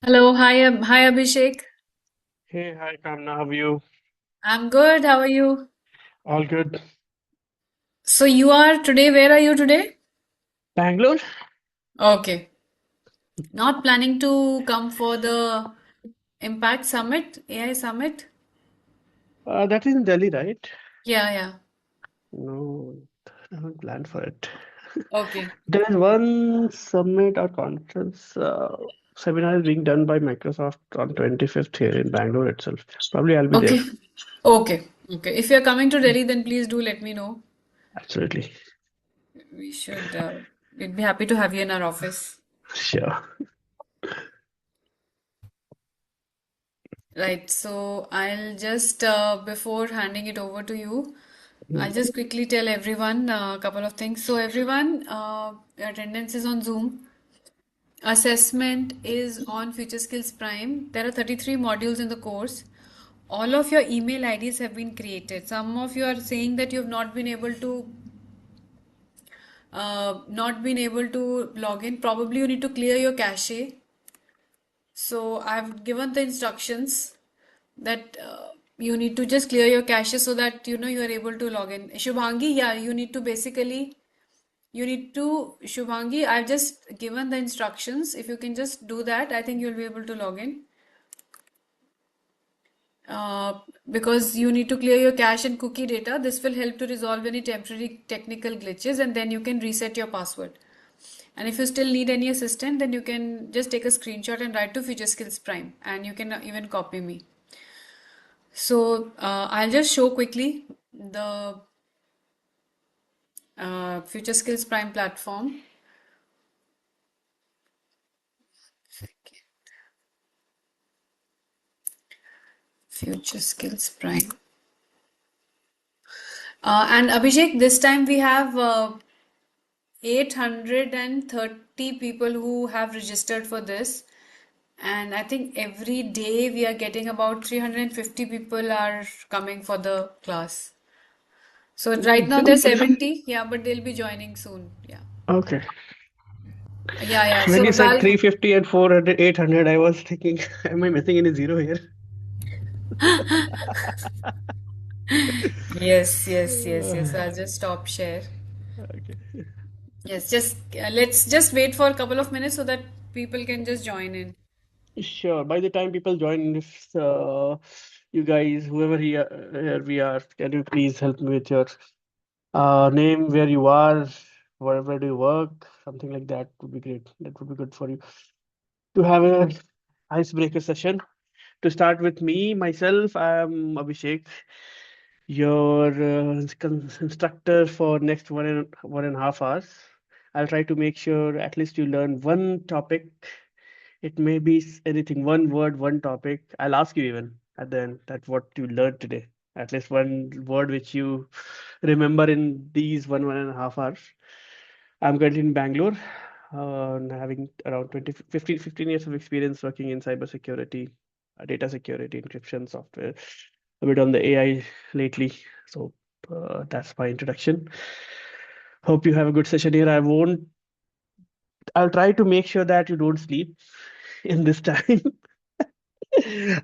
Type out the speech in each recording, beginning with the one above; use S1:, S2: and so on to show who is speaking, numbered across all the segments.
S1: Hello, hi Abhishek.
S2: Hey, hi Kamna, how are you?
S1: I'm good. How are you?
S2: All good.
S1: So you are today, where are you today?
S2: Bangalore?
S1: Okay. Not planning to come for the Impact Summit, AI Summit?
S2: That is in Delhi, right?
S1: Yeah, yeah.
S2: No, I haven't planned for it.
S1: Okay.
S2: There is one summit or conference seminar is being done by Microsoft on 25th here in Bangalore itself. Probably I'll be there.
S1: Okay. Okay. Okay. If you're coming to Delhi, then please do let me know.
S2: Absolutely.
S1: We should, we'd be happy to have you in our office.
S2: Sure.
S1: Right. So I'll just, before handing it over to you, I'll
S2: Mm.
S1: just quickly tell everyone a couple of things. So everyone, attendance is on Zoom. Assessment is on Future Skills Prime. There are 33 modules in the course. All of your email IDs have been created. Some of you are saying that you have not been able to log in. Probably you need to clear your cache. So I've given the instructions that you need to just clear your cache so that you know you are able to log in. Shubhangi, yeah, you need to, Shubhangi, I've just given the instructions. If you can just do that, I think you'll be able to log in. Because you need to clear your cache and cookie data. This will help to resolve any temporary technical glitches and then you can reset your password. And if you still need any assistance, then you can just take a screenshot and write to Future Skills Prime and you can even copy me. So I'll just show quickly the Future Skills Prime platform. Future Skills Prime. And Abhishek, this time we have 830 people who have registered for this. And I think every day we are getting about 350 people are coming for the class. So right now there's 70, yeah, but they'll be joining soon. Yeah.
S2: Okay.
S1: Yeah, yeah.
S2: When
S1: So
S2: you said
S1: Val,
S2: 350 and 400, 800, I was thinking, am I missing any zero here?
S1: yes, yes, yes, yes. So I'll just stop share.
S2: Okay.
S1: Yes, just let's just wait for a couple of minutes so that people can just join in.
S2: Sure. By the time people join, if you guys, whoever here we are, can you please help me with your name, where you are, wherever do you work, something like that would be great. That would be good for you to have a icebreaker session. To start with me, myself, I am Abhishek, your instructor for next 1.5 hours. I'll try to make sure at least you learn one topic. It may be anything, one word, one topic. I'll ask you even at the end that what you learned today. At least one word which you remember in these 1.5 hours. I'm currently in Bangalore, and having around 15 years of experience working in cybersecurity, data security, encryption software, a bit on the AI lately. So that's my introduction. Hope you have a good session here. I'll try to make sure that you don't sleep in this time.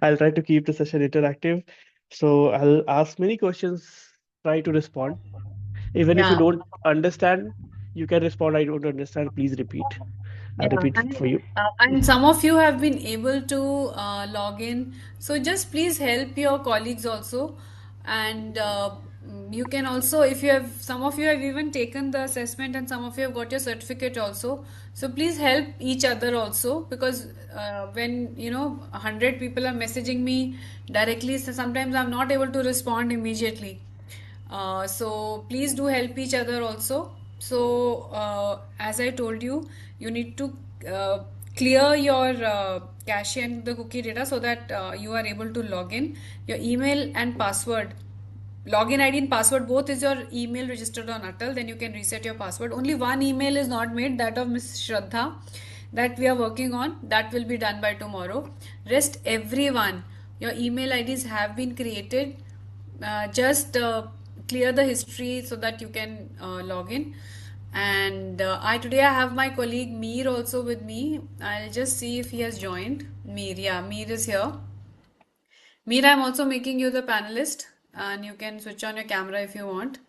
S2: I'll try to keep the session interactive. So I'll ask many questions, try to respond. Even if you
S1: Yeah.
S2: don't understand, you can respond, I don't understand, please repeat. I'll
S1: Yeah,
S2: repeat for you.
S1: and some of you have been able to log in. So just please help your colleagues also. And you can also, if you have, some of you have even taken the assessment and some of you have got your certificate also. So please help each other also because when, you know, 100 people are messaging me directly, so sometimes I'm not able to respond immediately. So please do help each other also. So as I told you, you need to uh, clear your cache and the cookie data so that you are able to log in. Your email and password, login ID and password, both is your email registered on Atal. Then you can reset your password. Only one email is not made, that of Miss Shraddha, that we are working on. That will be done by tomorrow. Rest everyone, your email IDs have been created. Just clear the history so that you can log in. And I today I have my colleague Mir also with me. I'll just see if he has joined. Mir, yeah, Mir is here. Mir, I'm also making you the panelist, and you can switch on your camera if you want.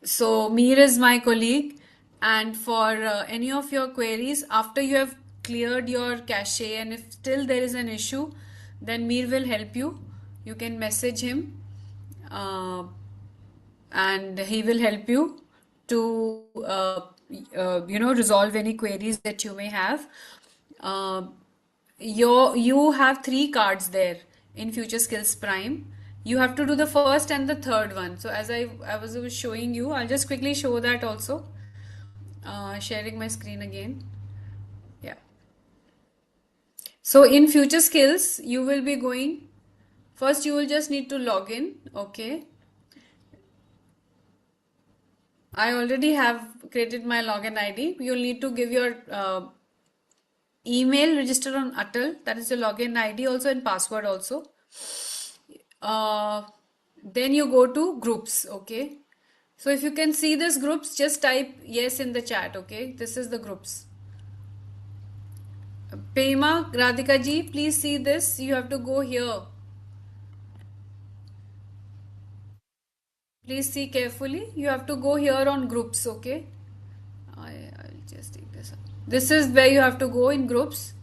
S1: So Mir is my colleague, and for any of your queries, after you have cleared your cache, and if still there is an issue, then Mir will help you. You can message him, uh, and he will help you to resolve any queries that you may have. Uh, you have three cards there in Future Skills Prime. You have to do the first and the third one. So as I was showing you, I'll just quickly show that also. Sharing my screen again. Yeah. So in Future Skills, you will be going first. You will just need to log in. Okay. I already have created my login ID. You'll need to give your email registered on Atal. That is your login ID also and password also. Uh, then you go to groups. Okay. So if you can see this groups, just type yes in the chat. Okay. This is the groups. Pema, Radhika ji, please see this. You have to go here. Please see carefully. You have to go here on groups. Okay. I'll just take this up. This is where you have to go in groups.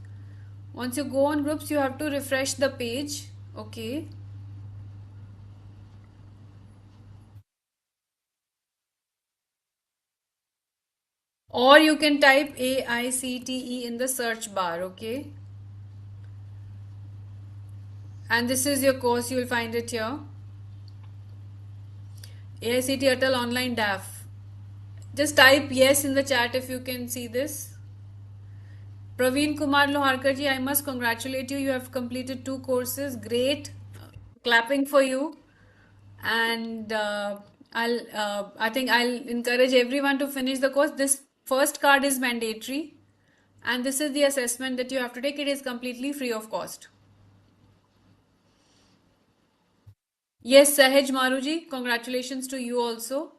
S1: Once you go on groups, you have to refresh the page. Okay. Or you can type AICTE in the search bar. Okay. And this is your course. You will find it here. AICT Atal Online DAF. Just type yes in the chat if you can see this. Praveen Kumar Loharkar ji, I must congratulate you. You have completed two courses. Great. Clapping for you. And I think I'll encourage everyone to finish the course. This first card is mandatory, and this is the assessment that you have to take. It is completely free of cost. Yes, Sahaj Maruji, congratulations to you also.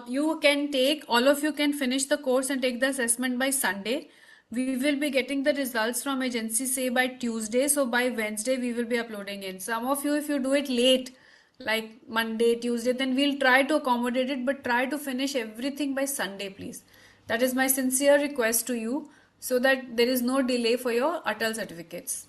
S1: You can take, all of you can finish the course and take the assessment by Sunday. We will be getting the results from agency say by Tuesday. So by Wednesday, we will be uploading in. Some of you, if you do it late, like Monday, Tuesday, then we'll try to accommodate it, but try to finish everything by Sunday, please. That is my sincere request to you so that there is no delay for your ATAL certificates.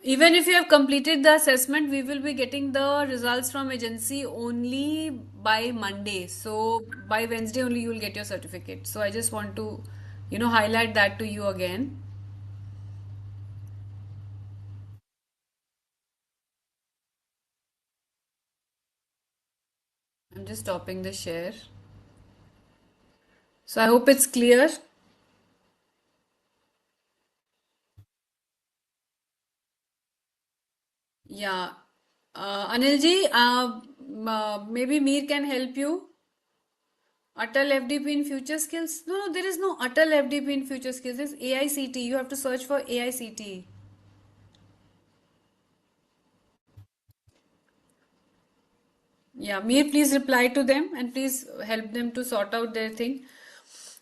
S1: Even if you have completed the assessment, we will be getting the results from agency only by Monday. So by Wednesday only you will get your certificate. So I just want to, highlight that to you again. I'm just stopping the share. So I hope it's clear. Yeah. Anil ji, maybe Mir can help you. Atal FDP in future skills? No, no, there is no Atal FDP in future skills. It's AICT. You have to search for AICT. Yeah, Mir, please reply to them and please help them to sort out their thing.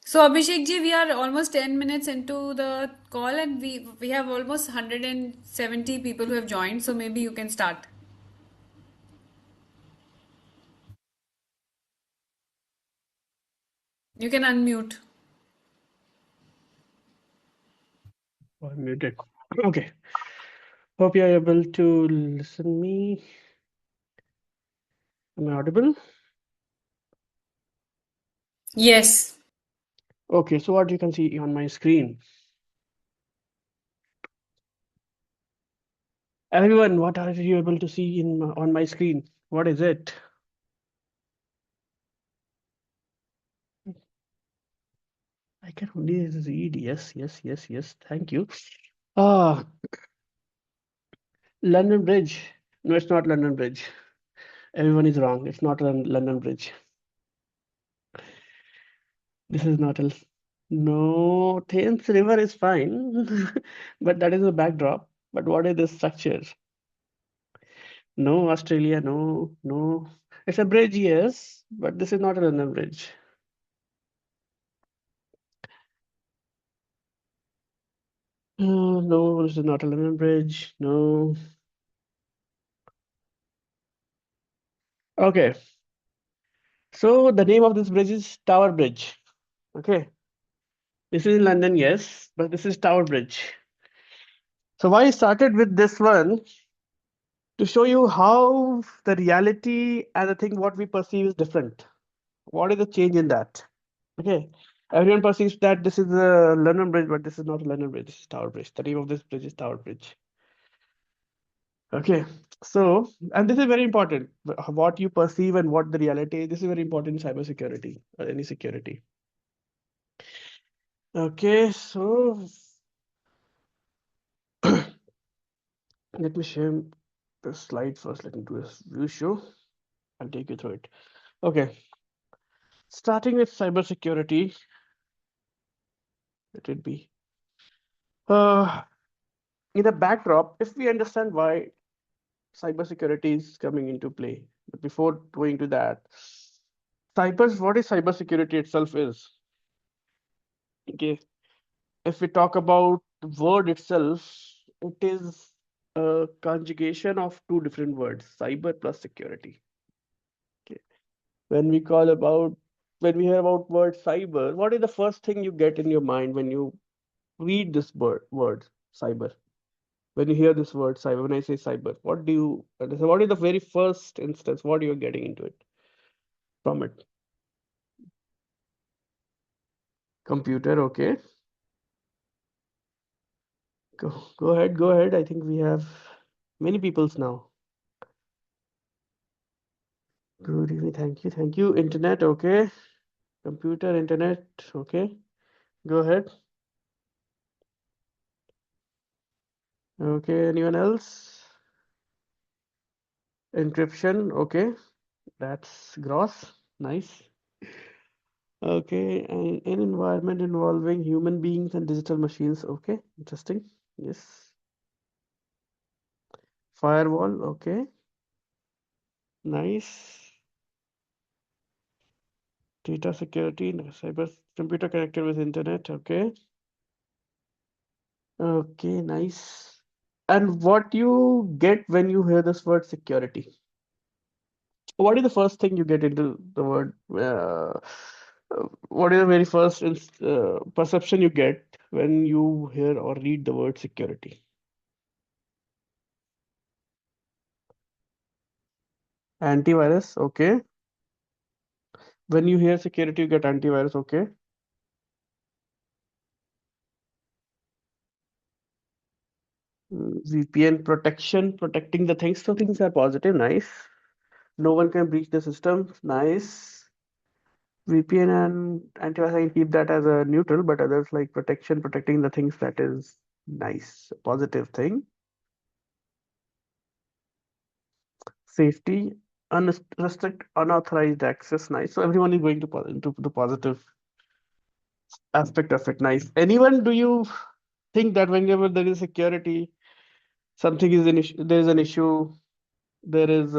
S1: So Abhishek ji, we are almost 10 minutes into the call and we have almost 170 people who have joined. So maybe you can start. You can unmute.
S2: I'm muted. Okay. Hope you're able to listen me. Am I audible?
S1: Yes.
S2: Okay, so what you can see on my screen. Everyone, what are you able to see on my screen? What is it? I can only read. Yes, yes, yes, yes. Thank you. Ah, London Bridge. No, it's not London Bridge. Everyone is wrong. It's not London Bridge. This is not a. No, Thames River is fine, but that is a backdrop. But what is the structure? No, Australia. No, no. It's a bridge, yes, but this is not a London Bridge. No, this is not a London Bridge. No. Okay, so the name of this bridge is Tower Bridge. Okay, this is in London, yes, but this is Tower Bridge. So why I started with this one to show you how the reality and the thing what we perceive is different. What is the change in that? Okay, everyone perceives that this is a London Bridge, but this is not a London Bridge. This is Tower Bridge. The name of this bridge is Tower Bridge. Okay, so and this is very important. What you perceive and what the reality is. This is very important in cybersecurity or any security. Okay, so let me share the slide first. Let me do a view show. I'll take you through it. Okay, starting with cybersecurity, let it be. Uh, in the backdrop, if we understand why cybersecurity is coming into play, but before going to that, what is cybersecurity itself is? Okay, if we talk about the word itself, it is a conjugation of two different words, cyber plus security. Okay. When we call about when we hear about word cyber, what is the first thing you get in your mind when you read this word cyber? When you hear this word cyber, when I say cyber, what do you understand? What is the very first instance? What you're getting into it from it? Computer, okay. Go ahead, go ahead. I think we have many peoples now. Good evening, thank you, thank you. Internet, okay. Computer, internet, okay. Go ahead. Okay, anyone else? Encryption, okay. That's gross. Nice. Okay, and an environment involving human beings and digital machines. Okay, interesting. Yes. Firewall, okay. Nice. Data security, cyber computer connected with internet. Okay. Okay, nice. And what you get when you hear this word security? What is the first thing you get into the word? What is the very first perception you get when you hear or read the word security? Antivirus, okay. When you hear security, you get antivirus, okay. VPN protection, protecting the things. So things are positive, nice. No one can breach the system, nice. VPN and antivirus, I can keep that as a neutral, but others like protection, protecting the things, that is nice, positive thing. Safety, unrestrict, unauthorized access, nice. So everyone is going to into the positive aspect of it, nice. Anyone, do you think that whenever there is security, something is an issue, there is an issue, there is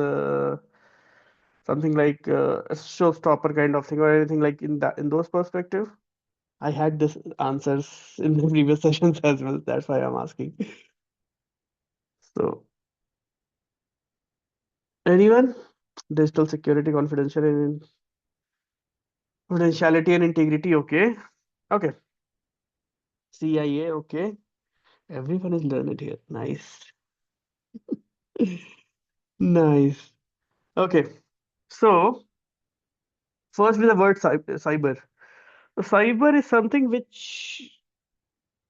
S2: something like a showstopper kind of thing or anything like in that in those perspective? I had this answers in the previous sessions as well. That's why I'm asking. So, anyone? Digital security, confidentiality and integrity. Okay. Okay. CIA. Okay. Everyone is learned here. Nice. Nice. Okay. So, first with the word cyber. So cyber is something which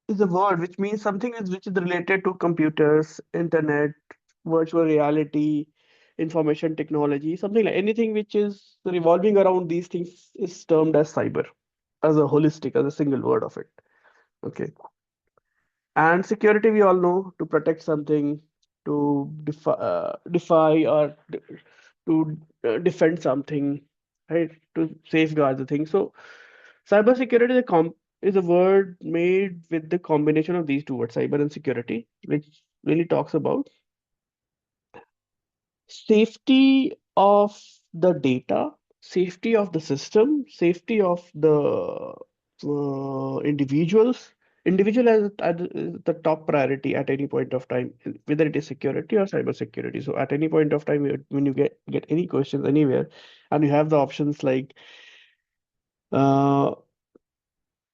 S2: is a word which means something which is related to computers, internet, virtual reality, information technology, something like anything which is revolving around these things is termed as cyber. as a holistic, as a single word of it. Okay. And security, we all know, to protect something, to defy or to defend something, right? To safeguard the thing. So, cybersecurity is a word made with the combination of these two words, cyber and security, which really talks about safety of the data, safety of the system, safety of the individuals. Individual as at the top priority at any point of time, whether it is security or cyber security. So at any point of time, when you get any questions anywhere, and you have the options like uh,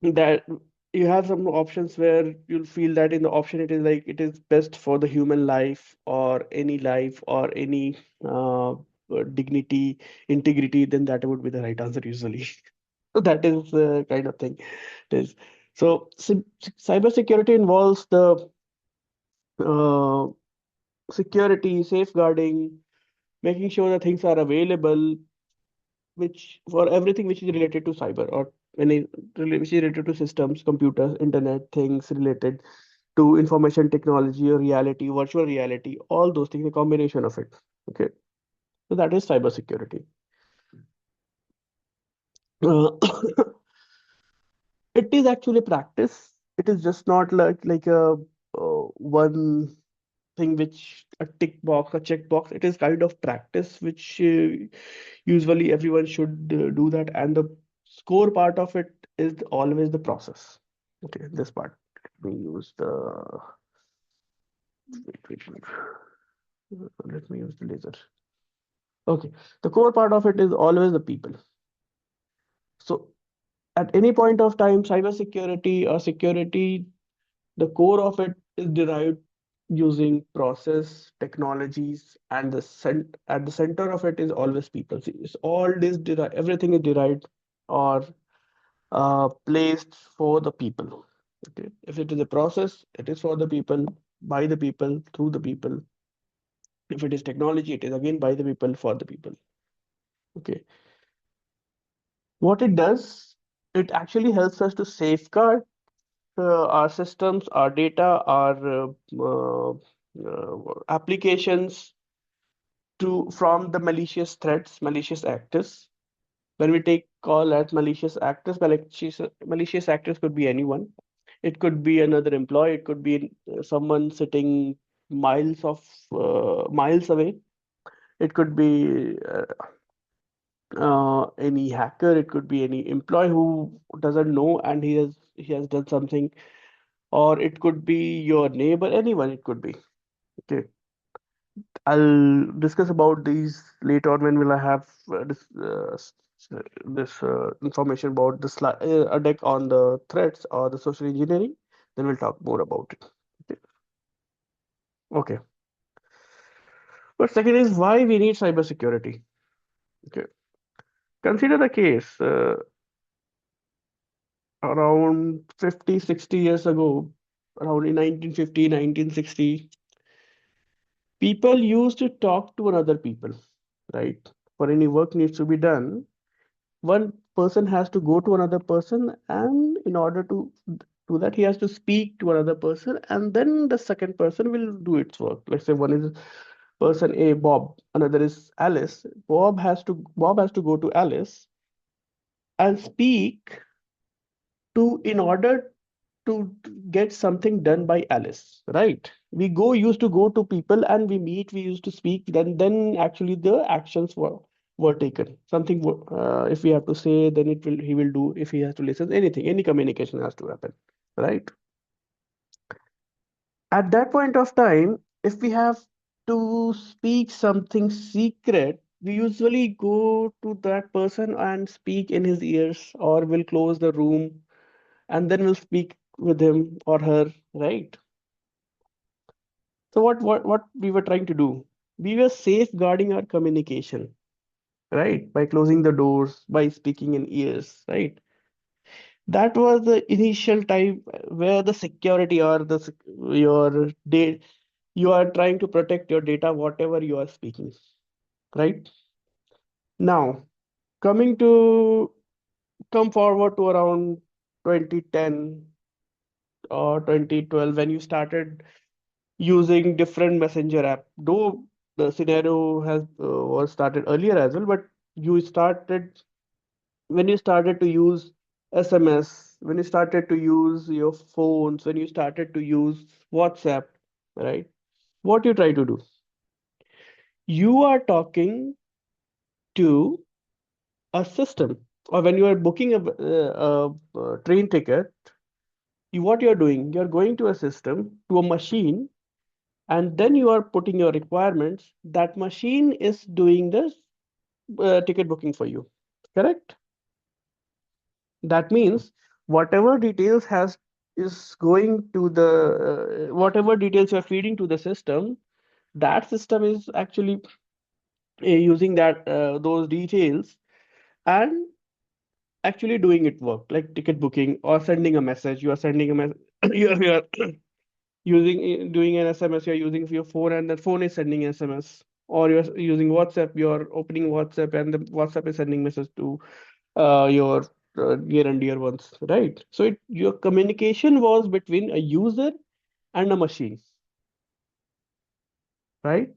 S2: that you have some options where you'll feel that in the option it is like it is best for the human life or any dignity, integrity, then that would be the right answer usually. So that is the kind of thing it is. So cybersecurity involves the uh, security, safeguarding, making sure that things are available, which for everything which is related to cyber or which is related to systems, computers, internet, things related to information technology or reality, virtual reality, all those things, a combination of it. Okay, so that is cybersecurity. Uh, it is actually practice. It is just not like a one thing which a tick box, a check box. It is kind of practice which usually everyone should do that, and the score part of it is always the process. Okay, this part. Let me use the wait. Let me use the laser. Okay, the core part of it is always the people. So at any point of time, cybersecurity or security, the core of it is derived using process, technologies, and at the center of it is always people. See, it's all this everything is derived or placed for the people. Okay, if it is a process, it is for the people, by the people, through the people. If it is technology, it is again by the people, for the people. Okay, what it does, it actually helps us to safeguard our systems, our data, our applications to from the malicious threats, malicious actors. When we take call as malicious actors could be anyone. It could be another employee. It could be someone sitting miles away. It could be any hacker. It could be any employee who doesn't know and he has done something, or it could be your neighbor. Anyone it could be. Okay, I'll discuss about these later on when will I have this information about a deck on the threats or the social engineering. Then we'll talk more about it. Okay. Okay. But second is why we need cybersecurity. Okay. Consider the case around 50, 60 years ago, around in 1950, 1960, people used to talk to another people, right? For any work needs to be done, one person has to go to another person, and in order to do that, he has to speak to another person, and then the second person will do its work. Let's say one is person A, Bob, another is Alice. Bob has to go to Alice and speak to in order to get something done by Alice, right? We used to go to people and we meet, we used to speak, then actually the actions were taken. Something if we have to say, then he will do. If he has to listen, anything, any communication has to happen, right? At that point of time, if we have to speak something secret, we usually go to that person and speak in his ears, or we'll close the room and then we'll speak with him or her, right? So what we were trying to do? We were safeguarding our communication, right? By closing the doors, by speaking in ears, right? That was the initial time where the security or your data, you are trying to protect your data, whatever you are speaking, right? Now, coming to come forward to around 2010 or 2012 when you started using different messenger app. Though the scenario has was started earlier as well, but you started when you started to use SMS, when you started to use your phones, when you started to use WhatsApp, right? What you try to do? You are talking to a system, or when you are booking a train ticket, what you're doing, you're going to a system, to a machine, and then you are putting your requirements. That machine is doing this ticket booking for you, correct? That means whatever details has is going to the whatever details you're feeding to the system, that system is actually using that those details and actually doing it work, like ticket booking or sending a message. You are sending a message. You are using doing an SMS. You're using your phone, and the phone is sending SMS. Or you're using WhatsApp. You're opening WhatsApp, and the WhatsApp is sending message to your near and dear ones, right? So your communication was between a user and a machine, right?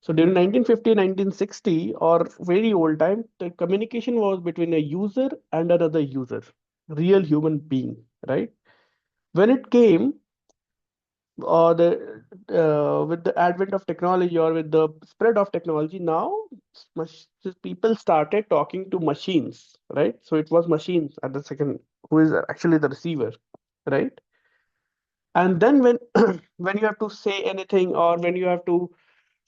S2: So during 1950, 1960, or very old time, the communication was between a user and another user, real human being, right? When it came, or the with the advent of technology, or with the spread of technology, now people started talking to machines, right? So it was machines at the second who is actually the receiver, right? And then when when you have to say anything, or when you have to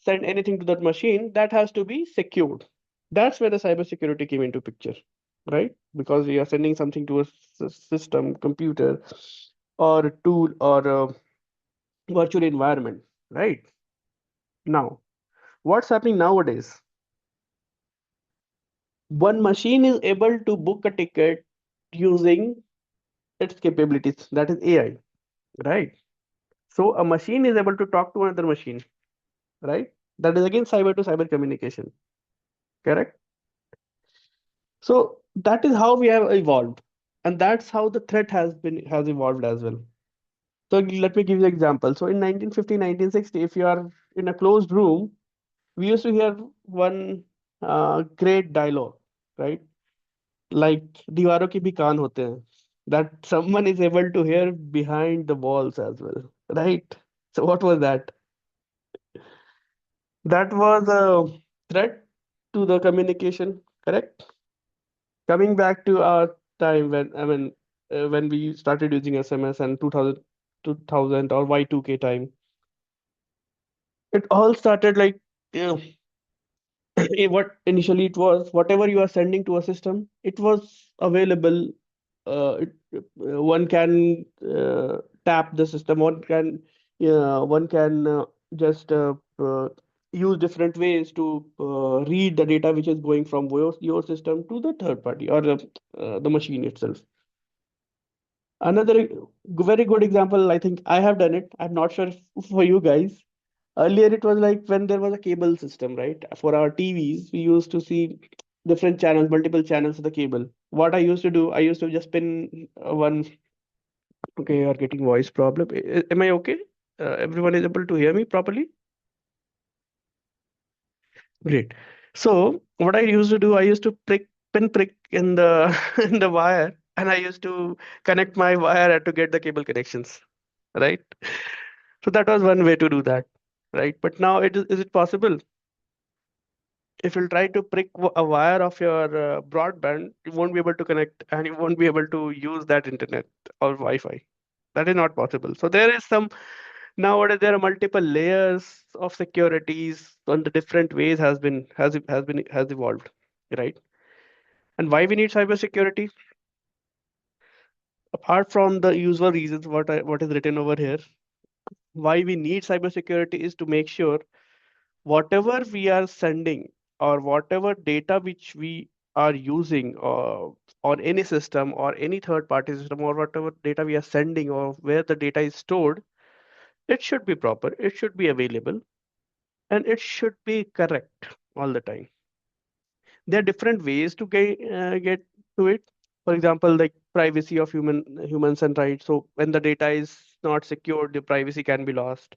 S2: send anything to that machine, that has to be secured. That's where the cybersecurity came into picture, right? Because you are sending something to a system, computer, or a tool, or a virtual environment, right? Now, what's happening nowadays? One machine is able to book a ticket using its capabilities, that is AI, right? So a machine is able to talk to another machine, right? That is again cyber to cyber communication, correct? So that is how we have evolved, and that's how the threat has evolved as well. So let me give you an example. So in 1950, 1960, if you are in a closed room, we used to hear one great dialogue, right? Like दीवारों के भी कान होते हैं. That someone is able to hear behind the walls as well, right? So what was that? That was a threat to the communication, correct? Coming back to our time when, I mean, when we started using SMS and 2000 or Y2K time, it all started like, you know, what initially it was, whatever you are sending to a system, it was available. One can tap the system, one can just use different ways to read the data which is going from your system to the third party, or the machine itself. Another very good example, I think I have done it. I'm not sure if for you guys. Earlier, it was like when there was a cable system, right? For our TVs, we used to see different channels, multiple channels of the cable. What I used to do, I used to just pin one. Okay, you are getting voice problem. Am I okay? Everyone is able to hear me properly? Great. So what I used to do, I used to pin prick in the in the wire, and I used to connect my wire to get the cable connections, right? So that was one way to do that, right? But now is it possible? If you'll try to prick a wire of your broadband, you won't be able to connect, and you won't be able to use that internet or Wi-Fi. That is not possible. So there is some nowadays there are multiple layers of securities on the different ways has evolved, right? And why we need cybersecurity? Apart from the usual reasons what is written over here, why we need cybersecurity is to make sure whatever we are sending, or whatever data which we are using, on any system or any third party system, or whatever data we are sending, or where the data is stored, it should be proper, it should be available, and it should be correct all the time. There are different ways to get to it. For example, like privacy of humans and rights. So when the data is not secured, the privacy can be lost.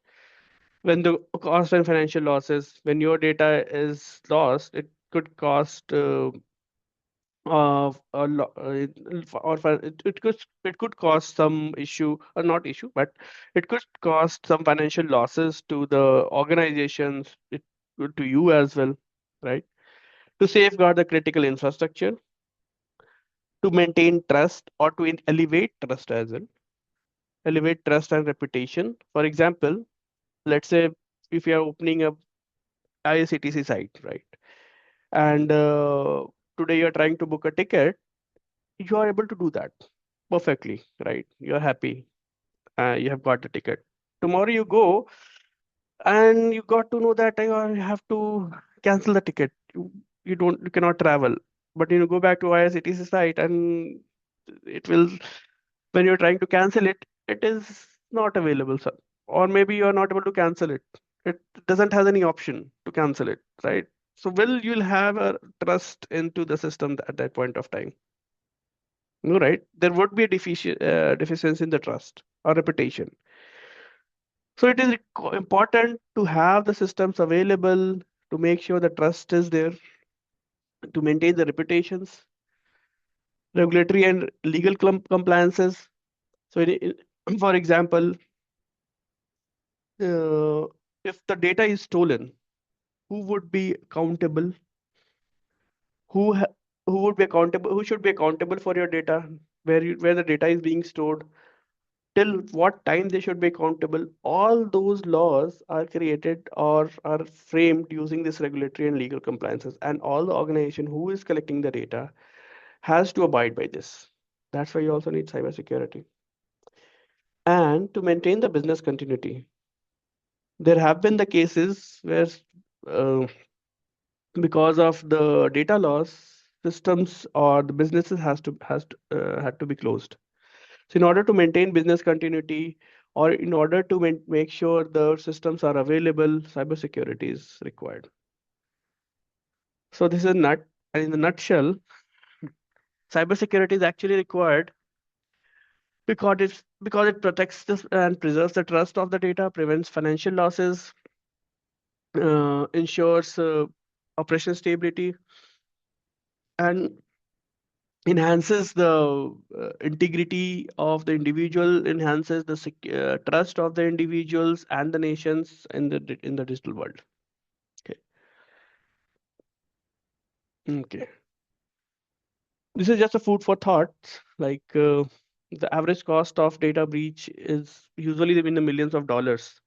S2: When the cost and financial losses, when your data is lost, it could cost a lo- or it could cost some issue, or not issue, but it could cost some financial losses to the organizations, to you as well, right? To safeguard the critical infrastructure, to maintain trust, or to elevate trust as well, elevate trust and reputation. For example, let's say if you are opening a IRCTC site, right? And today you're trying to book a ticket, you are able to do that perfectly, right? You're happy, you have got the ticket. Tomorrow you go and you got to know that you have to cancel the ticket. You cannot travel. But you go back to IRCTC site and it will, when you're trying to cancel it, it is not available, sir. Or maybe you're not able to cancel it. It doesn't have any option to cancel it, right? So will you'll have a trust into the system at that point of time. No, right? There would be a deficiency in the trust or reputation. So it is important to have the systems available to make sure the trust is there, to maintain the reputations, regulatory and legal compliances. So, for example, if the data is stolen, who would be accountable? Who ha who would be accountable? Who should be accountable for your data? Where the data is being stored? Till what time they should be accountable? All those laws are created or are framed using this regulatory and legal compliances, and all the organization who is collecting the data has to abide by this. That's why you also need cybersecurity. And to maintain the business continuity, there have been the cases where uh, because of the data loss, systems or the businesses had to be closed. So in order to maintain business continuity, or in order to make sure the systems are available, cybersecurity is required. So this is and in a nutshell, cybersecurity is actually required because it protects this and preserves the trust of the data, prevents financial losses, ensures operation stability, and enhances the integrity of the individual, enhances the trust of the individuals and the nations in the digital world. Okay. Okay. This is just a food for thought. Like the average cost of data breach is usually in the millions of dollars.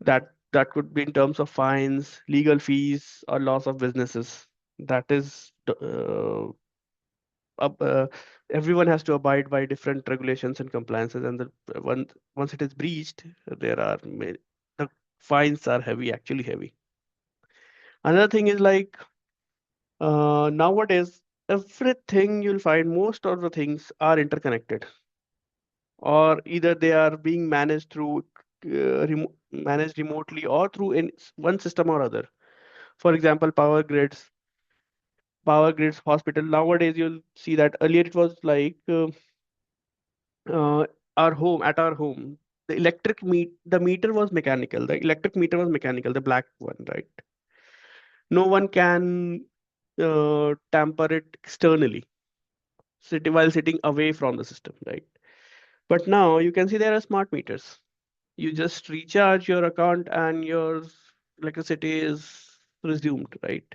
S2: That could be in terms of fines, legal fees, or loss of businesses. That is up, everyone has to abide by different regulations and compliances, and once it is breached, the fines are heavy, actually heavy. Another thing is like nowadays, everything you'll find, most of the things are interconnected, or either they are being managed through managed remotely or through one system or other. For example, power grids, hospital. Nowadays, you'll see that earlier it was like uh, at our home, the meter was mechanical. The electric meter was mechanical, the black one, right? No one can tamper it externally, while sitting away from the system, right? But now you can see there are smart meters. You just recharge your account and your electricity is resumed, right?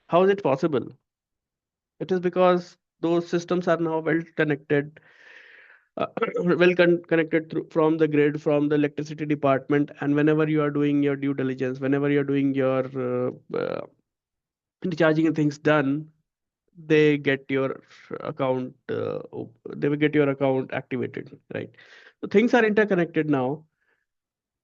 S2: How is it possible? It is because those systems are now well connected, uh, connected through from the grid, from the electricity department, and whenever you are doing your due diligence, whenever you're doing your recharging and things done, they get your account, they will get your account activated, right? So things are interconnected now,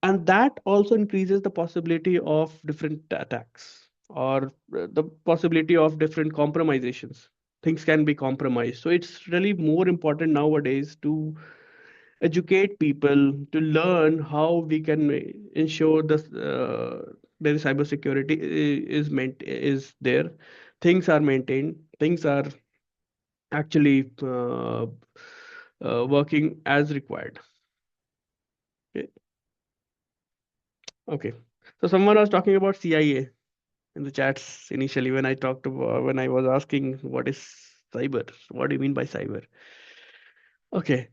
S2: and that also increases the possibility of different attacks, or the possibility of different compromisations. Things can be compromised. So it's really more important nowadays to educate people, to learn how we can ensure this there is cybersecurity is there, things are maintained, things are actually working as required. Okay. Okay. So someone was talking about CIA in the chats initially when I talked about when I was asking what is cyber? What do you mean by cyber? Okay.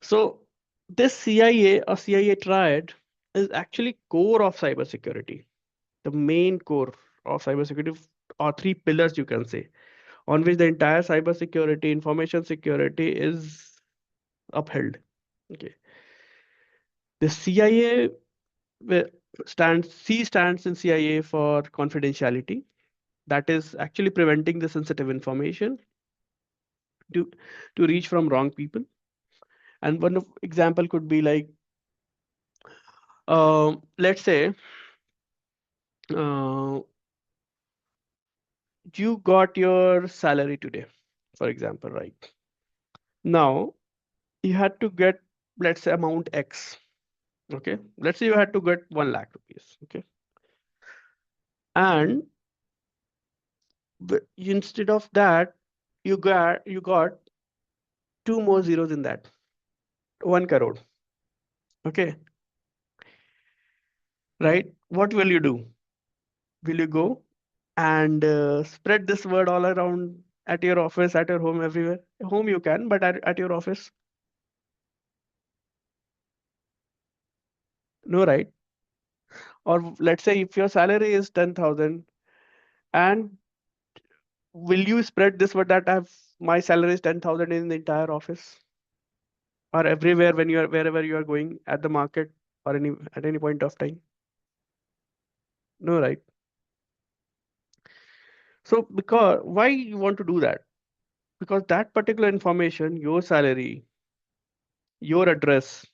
S2: So this CIA or CIA triad is actually core of cybersecurity. The main core of cybersecurity or three pillars you can say on which the entire cybersecurity information security is upheld. Okay. The CIA stands C stands in CIA for confidentiality. That is actually preventing the sensitive information to reach from wrong people. And example could be like, let's say uh, you got your salary today, for example, right? Now you had to get, let's say, amount X. Okay, let's say you had to get 1 lakh rupees. Okay, and instead of that, you got two more zeros in that, 1 crore. Okay, right? What will you do? Will you go and spread this word all around at your office, at your home, everywhere? Home you can, but at your office, no, right? Or let's say if your salary is 10,000, and will you spread this word that I've my salary is 10,000 in the entire office or everywhere when you are wherever you are going at the market or any at any point of time? No, right? So because why you want to do that? Because that particular information, your salary, your address,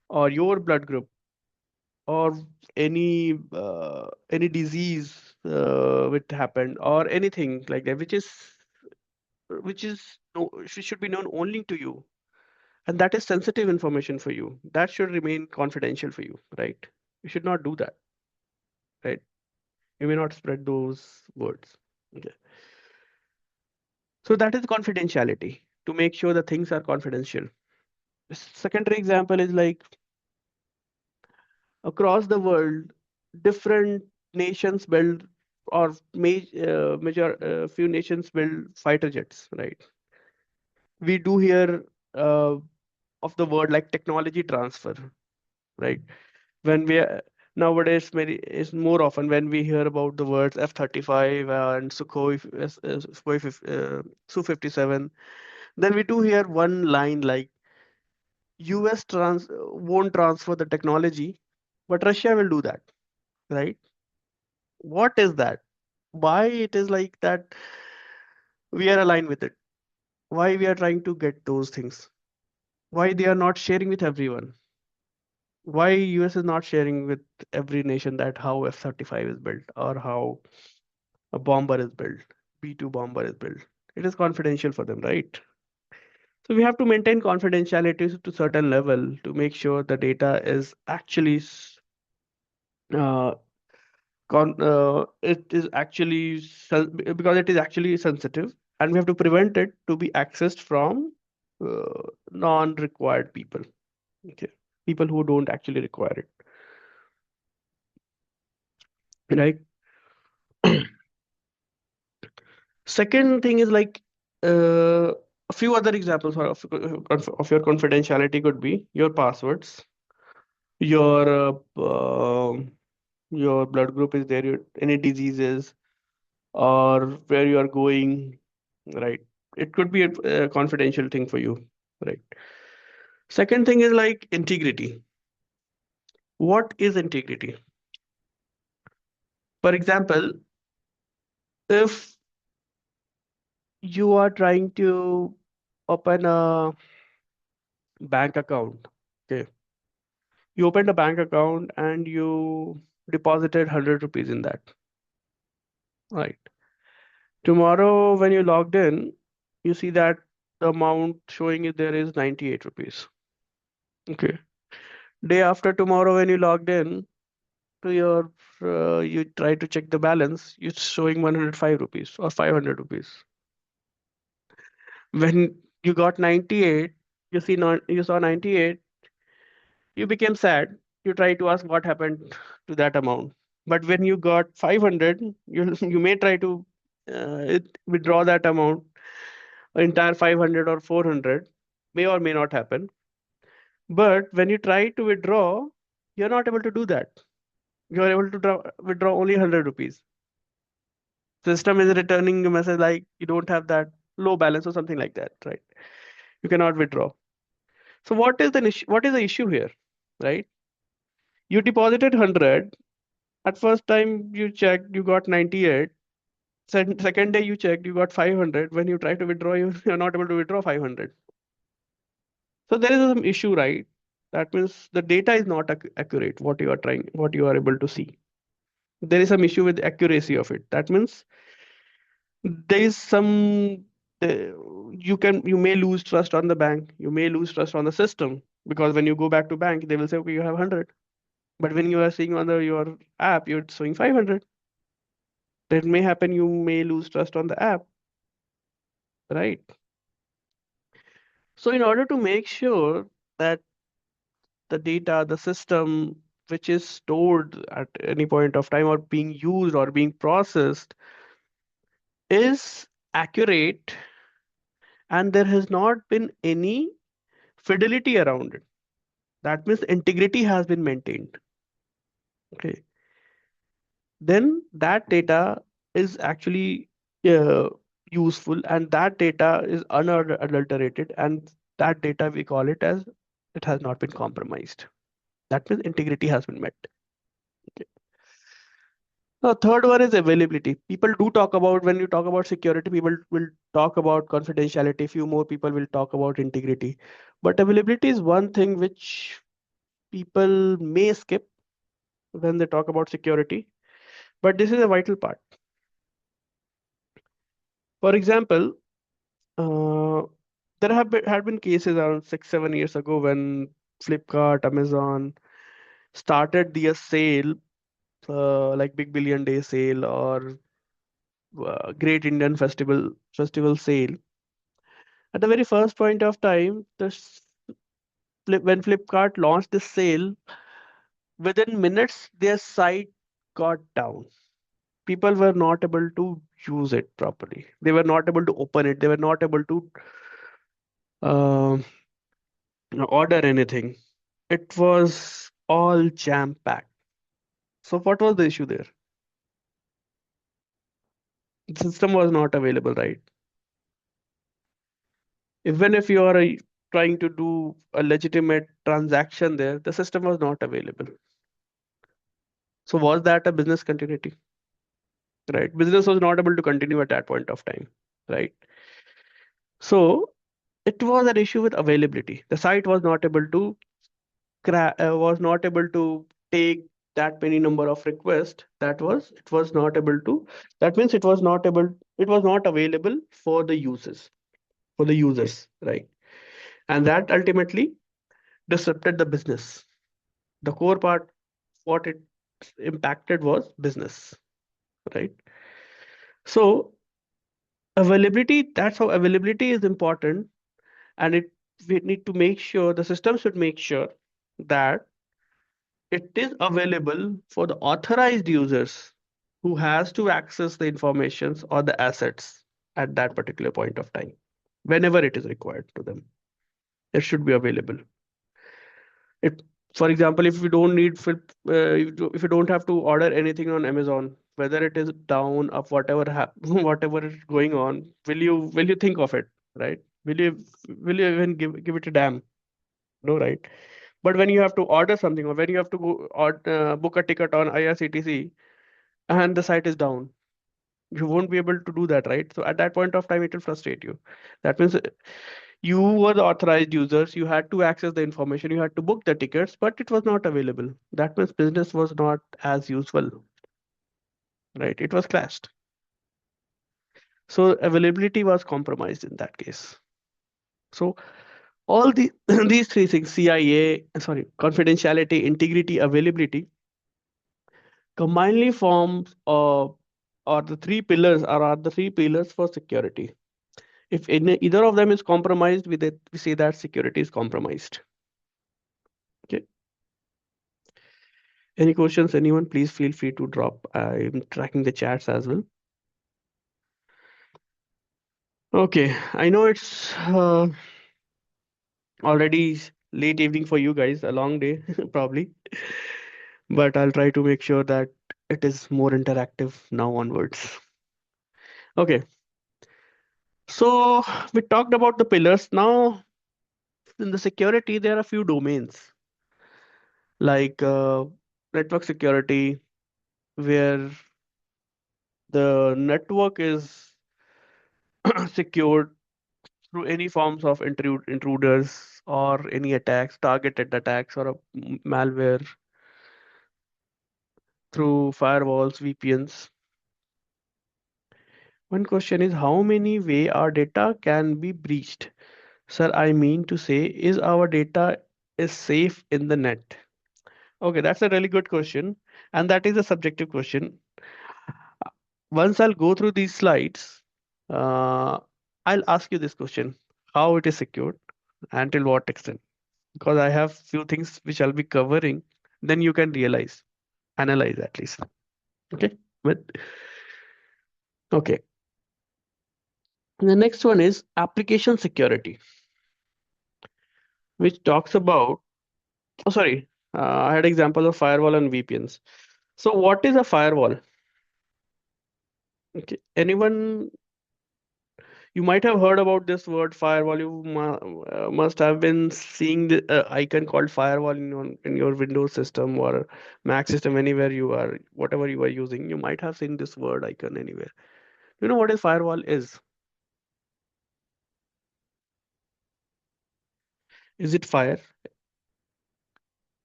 S2: or your blood group, or any disease which happened, or anything like that, which is no, should be known only to you, and that is sensitive information for you. That should remain confidential for you, right? You should not do that, right? You may not spread those words. Okay. So that is confidentiality to make sure the things are confidential. Secondary example is like across the world, different nations build or major few nations build fighter jets, right? We do hear uh, of the word like technology transfer, right? When we nowadays many is more often when we hear about the words F-35 and Su-57, then we do hear one line like US won't transfer the technology, but Russia will do that, right? What is that? Why it is like that? We are aligned with it. Why we are trying to get those things? Why they are not sharing with everyone? Why US is not sharing with every nation that how F-35 is built or how a bomber is built, B-2 bomber is built? It is confidential for them, right? So we have to maintain confidentiality to certain level to make sure the data is actually uh, it is actually because it is actually sensitive, and we have to prevent it to be accessed from non-required people. Okay, people who don't actually require it, right? Second thing is like a few other examples of your confidentiality could be your passwords, your your blood group is there, any diseases, or where you are going, right? It could be a confidential thing for you, right? Second thing is like integrity. What is integrity? For example, if you are trying to open a bank account, okay, you opened a bank account and you deposited 100 rupees in that, right? Tomorrow, when you logged in, you see that the amount showing it there is 98 rupees. Okay. Day after tomorrow, when you logged in to your, you try to check the balance, it's showing 105 rupees or 500 rupees. When you got 98, you saw 98, you became sad. You try to ask what happened to that amount. But when you got 500, you may try to withdraw that amount, entire 500 or 400, may or may not happen. But when you try to withdraw, you're not able to do that. You're able to withdraw only 100 rupees. System is returning a message like you don't have that low balance or something like that, right? You cannot withdraw. So what is the issue here, right? You deposited 100. At first time you checked, you got 98. Second day you checked, you got 500. When you try to withdraw, you're not able to withdraw 500. So there is some issue, right? That means the data is not accurate, what you are able to see. There is some issue with accuracy of it. That means there is some, you may lose trust on the bank, you may lose trust on the system, because when you go back to bank, they will say, okay, you have 100. But when you are seeing on your app, you're showing 500. That may happen, you may lose trust on the app, right? So in order to make sure that the data, the system which is stored at any point of time or being used or being processed is accurate and there has not been any fidelity around it. That means integrity has been maintained. Okay. Then that data is actually uh, useful and that data is unadulterated and that data we call it as it has not been compromised. That means integrity has been met. Okay. The third one is availability. People do talk about, when you talk about security, people will talk about confidentiality. Few more people will talk about integrity. But availability is one thing which people may skip when they talk about security. But this is a vital part. For example, uh, had been cases around 6, 7 years ago when Flipkart, Amazon started their sale, like Big Billion Day sale or Great Indian Festival sale. At the very first point of time, when Flipkart launched this sale, within minutes their site got down. People were not able to use it properly. They were not able to open it. They were not able to uh, order anything. It was all jam packed. So what was the issue there? The system was not available, right? Even if you are trying to do a legitimate transaction there, the system was not available. So was that a business continuity? Right? Business was not able to continue at that point of time, right? So it was an issue with availability. The site was not able to was not able to take that many number of requests. It was not able to. That means it was not available for the users, right? And that ultimately disrupted the business. The core part, what it impacted was business, right? So availability, that's how availability is important. And we need to make sure, the system should make sure that it is available for the authorized users who has to access the informations or the assets at that particular point of time, whenever it is required to them. It should be available. It, for example, if you don't need if you don't have to order anything on Amazon, whether it is down, up, whatever whatever is going on, will you think of it, right? Will you even give it a damn? No, right? But when you have to order something or when you have to go or book a ticket on IRCTC and the site is down, you won't be able to do that, right? So at that point of time, it will frustrate you. That means you were the authorized users, you had to access the information, you had to book the tickets, but it was not available. That means business was not as usual, right? It was clashed. So availability was compromised in that case. So all these three things, CIA, sorry, confidentiality, integrity, availability, combinedly forms are the three pillars for security. If either of them is compromised, we say that security is compromised. Okay. Any questions, anyone? Please feel free to drop. I'm tracking the chats as well. Okay, I know it's already late evening for you guys, a long day probably, but I'll try to make sure that it is more interactive now onwards. Okay, so we talked about the pillars. Now, in the security, there are a few domains like network security, where the network is secured through any forms of intruders or any attacks, targeted attacks, or a malware through firewalls, VPNs. One question is how many way our data can be breached? Sir, I mean to say, is our data is safe in the net? Okay, that's a really good question, and that is a subjective question. Once I'll go through these slides, uh, I'll ask you this question: how it is secured, and till what extent? Because I have few things which I'll be covering, then you can realize, analyze at least. Okay. But okay. The next one is application security, which talks about. Oh, sorry. I had example of firewall and VPNs. So, what is a firewall? Okay. Anyone? You might have heard about this word firewall. You must have been seeing the icon called firewall in your Windows system or Mac system, anywhere you are, whatever you are using. You might have seen this word icon anywhere. You know what a firewall is? Is it fire?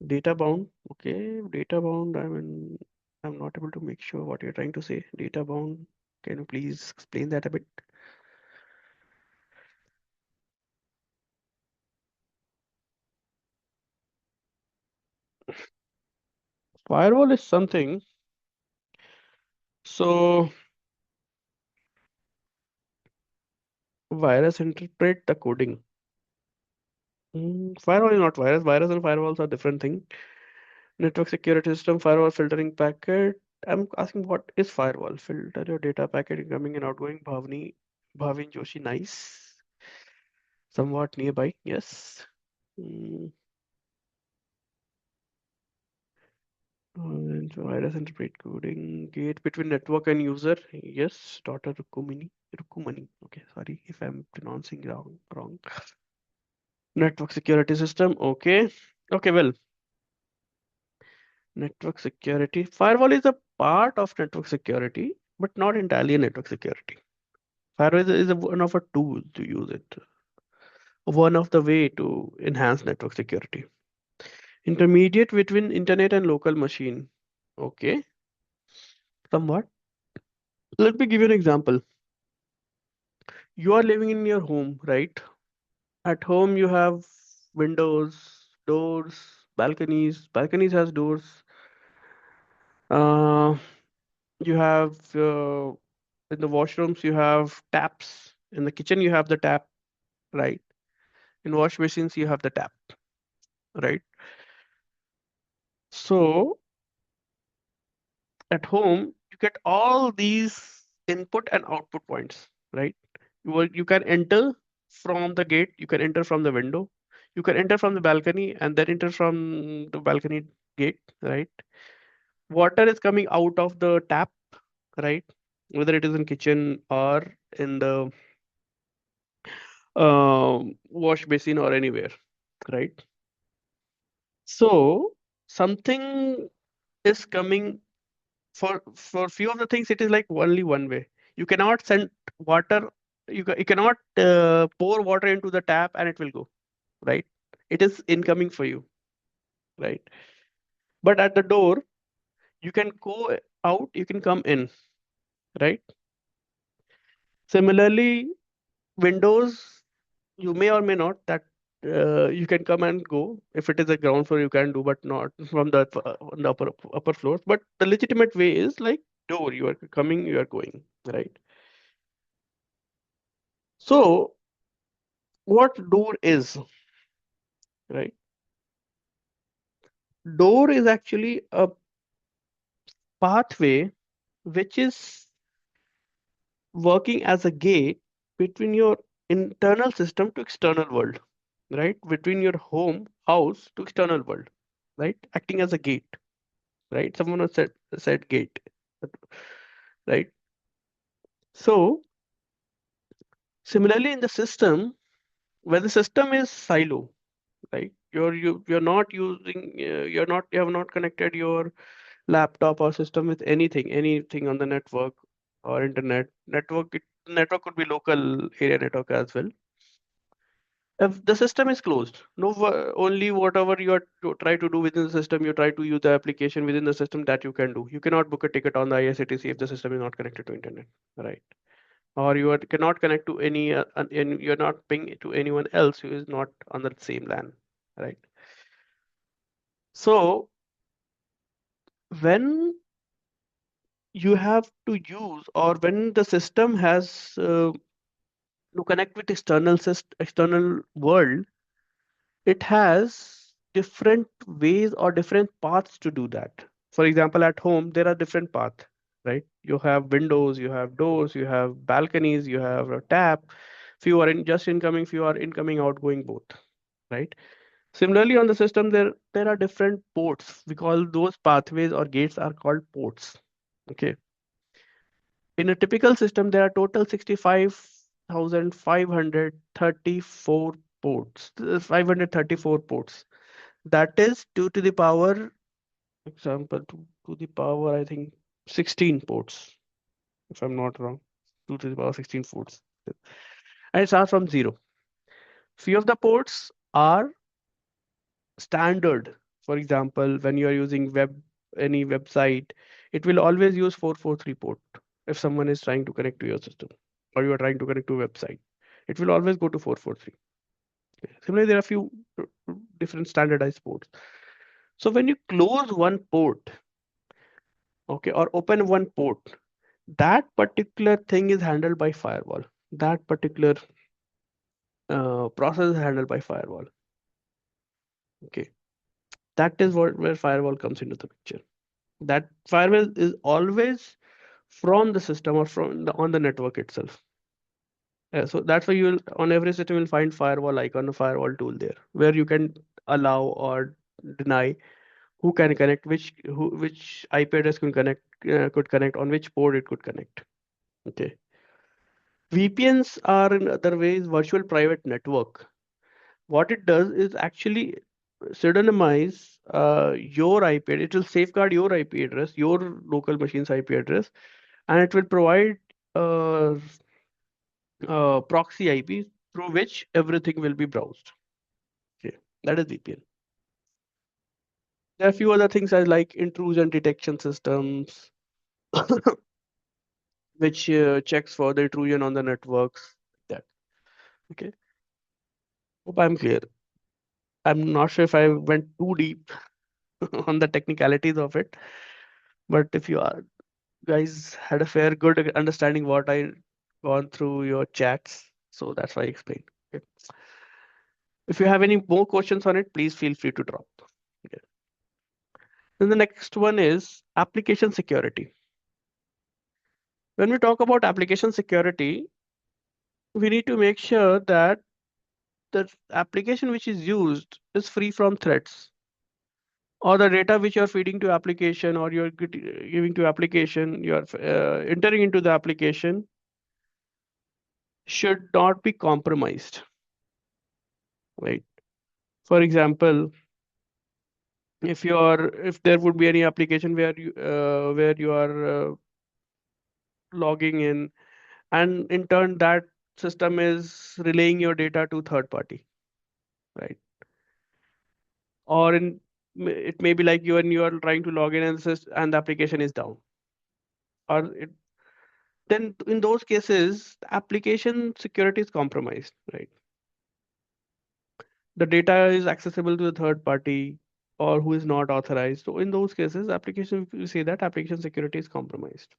S2: Data bound? Okay, data bound. I mean, I'm not able to make sure what you're trying to say. Data bound. Can you please explain that a bit? Firewall is something. So virus interpret the coding. Firewall is not virus. Virus and firewalls are different thing. Network security system, firewall filtering packet. I'm asking what is firewall? Filter your data packet incoming and outgoing. Bhavin Joshi, nice. Somewhat nearby. Yes. Mm, and virus interpret coding. Gate between network and user. Yes. Daughter Rukumini. Rukumani. Okay. Sorry if I'm pronouncing wrong. Network security system. Okay. Okay. Well, network security. Firewall is a part of network security, but not entirely a network security. Firewall is one of a tool to use it, one of the way to enhance network security. Intermediate between internet and local machine. Okay, somewhat. Let me give you an example. You are living in your home, right? At home, you have windows, doors, balconies. Balconies has doors. Uh, you have in the washrooms you have taps. In the kitchen you have the tap, right? In wash machines you have the tap, right? So at home you get all these input and output points, right? You can enter from the gate, you can enter from the window, you can enter from the balcony and then enter from the balcony gate, right? Water is coming out of the tap, right? Whether it is in kitchen or in the wash basin or anywhere, right? So something is coming for few of the things. It is like only one way. You cannot send water. You cannot pour water into the tap and it will go, right? It is incoming for you, right? But at the door, you can go out. You can come in, right? Similarly, windows, you may or may not that you can come and go. If it is a ground floor you can do, but not from the on the upper floors. But the legitimate way is like door, you are coming, you are going, right? So what door is, right? Door is actually a pathway which is working as a gate between your internal system to external world, right? Between your home house to external world, right? Acting as a gate, right? Someone has said gate, right? So similarly in the system, where the system is silo, right? You're not using you have not connected your laptop or system with anything on the network or internet network. Network could be local area network as well. If the system is closed, no, only whatever you are to try to do within the system, you try to use the application within the system that you can do. You cannot book a ticket on the ISATC if the system is not connected to internet, right? Or cannot connect to and you're not ping to anyone else who is not on the same LAN, right? So when you have to use, or when the system has to connect with external world, it has different ways or different paths to do that. For example, at home, there are different paths, right? You have windows, you have doors, you have balconies, you have a tap. Few are in just incoming, few are incoming, outgoing both, right? Similarly, on the system, there are different ports. We call those pathways or gates are called ports. Okay. In a typical system, there are total 65,534 ports. 534 ports. That is 2 to the power, example, 2 to the power, I think, 16 ports, if I'm not wrong. 2 to the power 16 ports. And it starts from zero. Few of the ports are standard. For example, when you are using any website, it will always use 443 port if someone is trying to connect to your system or you are trying to connect to a website. It will always go to 443. Similarly, there are a few different standardized ports. So when you close one port, okay, or open one port, that particular thing is handled by firewall. That particular process is handled by firewall. Okay, that is where firewall comes into the picture. That firewall is always from the system or from on the network itself. So that's why you'll on every system you'll find firewall icon, a firewall tool there, where you can allow or deny who can connect, which IP address can connect, could connect, on which port it could connect. Okay. VPNs are in other ways virtual private network. What it does is actually pseudonymize your IP. It will safeguard your IP address, your local machine's IP address, and it will provide uh, proxy IP through which everything will be browsed. Okay, that is VPN. There are a few other things as like intrusion detection systems, which checks for the intrusion on the networks. That okay. Hope I'm clear. I'm not sure if I went too deep on the technicalities of it, but if you are guys had a fair good understanding what I gone through your chats, so that's why I explained. Okay. If you have any more questions on it, please feel free to drop. Okay. Then the next one is application security. When we talk about application security, we need to make sure that the application which is used is free from threats, or the data which you're feeding to application or you're giving to application, you're entering into the application should not be compromised, right? For example, if there would be any application where you are logging in, and in turn that system is relaying your data to third party, right? Or it may be like you are trying to log in and and the application is down, or then in those cases the application security is compromised, right? The data is accessible to the third party or who is not authorized. So in those cases, application we say that application security is compromised.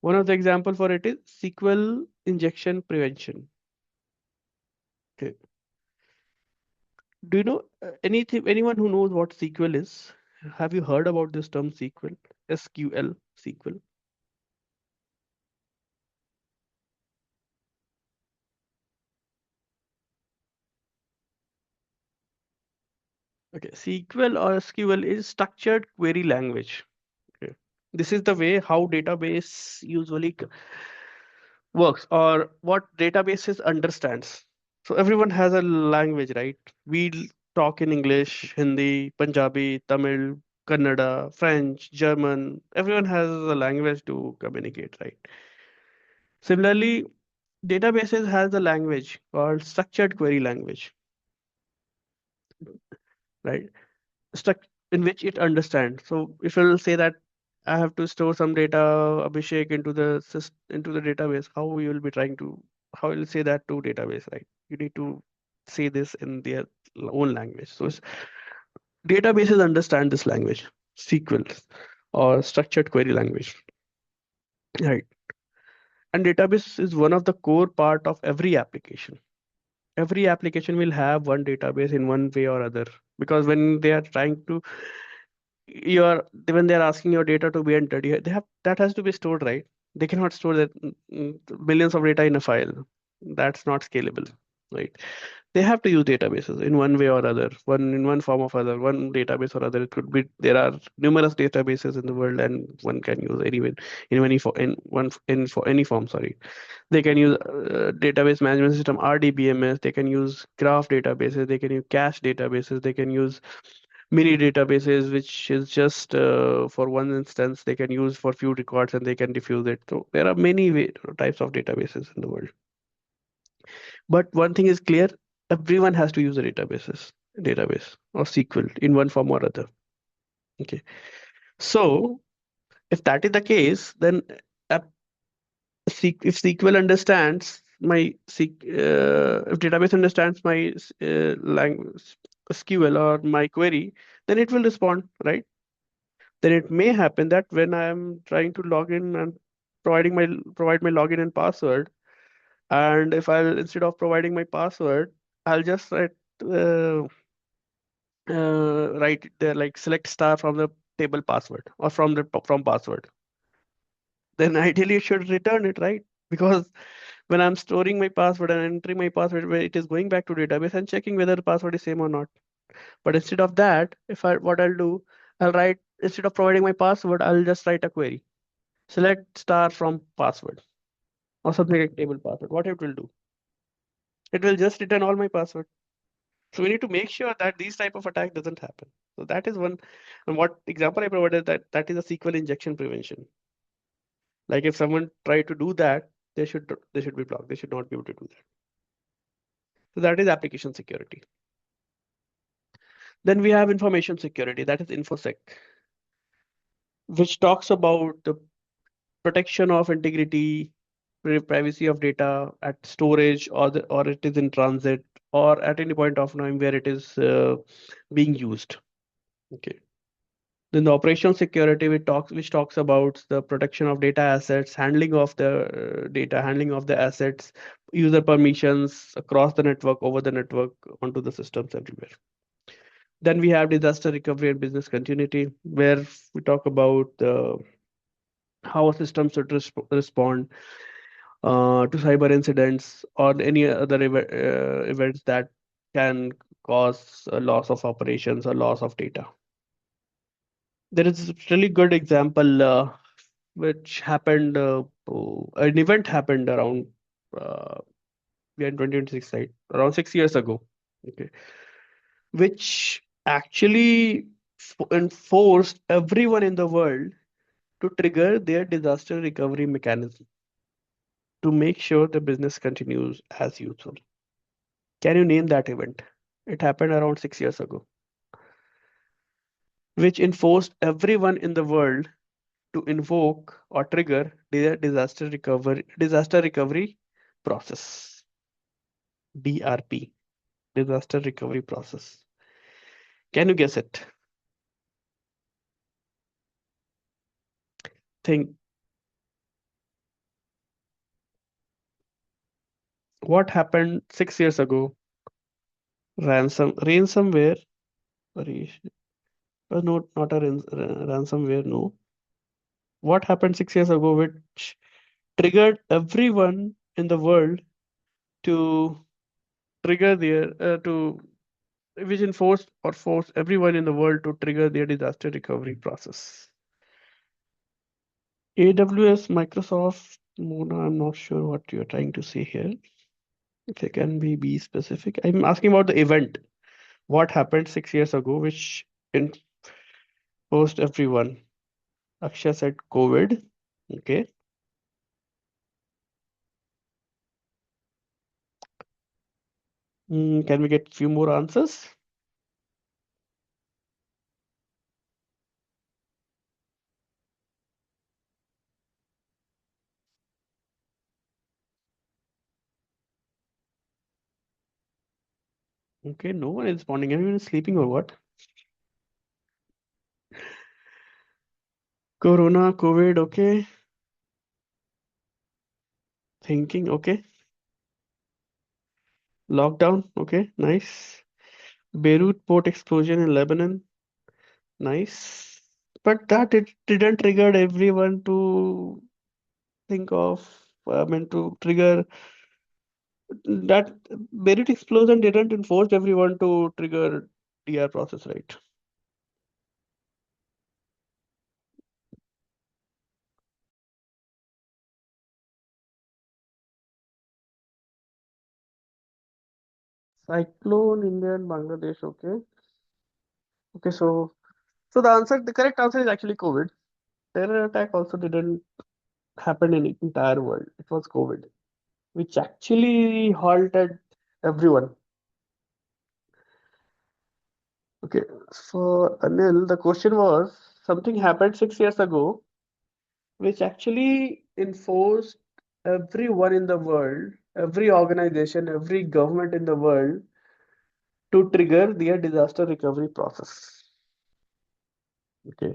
S2: One of the example for it is SQL injection prevention. Okay. Do you know anything? Anyone who knows what SQL is? Have you heard about this term SQL? SQL, SQL. Okay, SQL or SQL is structured query language. Okay. This is the way how database usually works or what databases understands. So everyone has a language, right? We talk in English, Hindi, Punjabi, Tamil, Kannada, French, German. Everyone has a language to communicate, right? Similarly, databases has a language called structured query language, right? Struct in which it understands. So if it'll say that I have to store some data, Abhishek, into the into the database, how we will be trying to how will say that to database, right? You need to say this in their own language. So databases understand this language, SQL or structured query language, right? And database is one of the core part of every application. Every application will have one database in one way or other because when they are trying to your when they're asking your data to be entered, they have that has to be stored, right? They cannot store that millions of data in a file. That's not scalable, right? They have to use databases in one way or other, one in one form of other, one database or other. It could be there are numerous databases in the world, and one can use anyone in any for in one in for any form. Sorry, they can use database management system RDBMS. They can use graph databases. They can use cache databases. They can use mini databases, which is just for one instance they can use for few records and they can diffuse it. So there are many types of databases in the world. But one thing is clear, everyone has to use a database or SQL in one form or other. Okay. So if that is the case, then a if SQL understands my if database understands my language SQL or my query, then it will respond, right? Then it may happen that when I'm trying to log in and provide my login and password, and if I'll instead of providing my password, I'll just uh, write there like select star from the table password or from password. Then ideally it should return it, right? Because when I'm storing my password and entering my password, where it is going back to database and checking whether the password is same or not. But instead of that, if I what I'll do, I'll write instead of providing my password, I'll just write a query. Select star from password or something like table password. What it will do? It will just return all my password. So we need to make sure that these type of attack doesn't happen. So that is one. And what example I provided that is a SQL injection prevention. Like if someone try to do that, they should be blocked. They should not be able to do that. So that is application security. Then we have information security. That is infosec, which talks about the protection of integrity, privacy of data at storage or it is in transit or at any point of time where it is being used. Okay. Then the operational security which talks about the protection of data assets, handling of the data, handling of the assets, user permissions across the network, over the network, onto the systems everywhere. Then we have disaster recovery and business continuity, where we talk about how a system should respond to cyber incidents or any other events that can cause a loss of operations or loss of data. There is a really good example which happened, an event happened around, uh, we are in 2026, right? Around 6 years ago, okay, which actually enforced everyone in the world to trigger their disaster recovery mechanism to make sure the business continues as usual. Can you name that event? It happened around 6 years ago, which enforced everyone in the world to invoke or trigger their disaster recovery process. DRP, disaster recovery process. Can you guess it? Think What happened 6 years ago? Ransomware. Sorry, no, not a ransomware. No. What happened 6 years ago, which triggered everyone in the world to trigger their which enforced or forced everyone in the world to trigger their disaster recovery process. AWS, Microsoft, Mona, I'm not sure what you're trying to say here. If you can be specific. I'm asking about the event. What happened 6 years ago, which enforced everyone? Akshay said COVID. Okay. Can we get few more answers? Okay, no one is responding. Everyone is sleeping or what? Corona, COVID, okay. Thinking, okay. Lockdown, okay, nice. Beirut port explosion in Lebanon, nice. But that it didn't trigger everyone to think of, I mean, to trigger that Beirut explosion didn't enforce everyone to trigger DR process, right? Cyclone, India and Bangladesh, okay. Okay, so the correct answer is actually COVID. Terror attack also didn't happen in entire world. It was COVID, which actually halted everyone. Okay, for Anil, the question was something happened 6 years ago, which actually enforced everyone in the world, every organization, every government in the world to trigger their disaster recovery process. Okay,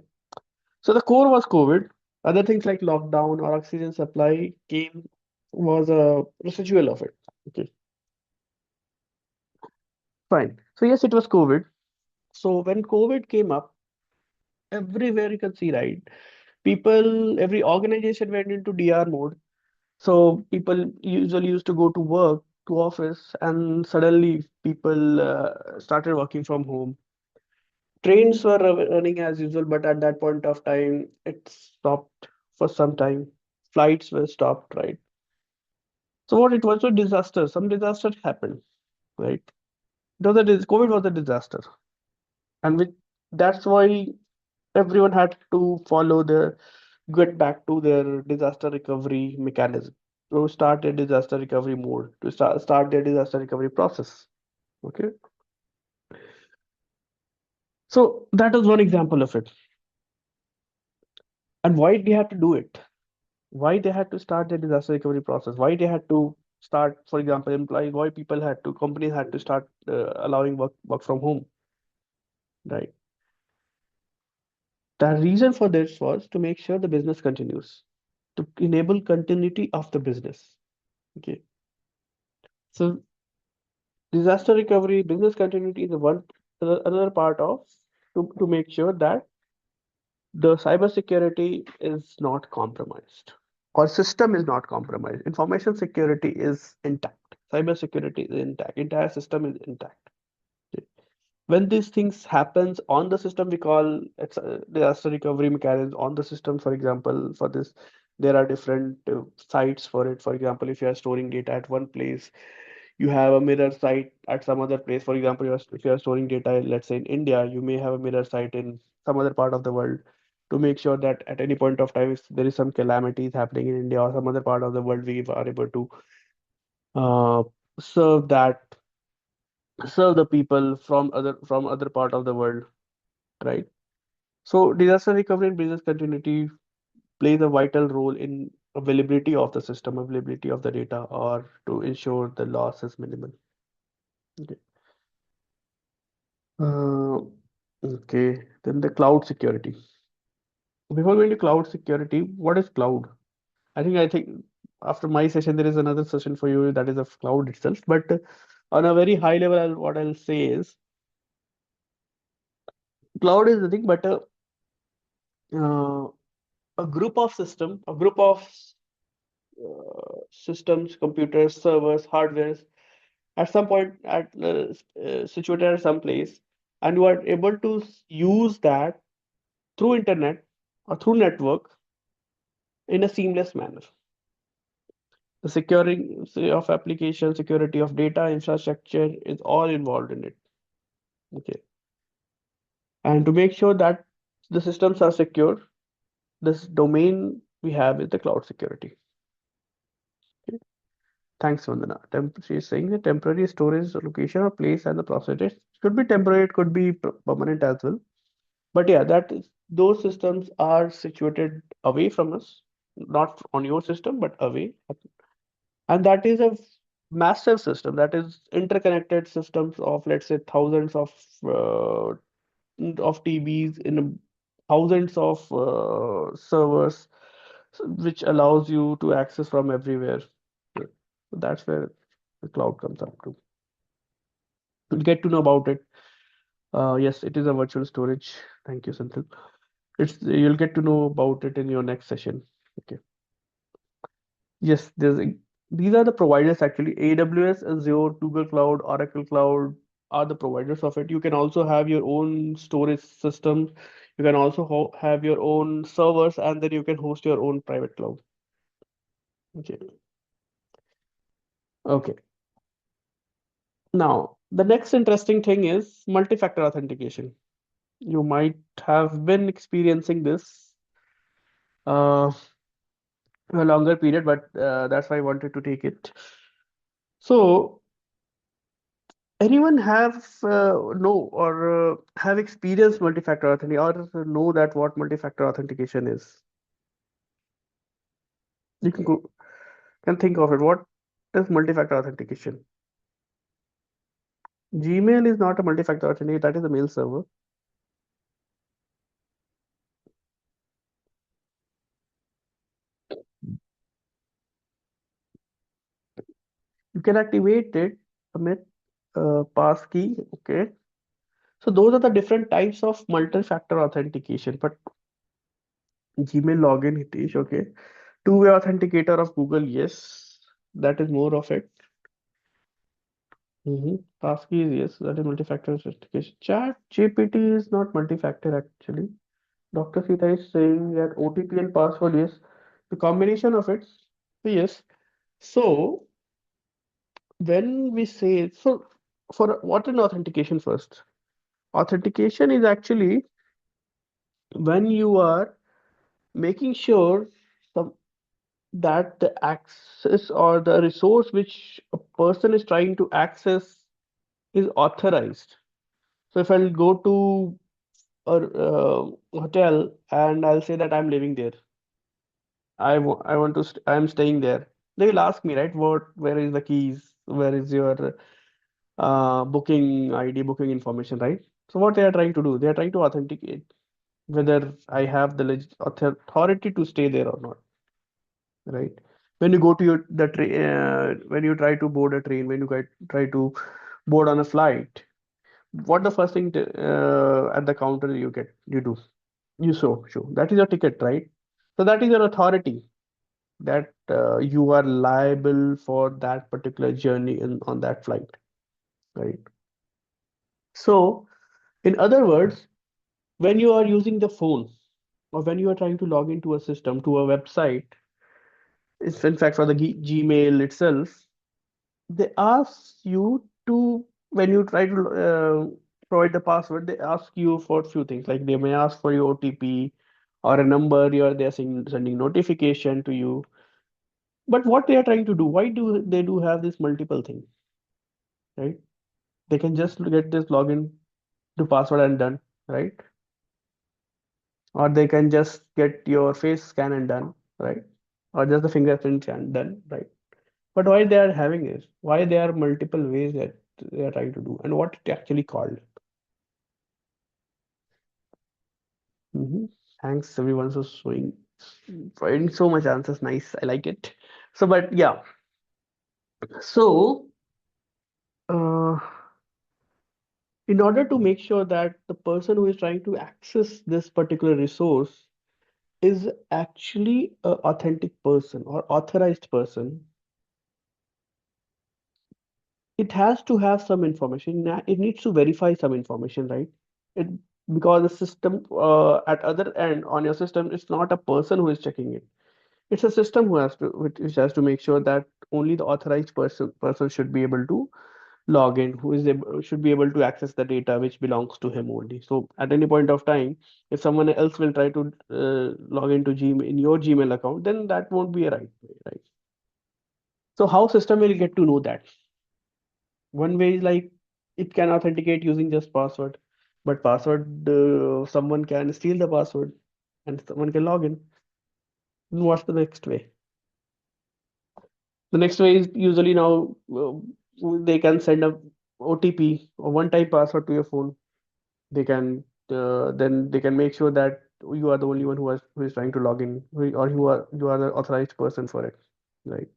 S2: so the core was COVID. Other things like lockdown or oxygen supply came was a residual of it. Okay, fine. So yes, it was COVID. So when COVID came up, everywhere you can see, right? People, every organization went into DR mode. So people usually used to go to work, to office, and suddenly people started working from home. Trains were running as usual, but at that point of time, it stopped for some time. Flights were stopped, right? So what it was a disaster. Some disaster happened, right? COVID was a disaster, and that's why everyone had to follow their get back to their disaster recovery mechanism to start a disaster recovery mode to start their disaster recovery process. Okay, so that is one example of it. And why they had to do it? Why they had to start the disaster recovery process? Why they had to start, for example, employees? Why people had to companies had to start allowing work from home, right? The reason for this was to make sure the business continues, to enable continuity of the business. Okay, so disaster recovery, business continuity is another part of to make sure that the cybersecurity is not compromised or system is not compromised. Information security is intact. Cybersecurity is intact. Entire system is intact. Okay. When these things happens on the system, we call it's a disaster recovery mechanism on the system. For example, for this, there are different sites for it. For example, if you are storing data at one place, you have a mirror site at some other place. For example, if you are storing data, let's say in India, you may have a mirror site in some other part of the world to make sure that at any point of time, if there is some calamities happening in India or some other part of the world, we are able to uh, serve that serve the people from other part of the world, right? So disaster recovery and business continuity plays a vital role in availability of the system, availability of the data, or to ensure the loss is minimal. Okay. Uh, okay, then the cloud security. Before going to cloud security, what is cloud? I think after my session, there is another session for you that is of cloud itself. But on a very high level, what I'll say is cloud is the thing, but uh, a group of system, a group of systems, computers, servers, hardwares, at some point situated at some place, and you are able to use that through internet or through network in a seamless manner. The securing of application, security of data, infrastructure is all involved in it. Okay. And to make sure that the systems are secure, this domain we have is the cloud security. Okay. Thanks, Vandana. She is saying the temporary storage location or place and the process. It should be temporary, it could be permanent as well. But yeah, those systems are situated away from us, not on your system, but away. And that is a massive system, that is interconnected systems of, let's say, thousands of TVs in thousands of servers, which allows you to access from everywhere. So that's where the cloud comes up to. We'll get to know about it. Yes, it is a virtual storage. Thank you, Senthil. It's you'll get to know about it in your next session. Okay. Yes, these are the providers actually. AWS, Azure, Google Cloud, Oracle Cloud are the providers of it. You can also have your own storage system. You can also have your own servers, and then you can host your own private cloud. Okay. Okay. Now, the next interesting thing is multi-factor authentication. You might have been experiencing this uh, a longer period, but that's why I wanted to take it. So, anyone have know or have experienced multi-factor authentication or know that what multi-factor authentication is? You can think of it. What is multi-factor authentication? Gmail is not a multi-factor authentication. That is a mail server. You can activate it, Amit, pass key. Okay. So those are the different types of multi-factor authentication. But Gmail login, Hitesh, okay. Two-way authenticator of Google, yes. That is more of it. Passkey is yes, that is multi-factor authentication. Chat GPT is not multi-factor actually. Dr. Sita is saying that OTP and password, yes. The combination of it, yes. So when we say so for what an authentication first? Authentication is actually when you are making sure some that the access or the resource which a person is trying to access is authorized. So if I'll go to a hotel and I'll say that I'm living there. I want to I'm staying there. They will ask me, right? Where is the keys? Where is your booking ID, booking information, right? So what they are trying to do, they are trying to authenticate whether I have the authority to stay there or not, right? When you go to the train, when you try to board a train, when you try to board on a flight, what the first thing at the counter you do? You show. That is your ticket, right? So that is your authority that you are liable for that particular journey on that flight, right? So, in other words, when you are using the phone or when you are trying to log into a system, to a website, it's in fact for the Gmail itself, they ask you to, when you try to provide the password, they ask you for a few things. Like they may ask for your OTP or a number, they're sending notification to you. But what they are trying to do, why do they do have this multiple thing, right? They can just get this login to password and done, right? Or they can just get your face scan and done, right? Or just the fingerprint and done, right? But why they are having this? Why there are multiple ways that they are trying to do, and what it actually called? hmm Thanks everyone for showing, providing so much answers. Nice, I like it. So, but yeah, so uh, in order to make sure that the person who is trying to access this particular resource is actually a authentic person or authorized person, it has to have some information. It needs to verify some information, right? It because the system at other end on your system, it's not a person who is checking it. It's a system who has to which has to make sure that only the authorized person should be able to log in, who is able, should be able to access the data which belongs to him only. So at any point of time, if someone else will try to log into Gmail in your Gmail account, then that won't be a right way, right? So how system will get to know that? One way is like it can authenticate using just password, but password someone can steal the password and someone can log in. Then what's the next way? The next way is usually now they can send a OTP or one-time password to your phone. They can then they can make sure that you are the only one who is trying to log in, or you are the authorized person for it, right?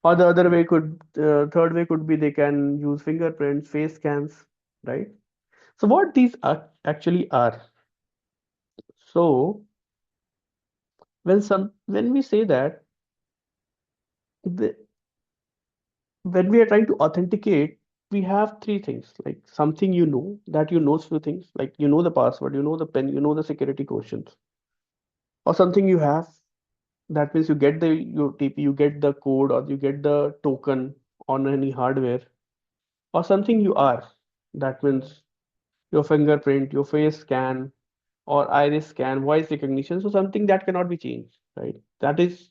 S2: Or the other way could third way could be they can use fingerprints, face scans, right? So what these are actually are. So when we say that the, when we are trying to authenticate, we have three things like something you know that you know few things like you know the password, you know the pin, you know the security questions, or something you have. That means you get the OTP, you get the code, or you get the token on any hardware, or something you are. That means your fingerprint, your face scan, or iris scan, voice recognition. So something that cannot be changed, right? That is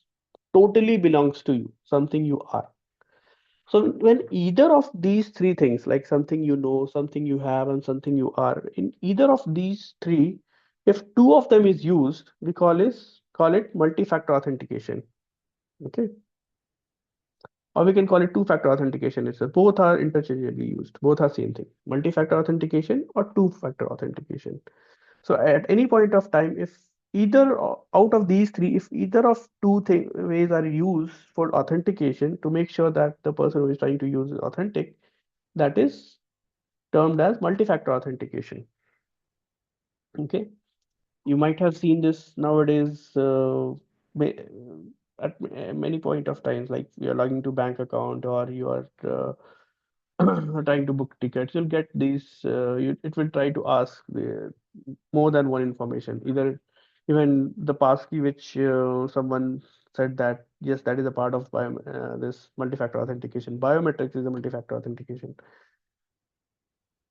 S2: totally belongs to you, something you are. So when either of these three things, like something you know, something you have, and something you are, in either of these three, if two of them is used, we call it multi-factor authentication. Okay. Or we can call it two-factor authentication itself. Both are interchangeably used. Both are same thing. Multi-factor authentication or two-factor authentication. So at any point of time, if out of these three, if either of ways are used for authentication to make sure that the person who is trying to use is authentic, that is termed as multi-factor authentication. Okay, you might have seen this nowadays at many point of times, like you're logging to bank account or you are trying to book tickets. You'll get these. It will try to ask more than one information. Either even the passkey, which someone said that yes, that is a part of this multi-factor authentication. Biometrics is a multi-factor authentication.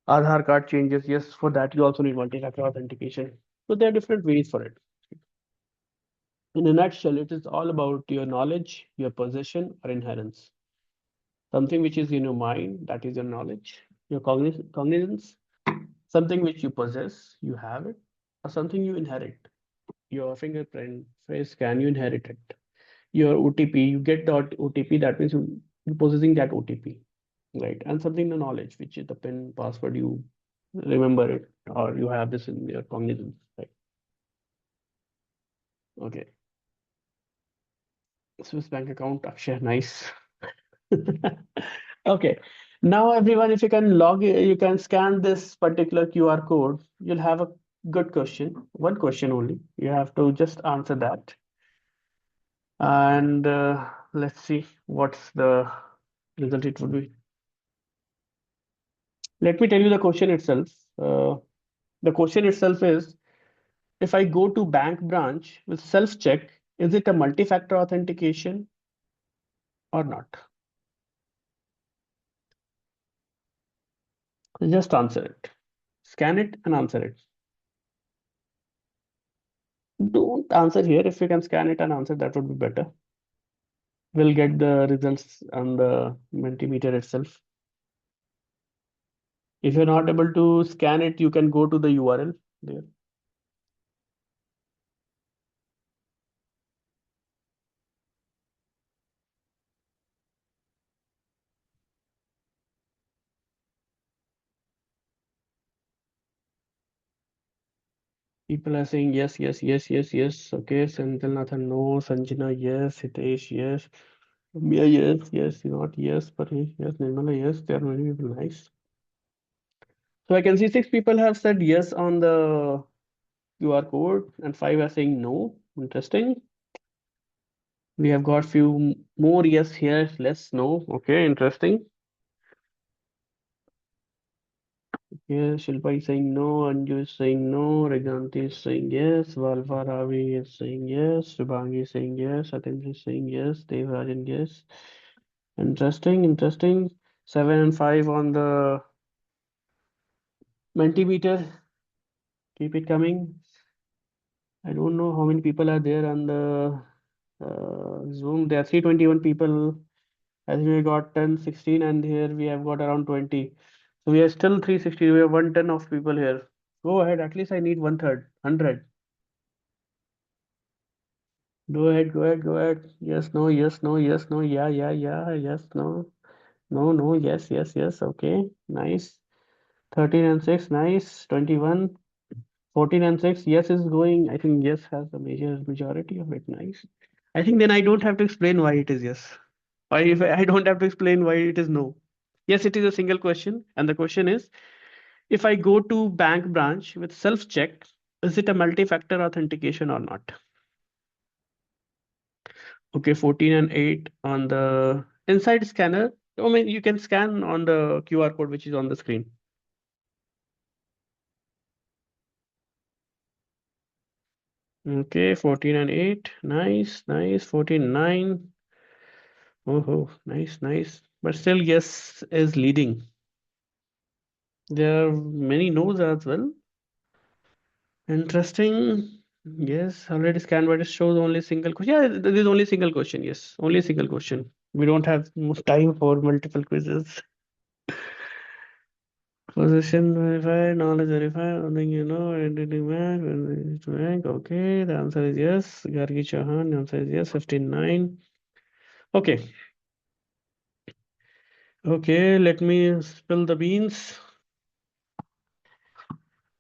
S2: Aadhaar card changes, yes, for that you also need multi-factor authentication. So there are different ways for it. In a nutshell, it is all about your knowledge, your possession, or inherence. Something which is in your mind, that is your knowledge, your cognizance, something which you possess, you have it, or something you inherit. Your fingerprint, face scan, you inherit it. Your OTP, you get the OTP, that means you're possessing that OTP, right? And something the knowledge, which is the PIN, password, you remember it, or you have this in your cognizance, right? Okay. Swiss bank account, Akshay, nice. Okay. Now, everyone, if you can you can scan this particular QR code, you'll have a good question. One question only. You have to just answer that. And let's see what's the result it would be. Let me tell you the question itself. The question itself is, if I go to bank branch with self-check, is it a multi-factor authentication or not? Just answer it. Scan it and answer it. Don't answer here. If you can scan it and answer, that would be better. We'll get the results on the Mentimeter itself. If you're not able to scan it, you can go to the URL there. People are saying yes, yes, yes, yes, yes. Okay, Senthil Nathan, no. Sanjana, yes. Hitesh, yes. Yeah, yes, yes, not yes, but yes, Nirmala, yes, there are many people. Nice. So I can see six people have said yes on the QR code, and five are saying no. Interesting. We have got few more yes here, less no. Okay, interesting. Yes, Shilpa is saying no, Anju is saying no, Reganti is saying yes, Valva Ravi is saying yes, Shubhangi is saying yes, Satendra is saying yes, Devarajan yes. Interesting, interesting. 7 and 5 on the Mentimeter. Keep it coming. I don't know how many people are there on the Zoom. There are 321 people. As we got 10, 16, and here we have got around 20. So we are still 360. We have 110 of people here. Go ahead. At least I need one third. 100. Go ahead. Go ahead. Go ahead. Yes, no, yes, no, yes, no. Yeah, yeah, yeah. Yes, no. No, no, yes, yes, yes. Okay. Nice. 13 and 6. Nice. 21. 14 and 6. Yes is going. I think yes has the majority of it. Nice. I think then I don't have to explain why it is yes. Why if I don't have to explain why it is no. Yes, it is a single question. And the question is, if I go to bank branch with self-check, is it a multi-factor authentication or not? Okay, 14 and 8 on the inside scanner. I mean, you can scan on the QR code which is on the screen. Okay, 14 and 8. Nice, nice. 14, 9. Oh, nice, nice. But still, yes is leading. There are many no's as well. Interesting. Yes, already scanned, but it shows only single question. Yeah, there is only single question. Yes, only a single question. We don't have much time for multiple quizzes. Position verified, knowledge verified, something you know, identity match, rank. Okay, the answer is yes. Gargi Chauhan, the answer is yes. 59. Okay, okay, let me spill the beans.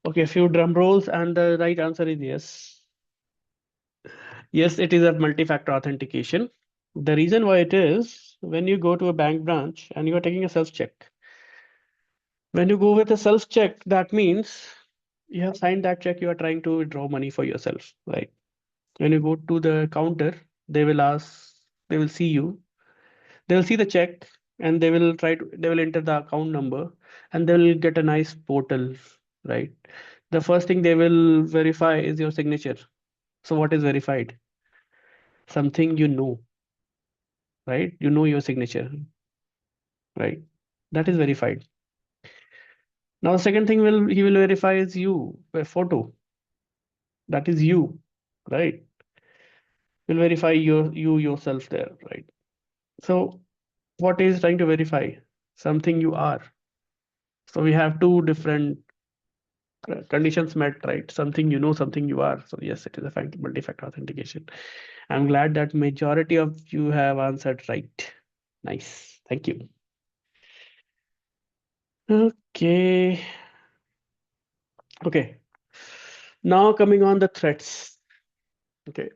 S2: Okay, a few drum rolls, and the right answer is yes. Yes, it is a multi-factor authentication. The reason why it is, when you go to a bank branch and you are taking a self-check, when you go with a self-check, that means you have signed that check, you are trying to withdraw money for yourself, right? When you go to the counter, they will ask, they will see you, they will see the check, and they will enter the account number, and they will get a nice portal, right? The first thing they will verify is your signature. So what is verified? Something you know, right? You know your signature, right? That is verified. Now the second thing will he will verify is you, a photo. That is you, right? Will verify you yourself there, right? So what is trying to verify? Something you are. So we have two different conditions met, right? Something you know, something you are. So yes, it is a multi-factor authentication. I'm glad that majority of you have answered right. Nice. Thank you. Okay. Okay. Now coming on the threats. Okay.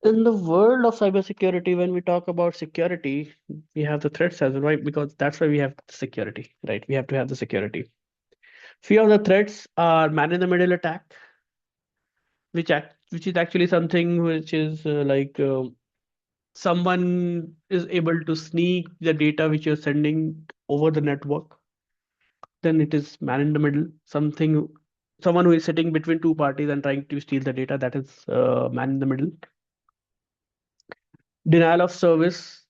S2: In the world of cybersecurity, when we talk about security, we have the threats as well, right? Because that's why we have security, right? We have to have the security. Few of the threats are man in the middle attack, which is actually something which is someone is able to sneak the data which you're sending over the network. Then it is man in the middle, someone who is sitting between two parties and trying to steal the data. That is man in the middle. Denial of service.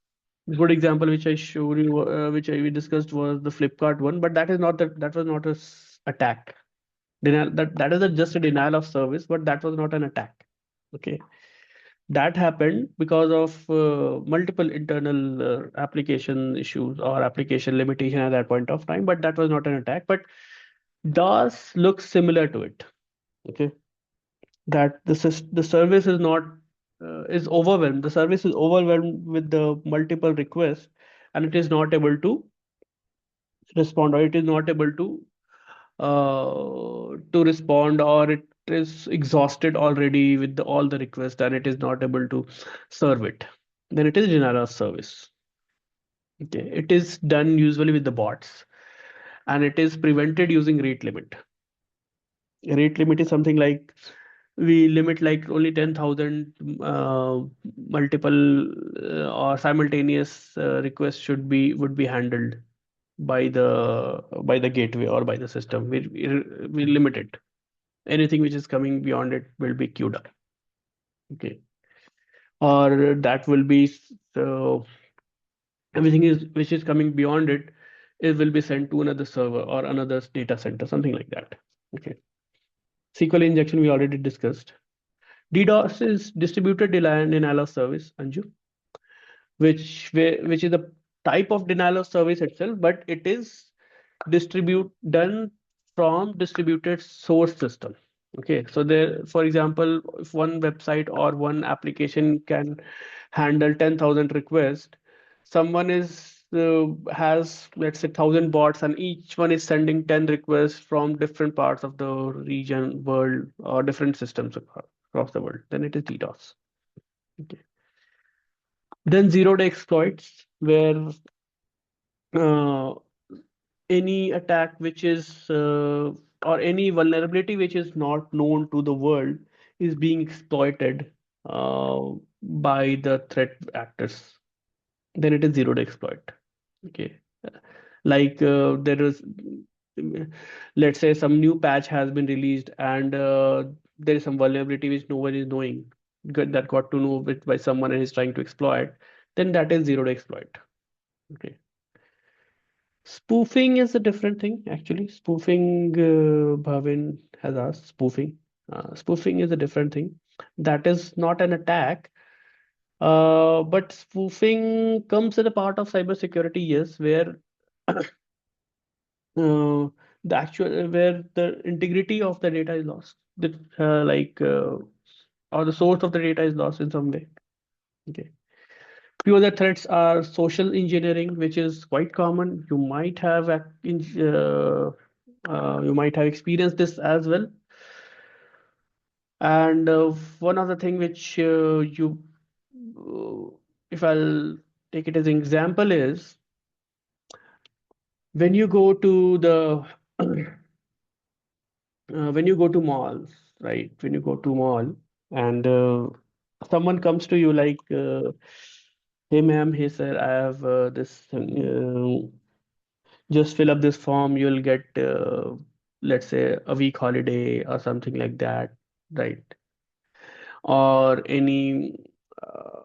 S2: Good example which I showed you, we discussed was the Flipkart one, but that was not a attack. Denial that is just a denial of service, but that was not an attack. Okay, that happened because of multiple internal application issues or application limitation at that point of time, but that was not an attack. But does look similar to it. Okay, that the service is not is overwhelmed. The service is overwhelmed with the multiple requests, and it is not able to respond, or it is not able to respond, or it is exhausted already with all the requests and it is not able to serve it, then it is denial of service. Okay, it is done usually with the bots, and it is prevented using rate limit. Rate limit is something like we limit like only 10,000 multiple or simultaneous requests would be handled by the gateway or by the system. We limit it. Anything which is coming beyond it will be queued up. Okay, or that will be everything is which is coming beyond it, it will be sent to another server or another data center, something like that. Okay. SQL injection we already discussed. DDoS is distributed denial of service, Anju, which is a type of denial of service itself, but it is distribute done from distributed source system. Okay, so there, for example, if one website or one application can handle 10,000 requests, someone is has, let's say, 1,000 bots, and each one is sending 10 requests from different parts of the region, world, or different systems across the world. Then it is DDoS. Okay. Then zero-day exploits, where uh, any attack which is or any vulnerability which is not known to the world is being exploited uh, by the threat actors. Then it is zero-day exploit. Okay. Like there is, let's say some new patch has been released and there is some vulnerability which no one is knowing, that got to know by someone and is trying to exploit, then that is zero-day exploit. Okay. Spoofing is a different thing, actually. Spoofing, Bhavin has asked, spoofing. Spoofing is a different thing. That is not an attack, but spoofing comes as a part of cybersecurity, yes, where uh, the actual where the integrity of the data is lost, or the source of the data is lost in some way. Okay. Few other threats are social engineering, which is quite common. You might have experienced this as well. And one other thing which if I'll take it as an example, is when you go to the when you go to malls, right? When you go to mall and someone comes to you like, "Hey, ma'am, hey, sir, I have this. Just fill up this form. You'll get, let's say, a week holiday or something like that, right? Or uh,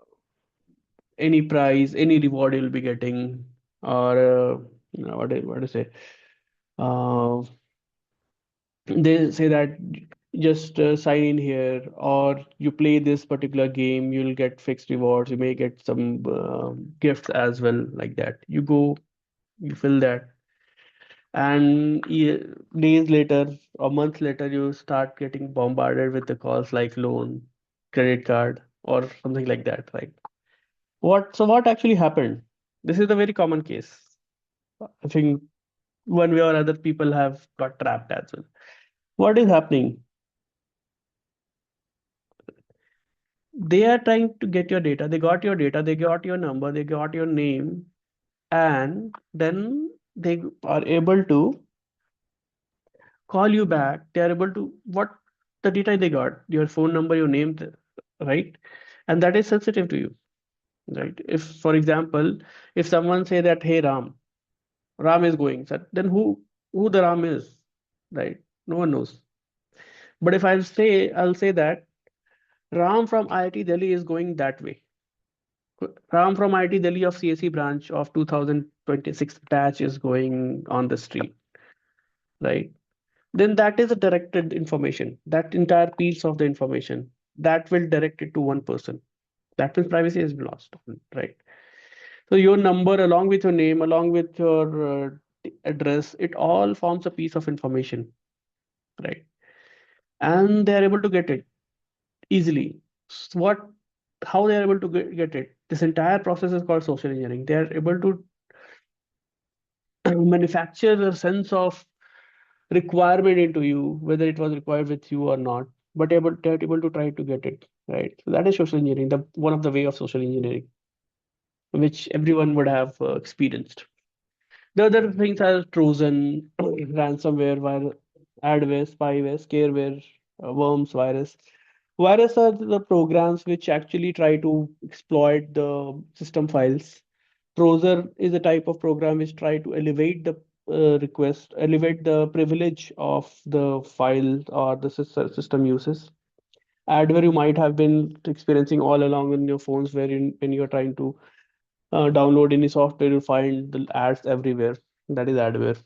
S2: any prize, any reward you'll be getting, or what do you say? Uh, they say that just sign in here, or you play this particular game, you'll get fixed rewards. You may get some gifts as well, like that. You go, you fill that, and days later or months later, you start getting bombarded with the calls like loan, credit card, or something like that, right? What actually happened? This is a very common case. I think one way or other people have got trapped as well. What is happening? They are trying to get your data. They got your data, they got your number, they got your name, and then they are able to call you back. They are able to, what the data they got, your phone number, your name, right? And that is sensitive to you, right? If, for example, if someone say that, "Hey, Ram is going," so then who the Ram is, right? No one knows. But if I'll say that Ram from IIT Delhi is going that way. Ram from IIT Delhi of CSE branch of 2026 batch is going on the street, right? Then that is a directed information. That entire piece of the information that will direct it to one person. That means privacy has been lost, right? So your number, along with your name, along with your address, it all forms a piece of information, right? And they are able to get it easily. What, how they are able to get it? This entire process is called social engineering. They are able to manufacture a sense of requirement into you, whether it was required with you or not, but they're able to try to get it, right? So that is social engineering, the one of the way of social engineering, which everyone would have experienced. The other things are Trojan, ransomware, adware, spyware, scareware, worms, virus. Virus are the programs which actually try to exploit the system files. Trojan is a type of program which try to elevate the elevate the privilege of the file or the system uses. Adware you might have been experiencing all along in your phones, wherein when you're trying to download any software, you find the ads everywhere. That is adware.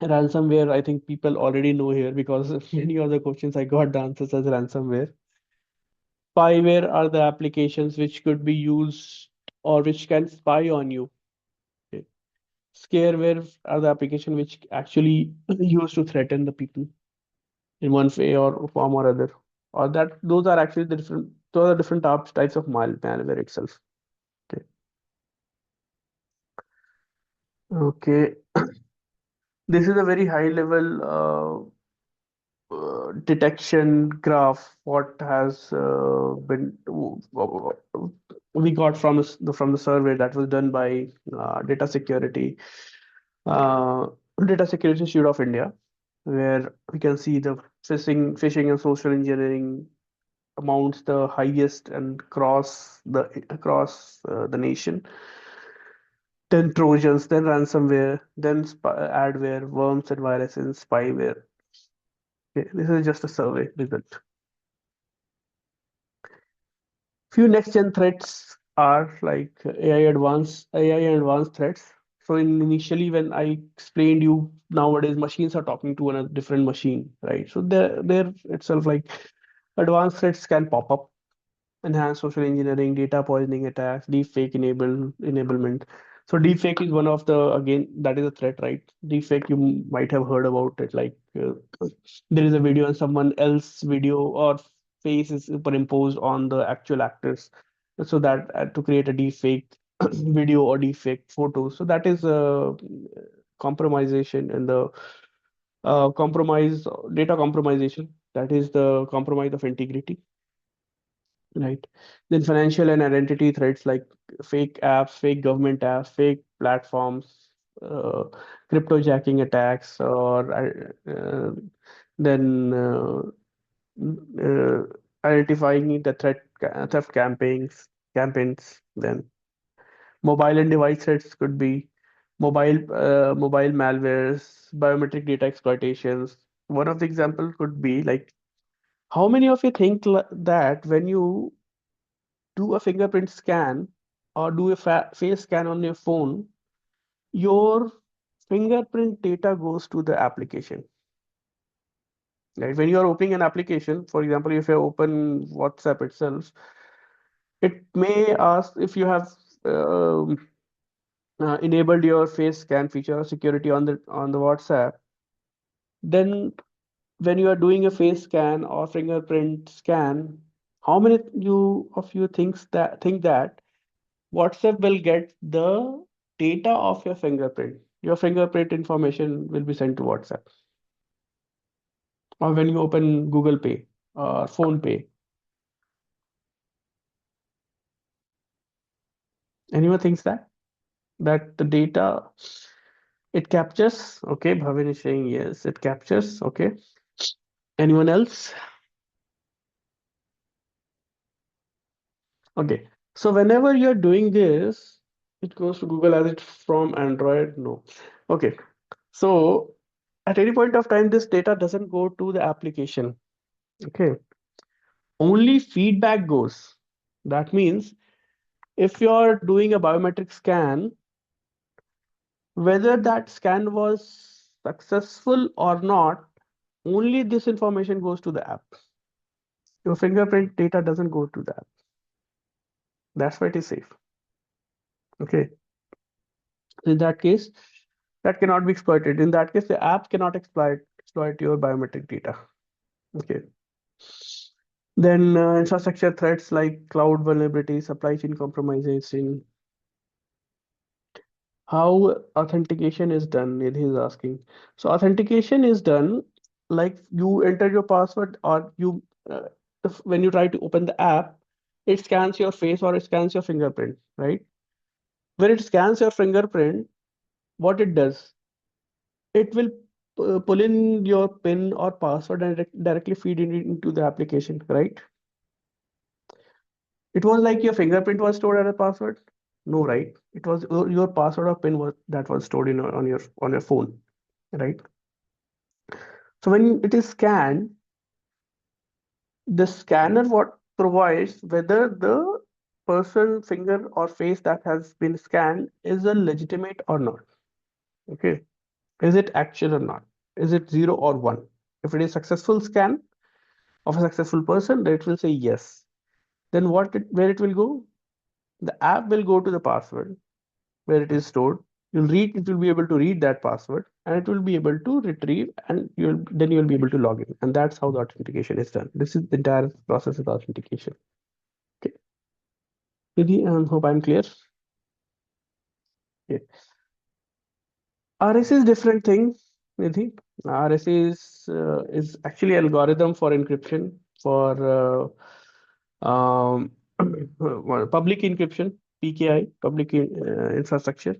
S2: Ransomware, I think people already know here because many of the questions I got the answers as ransomware. Spyware are the applications which could be used or which can spy on you. Okay. Scareware are the application which actually used to threaten the people in one way or form or other. Or that those are actually the different those are different types of malware itself. Okay. Okay. This is a very high level detection graph what has been we got from from the survey that was done by uh, Data Security Institute of India, where we can see the phishing and social engineering amounts the highest and across the nation. Then Trojans, then ransomware, then adware, worms and viruses, spyware. Okay, this is just a survey result. Few next gen threats are like AI and advanced threats. So initially when I explained you nowadays machines are talking to a different machine, right? So there itself like advanced threats can pop up. Enhanced social engineering, data poisoning attacks, deepfake enablement. So deepfake is one of the again that is a threat, right? Deepfake you might have heard about it. Like there is a video and someone else video or face is superimposed on the actual actors, so that to create a deepfake video or deepfake photo. So that is compromisation and the compromise data compromisation. That is the compromise of integrity. Right. Then financial and identity threats like fake apps, fake government apps, fake platforms, uh, cryptojacking attacks, or then uh, identifying the theft campaigns. Then mobile and device threats could be mobile malwares, biometric data exploitations. One of the example could be like how many of you think that when you do a fingerprint scan or do a face scan on your phone, your fingerprint data goes to the application. Right? When you are opening an application, for example, if you open WhatsApp itself, it may ask if you have um, enabled your face scan feature or security on the WhatsApp. Then, when you are doing a face scan or fingerprint scan, how many you think that WhatsApp will get the data of your fingerprint. Your fingerprint information will be sent to WhatsApp. Or when you open Google Pay or Phone Pay. Anyone thinks that the data it captures? Okay, Bhavin is saying yes, it captures. Okay. Anyone else? Okay. So whenever you're doing this, it goes to Google as it's from Android. No. Okay. So at any point of time, this data doesn't go to the application. Okay. Only feedback goes. That means if you're doing a biometric scan, whether that scan was successful or not, only this information goes to the app. Your fingerprint data doesn't go to the app. That's why it is safe. Okay. In that case, that cannot be exploited. In that case, the app cannot exploit your biometric data. Okay. Then infrastructure threats like cloud vulnerability, supply chain compromisation, How authentication is done, Nidhi is asking. So authentication is done like you enter your password, or you when you try to open the app, it scans your face or it scans your fingerprint, right? When it scans your fingerprint, what it does, it will pull in your PIN or password and directly feed it into the application, right? It was like your fingerprint was stored as a password. No, right? It was your password or PIN was that was stored in on your phone, right? So when it is scanned, the scanner what provides whether the person finger or face that has been scanned is a legitimate or not. Okay. Is it actual or not? Is it 0 or 1? If it is successful scan of a successful person, then it will say yes. Then where it will go? The app will go to the password where it is stored. It will be able to read that password and it will be able to retrieve, and you'll be able to log in. And that's how the authentication is done. This is the entire process of authentication. Okay. Nidhi, hope I'm clear. Okay. RSA is different thing, Nidhi. RSA is actually algorithm for encryption for well, public encryption, PKI, infrastructure.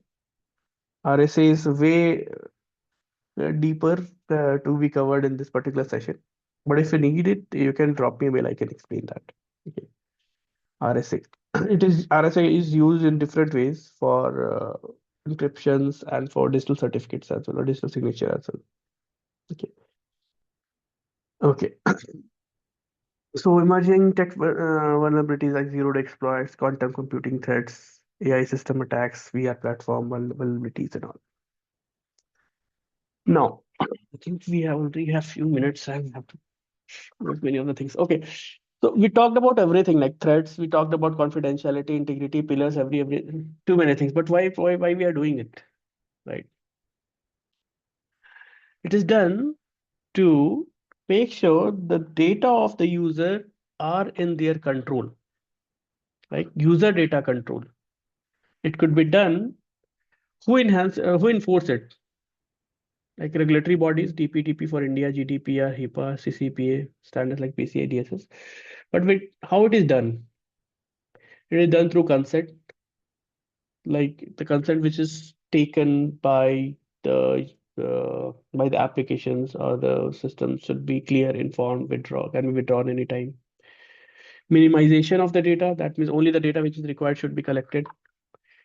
S2: RSA is way deeper to be covered in this particular session. But if you need it, you can drop me a mail. I can explain that. Okay. RSA. RSA is used in different ways for encryptions and for digital certificates as well, or digital signature as well. Okay. Okay. So emerging tech vulnerabilities like zero-day exploits, quantum computing threats, AI system attacks, VR platform vulnerabilities, and all. Now, I think we have already have few minutes and have to do many other things. Okay. So we talked about everything like threats. We talked about confidentiality, integrity, pillars, every too many things. But why we are doing it, right? It is done to make sure the data of the user are in their control, like user data control. It could be done. Who enforce it? Like regulatory bodies, DPTP for India, GDPR, HIPAA, CCPA, standards like PCI DSS. But how it is done? It is done through consent, like the consent which is taken by the applications or the system should be clear, informed, can be withdrawn anytime. Minimization of the data, that means only the data which is required should be collected.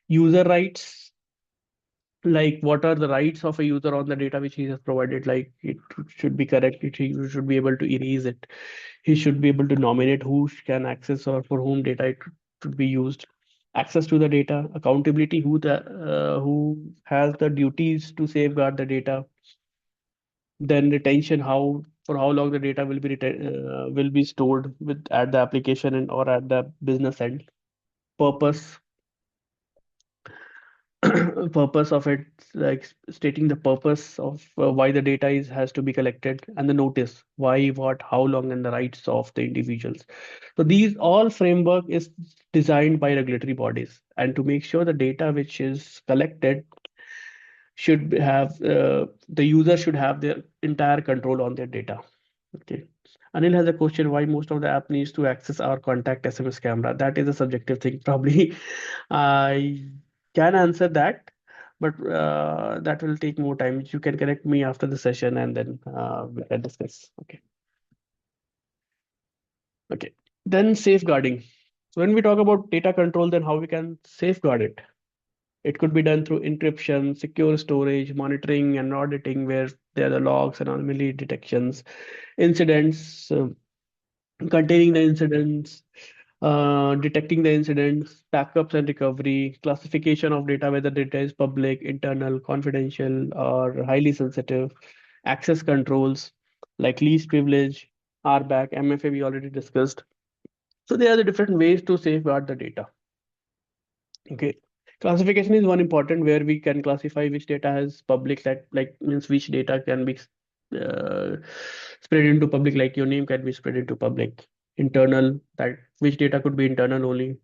S2: User rights, like what are the rights of a user on the data which he has provided, like it should be correct, he should be able to erase it, he should be able to nominate who can access or for whom data it should be used, access to the data, accountability, who has the duties to safeguard the data, then retention, how for how long the data will be stored with at the application and or at the business end, purpose purpose of it, like stating the purpose of why the data is has to be collected, and the notice why, what, how long, and the rights of the individuals. So these all framework is designed by regulatory bodies, and to make sure the data which is collected the user should have their entire control on their data. Okay. Anil has a question why most of the app needs to access our contact SMS camera. That is a subjective thing. Probably I can answer that, but that will take more time. You can connect me after the session and then we can discuss. Okay. Okay. Then safeguarding. So when we talk about data control, then how we can safeguard it? It could be done through encryption, secure storage, monitoring and auditing, where there are the logs and anomaly detections, incidents, containing the incidents, detecting the incidents, backups and recovery, classification of data, whether data is public, internal, confidential, or highly sensitive, access controls like least privilege, RBAC, MFA, we already discussed. So there are the different ways to safeguard the data. Okay. Classification is one important where we can classify which data has public, that like means which data can be uh, spread into public, like your name can be spread into public. Internal, that which data could be internal only.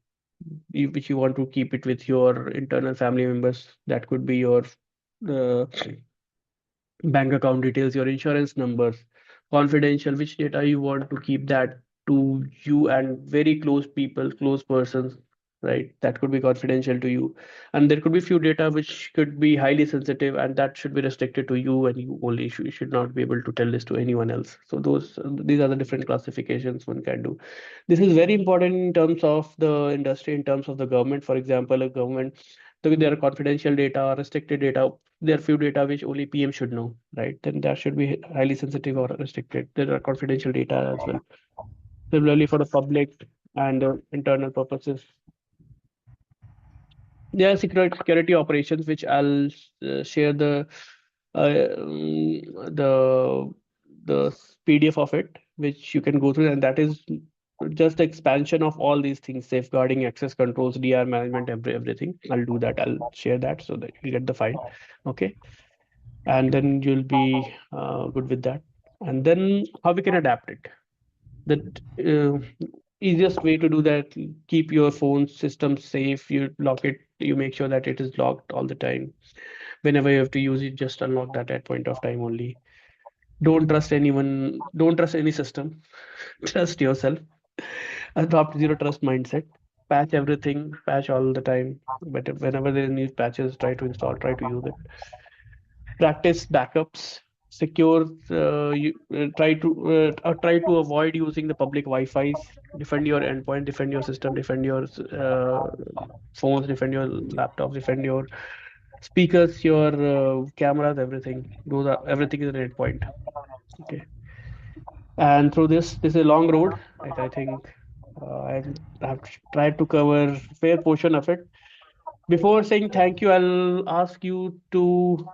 S2: which you want to keep it with your internal family members. That could be your uh, bank account details, your insurance numbers, confidential, which data you want to keep that to you and very close people, close persons, right? That could be confidential to you. And there could be few data which could be highly sensitive, and that should be restricted to you, and you only should not be able to tell this to anyone else. So these are the different classifications one can do. This is very important in terms of the industry, in terms of the government. For example, a government, there are confidential data or restricted data. There are few data which only PM should know, right? Then that should be highly sensitive or restricted. There are confidential data as well. Similarly, for the public and internal purposes, there are security operations, which I'll share the the PDF of it, which you can go through, and that is just the expansion of all these things: safeguarding, access controls, DR management, everything. I'll do that. I'll share that so that you get the file. Okay, and then you'll be good with that. And then how we can adapt it. The easiest way to do that: keep your phone system safe. You lock it. You make sure that it is locked all the time. Whenever you have to use it, just unlock that at point of time only. Don't trust anyone. Don't trust any system. Trust yourself. Adopt zero trust mindset. Patch everything. Patch all the time. But whenever there are new patches, try to install. Try to use it. Practice backups. Secure. Try to avoid using the public Wi-Fi's. Defend your endpoint. Defend your system. Defend your phones. Defend your laptops. Defend your speakers, your cameras, everything. Those are everything is an endpoint. Okay. And through this is a long road. I think I've tried to cover fair portion of it. Before saying thank you, I'll ask you to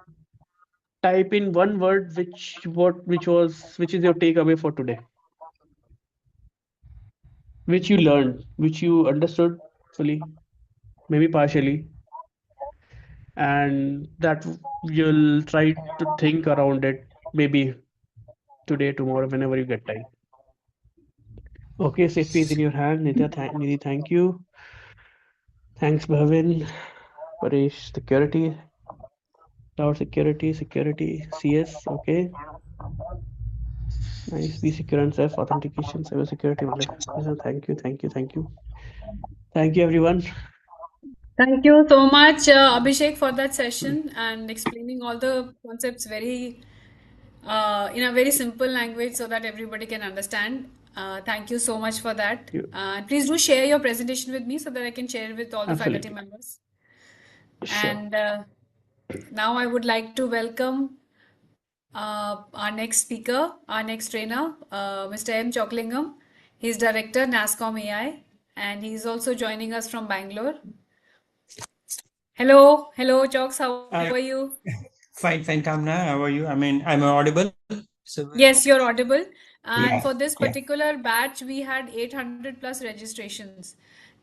S2: type in one word which is your takeaway for today, which you learned, which you understood fully, maybe partially, and that you'll try to think around it, maybe today, tomorrow, whenever you get time. Okay, safety is in your hand. Nidhi, thank you. Thanks, Bhavin. Paresh, security, cloud security, CS. Okay, nice. Be secure and safe. Authentication, cyber security. Thank you, thank you, thank you, thank you, everyone.
S1: Thank you so much, Abhishek, for that session and explaining all the concepts very in a very simple language so that everybody can understand. Thank you so much for that.
S2: You
S1: Please do share your presentation with me so that I can share it with all the faculty
S2: absolutely
S1: members.
S2: sure.
S1: And now I would like to welcome our next speaker, our next trainer, Mr. M. Choklingam. He's director, NASCOM AI, and he's also joining us from Bangalore. Hello, Choks, how are
S3: Uh,
S1: you?
S3: fine, Kamna. How are you? I mean, I'm audible. So,
S1: Yes, you're audible. And
S3: yeah,
S1: for this
S3: yeah.
S1: particular batch, we had 800 plus registrations.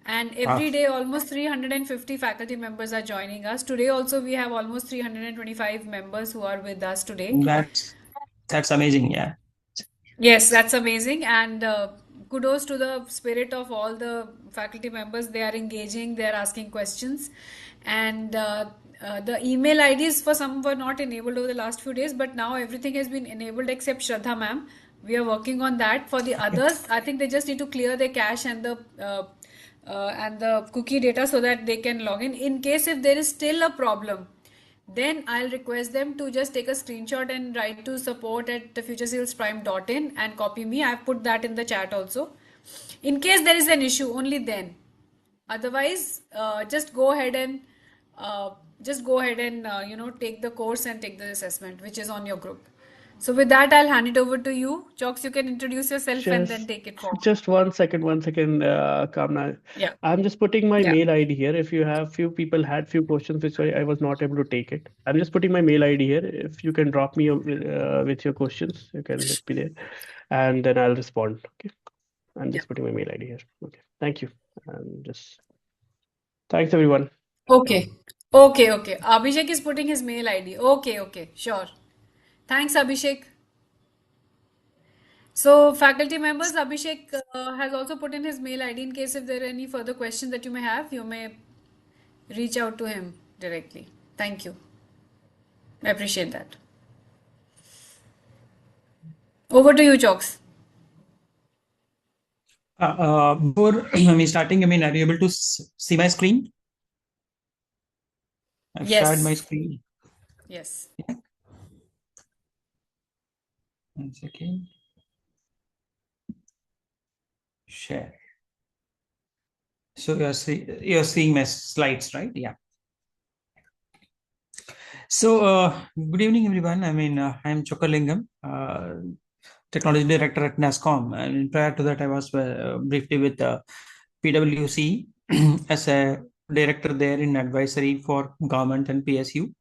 S1: And every
S3: Ah,
S1: day, almost 350 faculty members are joining us. Today, also, we have almost 325 members who are with us today.
S3: that's amazing. Yeah,
S1: Yes, that's amazing. And kudos to the spirit of all the faculty members. They are engaging, they are asking questions. And the email IDs for some were not enabled over the last few days, but now everything has been enabled except Shraddha ma'am. We are working on that. For the others, I think they just need to clear their cache and the cookie data so that they can log in. In case if there is still a problem, then I'll request them to just take a screenshot and write to support at futuresalesprime.in and copy me. I've put that in the chat also. In case there is an issue, only then. Otherwise, uh, just go ahead and take the course and take the assessment, which is on your group. So with that, I'll hand it over to you. Chalks, you can introduce yourself and then
S2: Just
S1: take it forward.
S2: just 1 second, Kamna.
S1: Yeah,
S2: I'm just putting my
S1: yeah,
S2: mail ID here. If you have few people had few questions which I was not able to take it. I'm just putting my mail ID here. If you can drop me with your questions, you can let me there, and then I'll respond. Okay. I'm
S1: yeah.
S2: just putting my mail ID here. Okay. Thank you. And just thanks everyone.
S1: Okay. Abhishek is putting his mail ID. Okay, sure. Thanks, Abhishek. So, faculty members, Abhishek has also put in his mail ID in case if there are any further questions that you may have, you may reach out to him directly. Thank you. I appreciate that. Over to you, Chokes.
S3: Before me starting, I mean, are you able to see my screen? I've shared my
S1: Yes.
S3: screen.
S1: Yes.
S3: Yeah. 1 second. Share. So you're seeing my slides, right? Yeah. So good evening, everyone. I mean, I'm Chokalingam, technology director at NASCOM, and prior to that, I was briefly with PwC as a director there in advisory for government and PSU.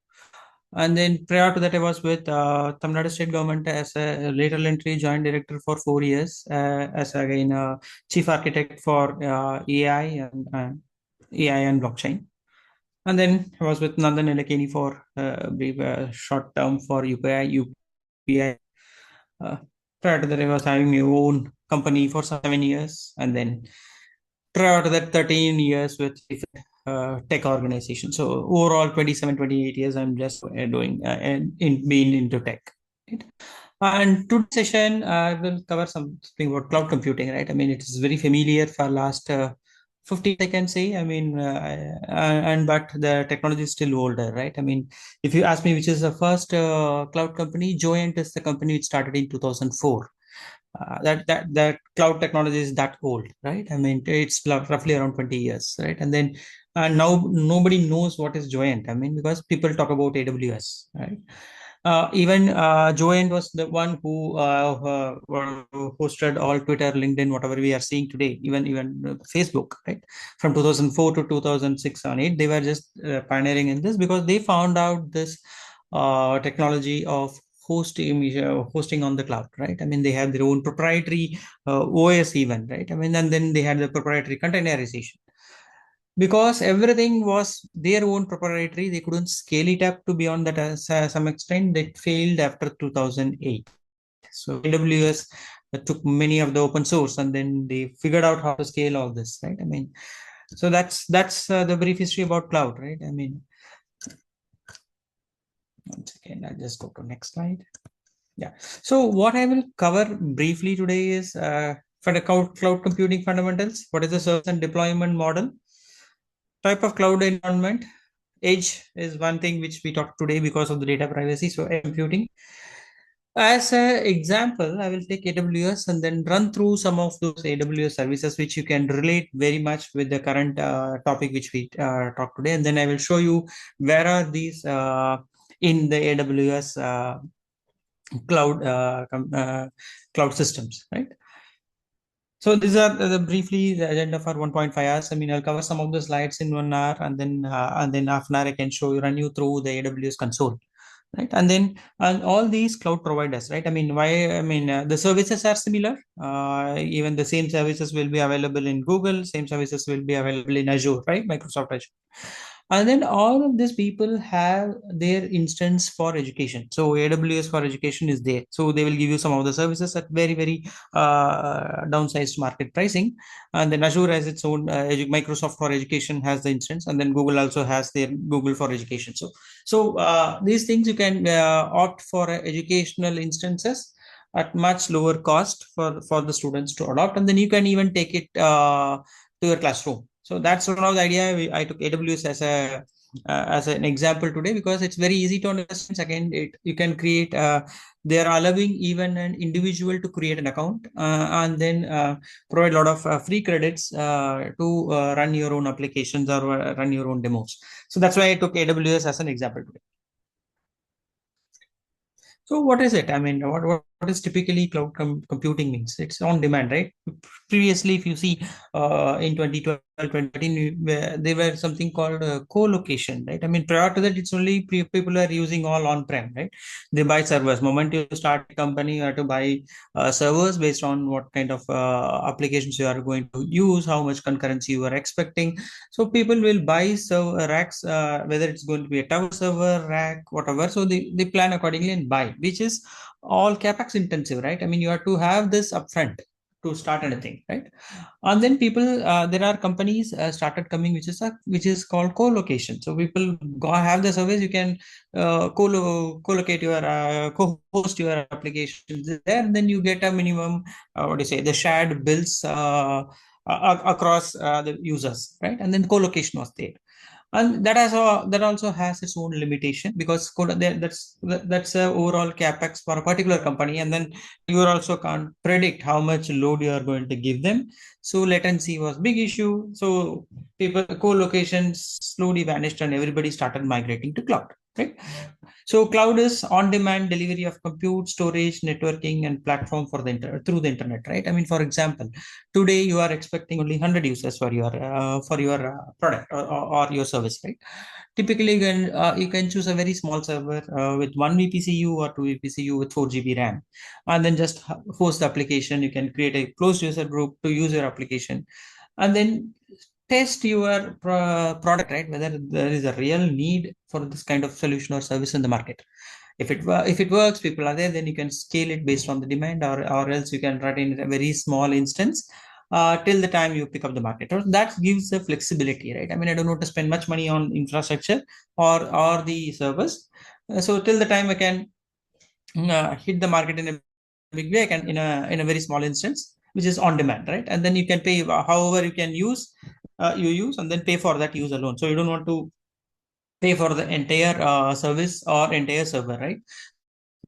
S3: And then prior to that, I was with Tamil Nadu state government as a lateral entry joint director for 4 years, as again chief architect for AI and blockchain. And then I was with Nandan Nilekani for a brief short term for UPI. Uh, Prior to that, I was having my own company for 7 years, and then prior to that, 13 years with different tech organizations. So overall, 27, 28 years, I'm just doing and in being into tech. Right? And today's session, I will cover something about cloud computing, right? I mean, it is very familiar for last 50, I can say. I mean, and but the technology is still older, right? I mean, if you ask me which is the first cloud company, Joyent is the company which started in 2004. That cloud technology is that old, right? I mean, it's roughly around 20 years, right? And then now nobody knows what is Joyent. I mean, because people talk about AWS, right? Even Joanne was the one who hosted all Twitter, LinkedIn, whatever we are seeing today, even Facebook, right? From 2004 to 2006 on 8, they were just pioneering in this because they found out this technology of hosting on the cloud, right? I mean, they had their own proprietary OS even, right? I mean, and then they had the proprietary containerization because everything was their own proprietary. They couldn't scale it up to beyond that some extent. That failed after 2008. So AWS took many of the open source and then they figured out how to scale all this, right? I mean, so that's the brief history about cloud, right? I mean, once again, I'll just go to next slide. Yeah. So what I will cover briefly today is for the cloud computing fundamentals. What is the service and deployment model? Type of cloud environment. Edge is one thing which we talked today because of the data privacy. So edge computing. As an example, I will take AWS and then run through some of those AWS services which you can relate very much with the current topic which we talked today. And then I will show you where are these in the AWS cloud cloud systems, right? So these are briefly the agenda for 1.5 hours. I mean, I'll cover some of the slides in 1 hour, and then half an hour I can run you through the AWS console, right? And all these cloud providers, right? I mean, why? I mean, the services are similar. Even the same services will be available in Google. Same services will be available in Azure, right? Microsoft Azure. And then all of these people have their instance for education. So AWS for education is there. So they will give you some of the services at very, very downsized market pricing. And then Azure has its own, Microsoft for education has the instance, and then Google also has their Google for education. So these things you can opt for educational instances at much lower cost for the students to adopt, and then you can even take it to your classroom. So that's one of the idea. I took AWS as an example today because it's very easy to understand. Again, you can create. They are allowing even an individual to create an account and then provide a lot of free credits to run your own applications or run your own demos. So that's why I took AWS as an example today. So what is it? I mean, what is typically cloud computing means? It's on demand, right? Previously, if you see in 2012, 2013, there were something called co-location, right? I mean, prior to that, it's only people are using all on-prem, right? They buy servers. Moment you start a company, you have to buy servers based on what kind of applications you are going to use, how much concurrency you are expecting. So people will buy server racks, whether it's going to be a tower server rack, whatever. So they plan accordingly and buy, which is all capex capex intensive, right? I mean, you have to have this upfront to start anything, right? And then people, there are companies started coming, which is called co-location. So people go have the service. You can co-locate your co-host your applications there, and then you get a minimum, what do you say, the shared bills across the users, right? And then co-location was there, and that also has its own limitation, because that's a overall capex for a particular company, and then you also can't predict how much load you are going to give them. So latency was big issue. So people co-locations slowly vanished and everybody started migrating to cloud, right? So cloud is on-demand delivery of compute, storage, networking, and platform for through the internet, right? I mean, for example, today you are expecting only 100 users for your product, or your service, right? Typically, you can choose a very small server with one VPCU or two VPCU with 4 GB RAM, and then just host the application. You can create a closed user group to use your application, and then test your product, right? Whether there is a real need for this kind of solution or service in the market. If it works, people are there, then you can scale it based on the demand, or else you can run in a very small instance till the time you pick up the market. Or that gives the flexibility, right? I mean, I don't want to spend much money on infrastructure or the service. So till the time I can hit the market in a big way, I can in a very small instance, which is on demand, right? And then you can pay however you can use, you use, and then pay for that use alone. So you don't want to pay for the entire service or entire server, right?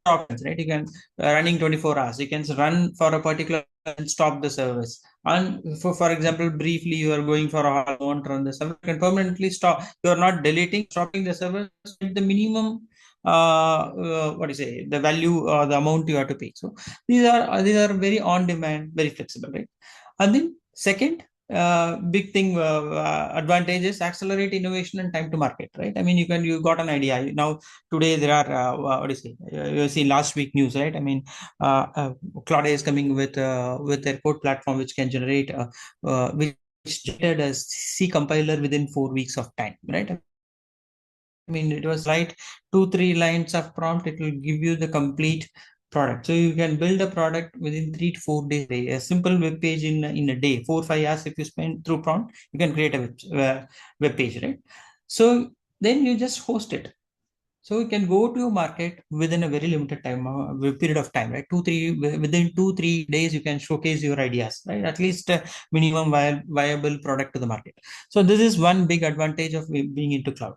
S3: Options, right? You can running 24 hours. You can run for a particular and stop the service. And for example, briefly, you are going for a while, won't run the server. You can permanently stop. You are not deleting, stopping the server at the minimum. What do you say? The value or the amount you have to pay. So these are very on demand, very flexible, right? And then second, big thing, advantage is accelerate innovation and time to market, right? I mean, you got an idea now. Today there are what do you say, you see last week news, right? I mean, Claude is coming with their code platform, which can generate which generated a C compiler within 4 weeks of time, right? I mean, it was write 2-3 lines of prompt, it will give you the complete product. So you can build a product within 3 to 4 days. A simple web page in a day, 4 or 5 hours. If you spend through prompt, you can create a web page, right? So then you just host it. So you can go to a market within a very limited time, period of time, right? Within 2-3 days, you can showcase your ideas, right? At least minimum viable product to the market. So this is one big advantage of being into cloud.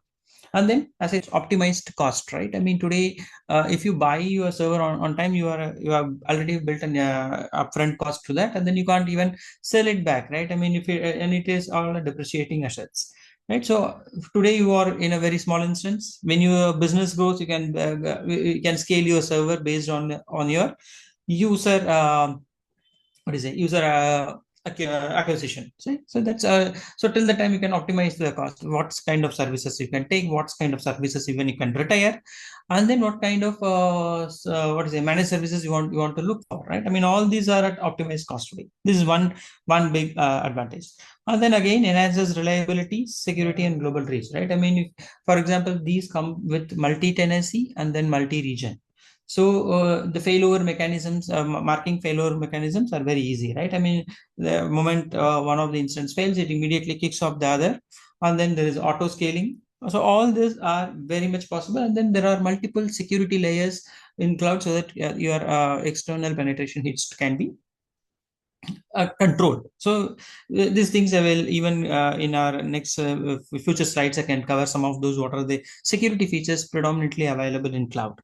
S3: And then as it's optimized cost, right? I mean, today, if you buy your server on time, you have already built an upfront cost to that, and then you can't even sell it back, right? I mean, and it is all depreciating assets, right? So today you are in a very small instance. When your business grows, you can scale your server based on your user what is it, user acquisition. So that's so till the time you can optimize the cost, what kind of services you can take, what kind of services even you can retire, and then what kind of what is it, managed services you want to look for, right? I mean, all these are at optimized cost today. This is one big advantage. And then again, enhances reliability, security, and global reach, right? I mean, if, for example, these come with multi-tenancy and then multi-region. So the failover mechanisms, marking failover mechanisms are very easy, right? I mean, the moment one of the instance fails, it immediately kicks off the other, and then there is auto scaling. So all these are very much possible, and then there are multiple security layers in cloud, so that your external penetration hits can be controlled. So these things I will even in our next future slides I can cover some of those. What are the security features predominantly available in cloud?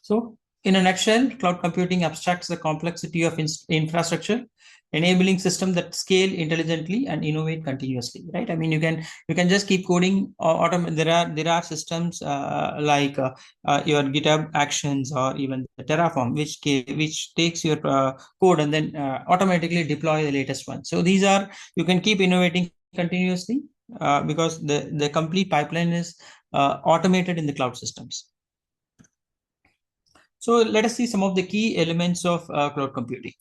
S3: So, in a nutshell, cloud computing abstracts the complexity of infrastructure, enabling systems that scale intelligently and innovate continuously. Right? I mean, you can just keep coding. Or there are systems like your GitHub Actions or even the Terraform, which takes your code and then automatically deploy the latest one. So these are, you can keep innovating continuously because the complete pipeline is automated in the cloud systems. So let us see some of the key elements of cloud computing,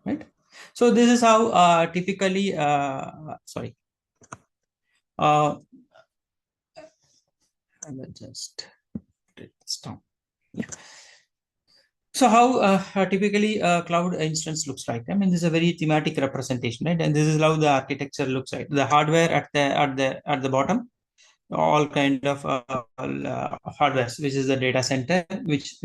S3: right? So this is how typically, sorry, I will just take this down. Yeah. So how typically a cloud instance looks like? I mean, this is a very thematic representation, right? And this is how the architecture looks like. The hardware at the bottom, all kind of hardware, which is the data center, which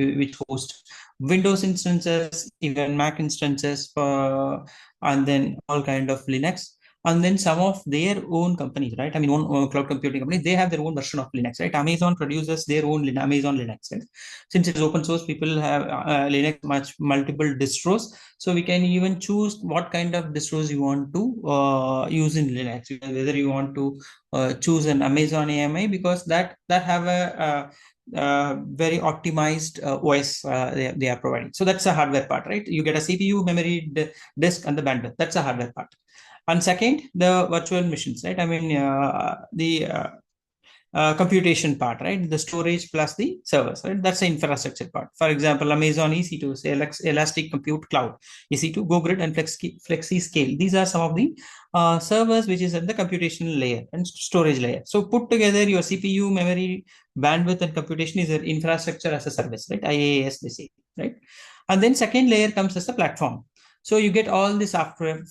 S3: hosts Windows instances, even Mac instances, and then all kind of Linux, and then some of their own companies, right? I mean, one cloud computing companies, they have their own version of Linux, right? Amazon produces their own Amazon Linux, right? Since it's open source, people have Linux multiple distros, so we can even choose what kind of distros you want to use in Linux, whether you want to choose an Amazon AMI, because that have a very optimized OS they are providing. So that's a hardware part, right? You get a CPU, memory, disk, and the bandwidth. That's a hardware part. And second, the virtual machines, right? I mean, the computation part, right? The storage plus the servers, right? That's the infrastructure part. For example, Amazon EC2, say Elastic Compute Cloud, EC2, GoGrid, and FlexiScale. These are some of the servers which is at the computation layer and storage layer. So put together your CPU, memory, bandwidth, and computation is an infrastructure as a service, right? IaaS, they say, right? And then second layer comes as a platform. So you get all the software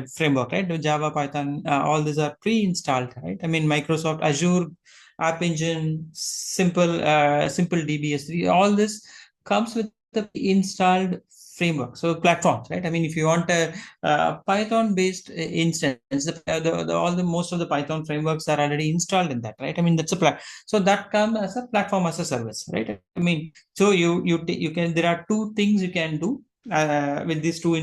S3: framework, right? The Java, Python, all these are pre-installed, right? I mean, Microsoft Azure, App Engine, simple DBS3, all this comes with the installed framework. So platforms, right? I mean, if you want a Python-based instance, all the most of the Python frameworks are already installed in that, right? I mean, that's so that comes as a platform as a service, right? I mean, so you can, there are two things you can do with these two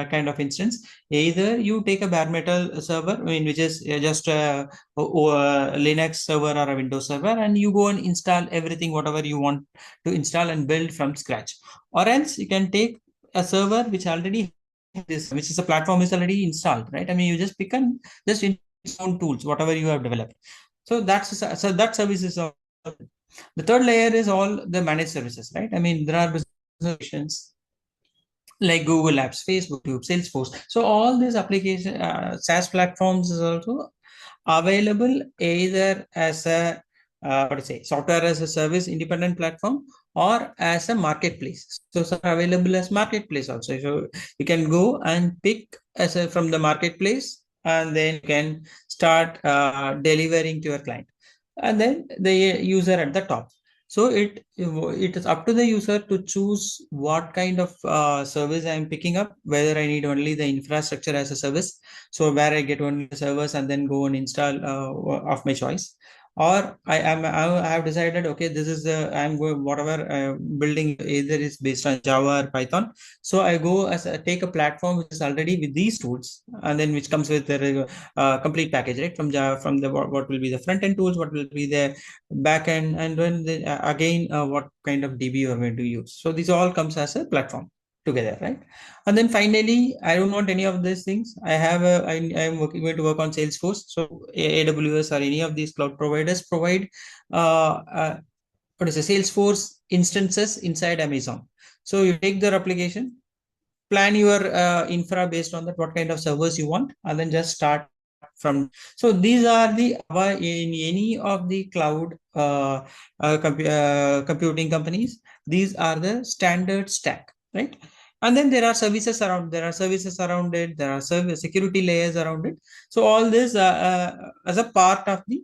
S3: kind of instance. Either you take a bare metal server, I mean, which is just a Linux server or a Windows server, and you go and install everything whatever you want to install and build from scratch. Or else you can take a server which already this, which is a platform is already installed, right? I mean, you just pick and just install own tools whatever you have developed. So that service is the third layer is all the managed services, right? I mean, there are business solutions like Google Apps, Facebook, YouTube, Salesforce. So all these application SaaS platforms is also available either as a what to say, software as a service independent platform, or as a marketplace. So some are available as marketplace also. So you can go and pick as a, from the marketplace, and then you can start delivering to your client, and then the user at the top. So it is up to the user to choose what kind of service I am picking up, whether I need only the infrastructure as a service, so where I get only the servers and then go and install of my choice, or I have decided, okay, this is the I'm going whatever building either is based on Java or Python. So I go as take a platform which is already with these tools, and then which comes with the complete package, right? From Java, from the what will be the front end tools, what will be the back end, and then again what kind of DB you are going to use. So this all comes as a platform together, right? And then finally, I don't want any of these things. I am going to work on Salesforce. So AWS or any of these cloud providers provide what is a Salesforce instances inside Amazon. So you take their application, plan your infra based on that, what kind of servers you want, and then just start from. So these are the in any of the cloud computing companies, these are the standard stack, right? And then there are services around, it, there are service security layers around it. So all this as a part of the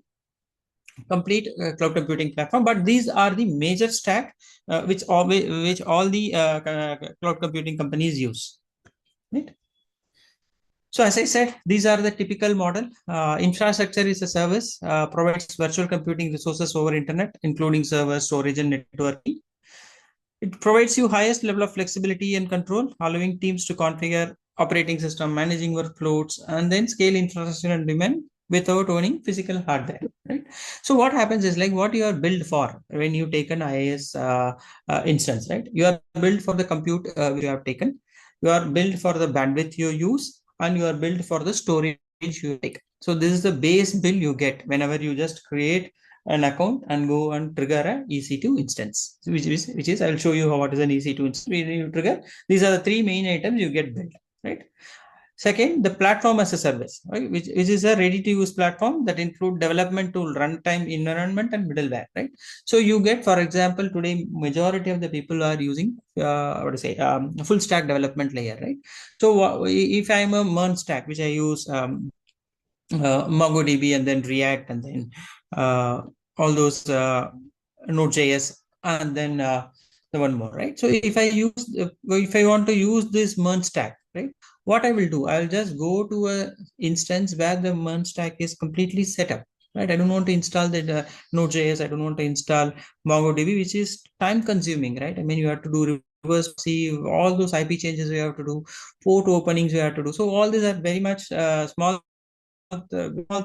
S3: complete cloud computing platform. But these are the major stack which all the cloud computing companies use, right? So as I said, these are the typical model. Infrastructure is a service, provides virtual computing resources over internet, including server, storage, and networking. It provides you highest level of flexibility and control, allowing teams to configure operating system, managing workloads, and then scale infrastructure and demand without owning physical hardware. Right. So what happens is, like, what you are built for when you take an IaaS instance, right? You are built for the compute which you have taken. You are built for the bandwidth you use, and you are built for the storage you take. So this is the base bill you get whenever you just create an account and go and trigger a EC2 instance, which is I will show you what is an EC2 instance. When you trigger, these are the three main items you get built, right? Second, the platform as a service, right, which is a ready-to-use platform that include development tool, runtime environment, and middleware, right? So you get, for example, today majority of the people are using what to say full stack development layer, right? So if I'm a MERN stack, which I use MongoDB and then React and then all those Node.js and then the one more, right? So if I want to use this MERN stack, right? What I will do, I'll just go to a instance where the MERN stack is completely set up, right? I don't want to install the Node.js. I don't want to install MongoDB, which is time consuming, right? I mean, you have to do reverse proxy, all those IP changes we have to do, port openings we have to do. So all these are very much small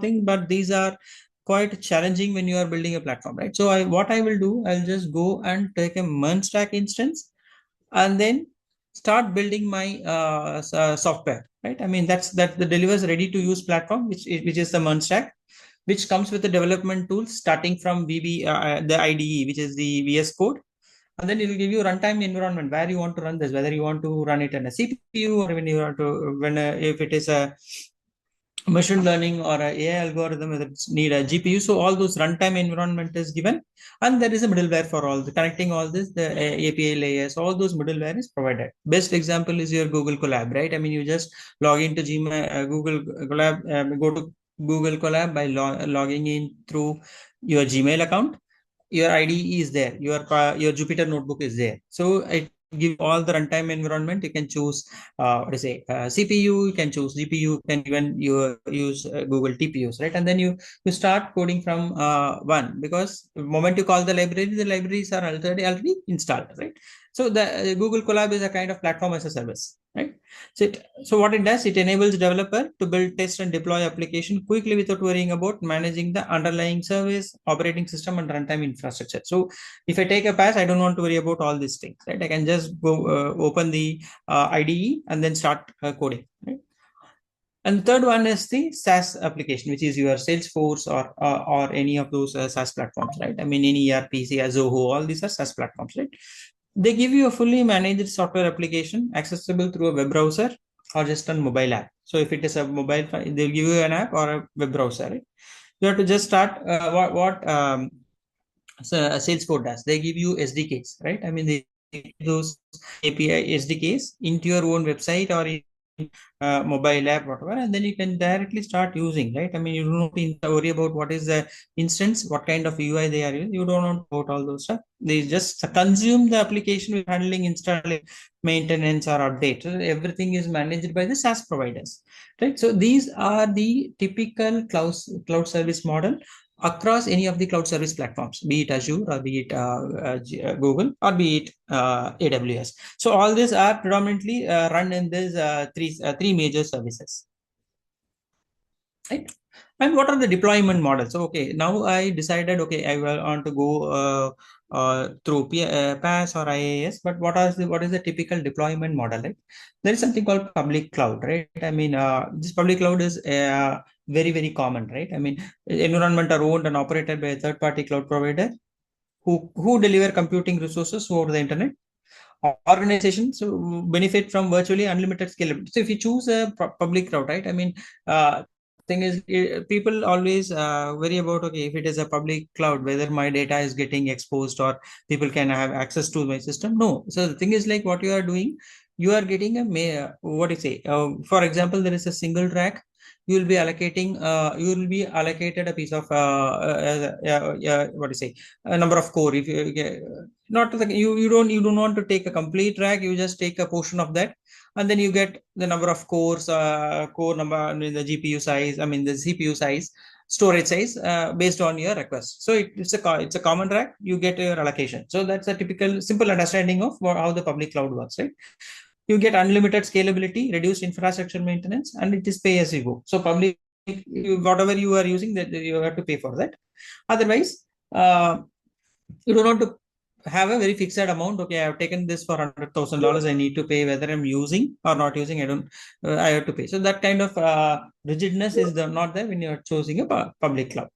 S3: thing, but these are quite challenging when you are building a platform, right? So what I will do, I'll just go and take a MERN stack instance and then start building my software, right? I mean, that the delivers ready to use platform, which is the MERN stack, which comes with the development tools starting from the IDE, which is the VS Code, and then it will give you runtime environment where you want to run this, whether you want to run it in a CPU or when you want to if it is a machine learning or a AI algorithm that need a GPU. So all those runtime environment is given, and there is a middleware for all the connecting all this, the API layers, all those middleware is provided. Best example is your Google Colab, right? I mean, you just log into Gmail, Google Colab, go to Google Colab by logging in through your Gmail account. Your IDE is there, your Jupyter notebook is there. So it give all the runtime environment. You can choose what to say CPU, you can choose GPU, you can even you use Google TPUs, right? And then you start coding from one, because the moment you call the libraries are already installed, right? So the Google Colab is a kind of platform as a service, right? So what it does, it enables developer to build, test, and deploy application quickly without worrying about managing the underlying service, operating system, and runtime infrastructure. So if I take a pass, I don't want to worry about all these things, right? I can just go open the IDE and then start coding, right? And the third one is the SaaS application, which is your Salesforce or any of those SaaS platforms, right? I mean, any ERP, Zoho, all these are SaaS platforms, right? They give you a fully managed software application accessible through a web browser or just a mobile app. So if it is a mobile, they'll give you an app or a web browser, right? You have to just start Salesforce does. They give you SDKs, right? I mean, they give those API SDKs into your own website or in mobile app, whatever, and then you can directly start using, right? I mean, you don't need to worry about what is the instance, what kind of UI they are using. You don't know about all those stuff. They just consume the application with handling, installing, maintenance, or update. So everything is managed by the SaaS providers, right? So these are the typical cloud service model across any of the cloud service platforms, be it Azure or be it Google or be it AWS. So all these are predominantly run in these three major services, right? And what are the deployment models? So, okay, now I decided, okay, I want to go through PaaS or IaaS, but what is the typical deployment model, right? There is something called public cloud, right? I mean, this public cloud is very, very common, right? I mean, environment are owned and operated by a third-party cloud provider who deliver computing resources over the internet. Organizations benefit from virtually unlimited scalability. So if you choose a public cloud, right? I mean, thing is, people always worry about, okay, if it is a public cloud, whether my data is getting exposed or people can have access to my system. No. So the thing is, like, what you are doing, you are getting what do you say? For example, there is a single track. You will be allocated a piece of what do you say, a number of core. If you get, not the, you don't want to take a complete track, you just take a portion of that, and then you get the number of cores, core number, I mean, the GPU size, I mean the CPU size, storage size, based on your request. So it's a common track, you get your allocation. So that's a typical simple understanding of how the public cloud works, right? You get unlimited scalability, reduced infrastructure maintenance, and it is pay as you go. So public, whatever you are using, that you have to pay for that. Otherwise, you don't want to have a very fixed amount. Okay, I have taken this for $100,000. I need to pay whether I'm using or not using. I don't. I have to pay. So that kind of rigidness is not there when you are choosing a public cloud.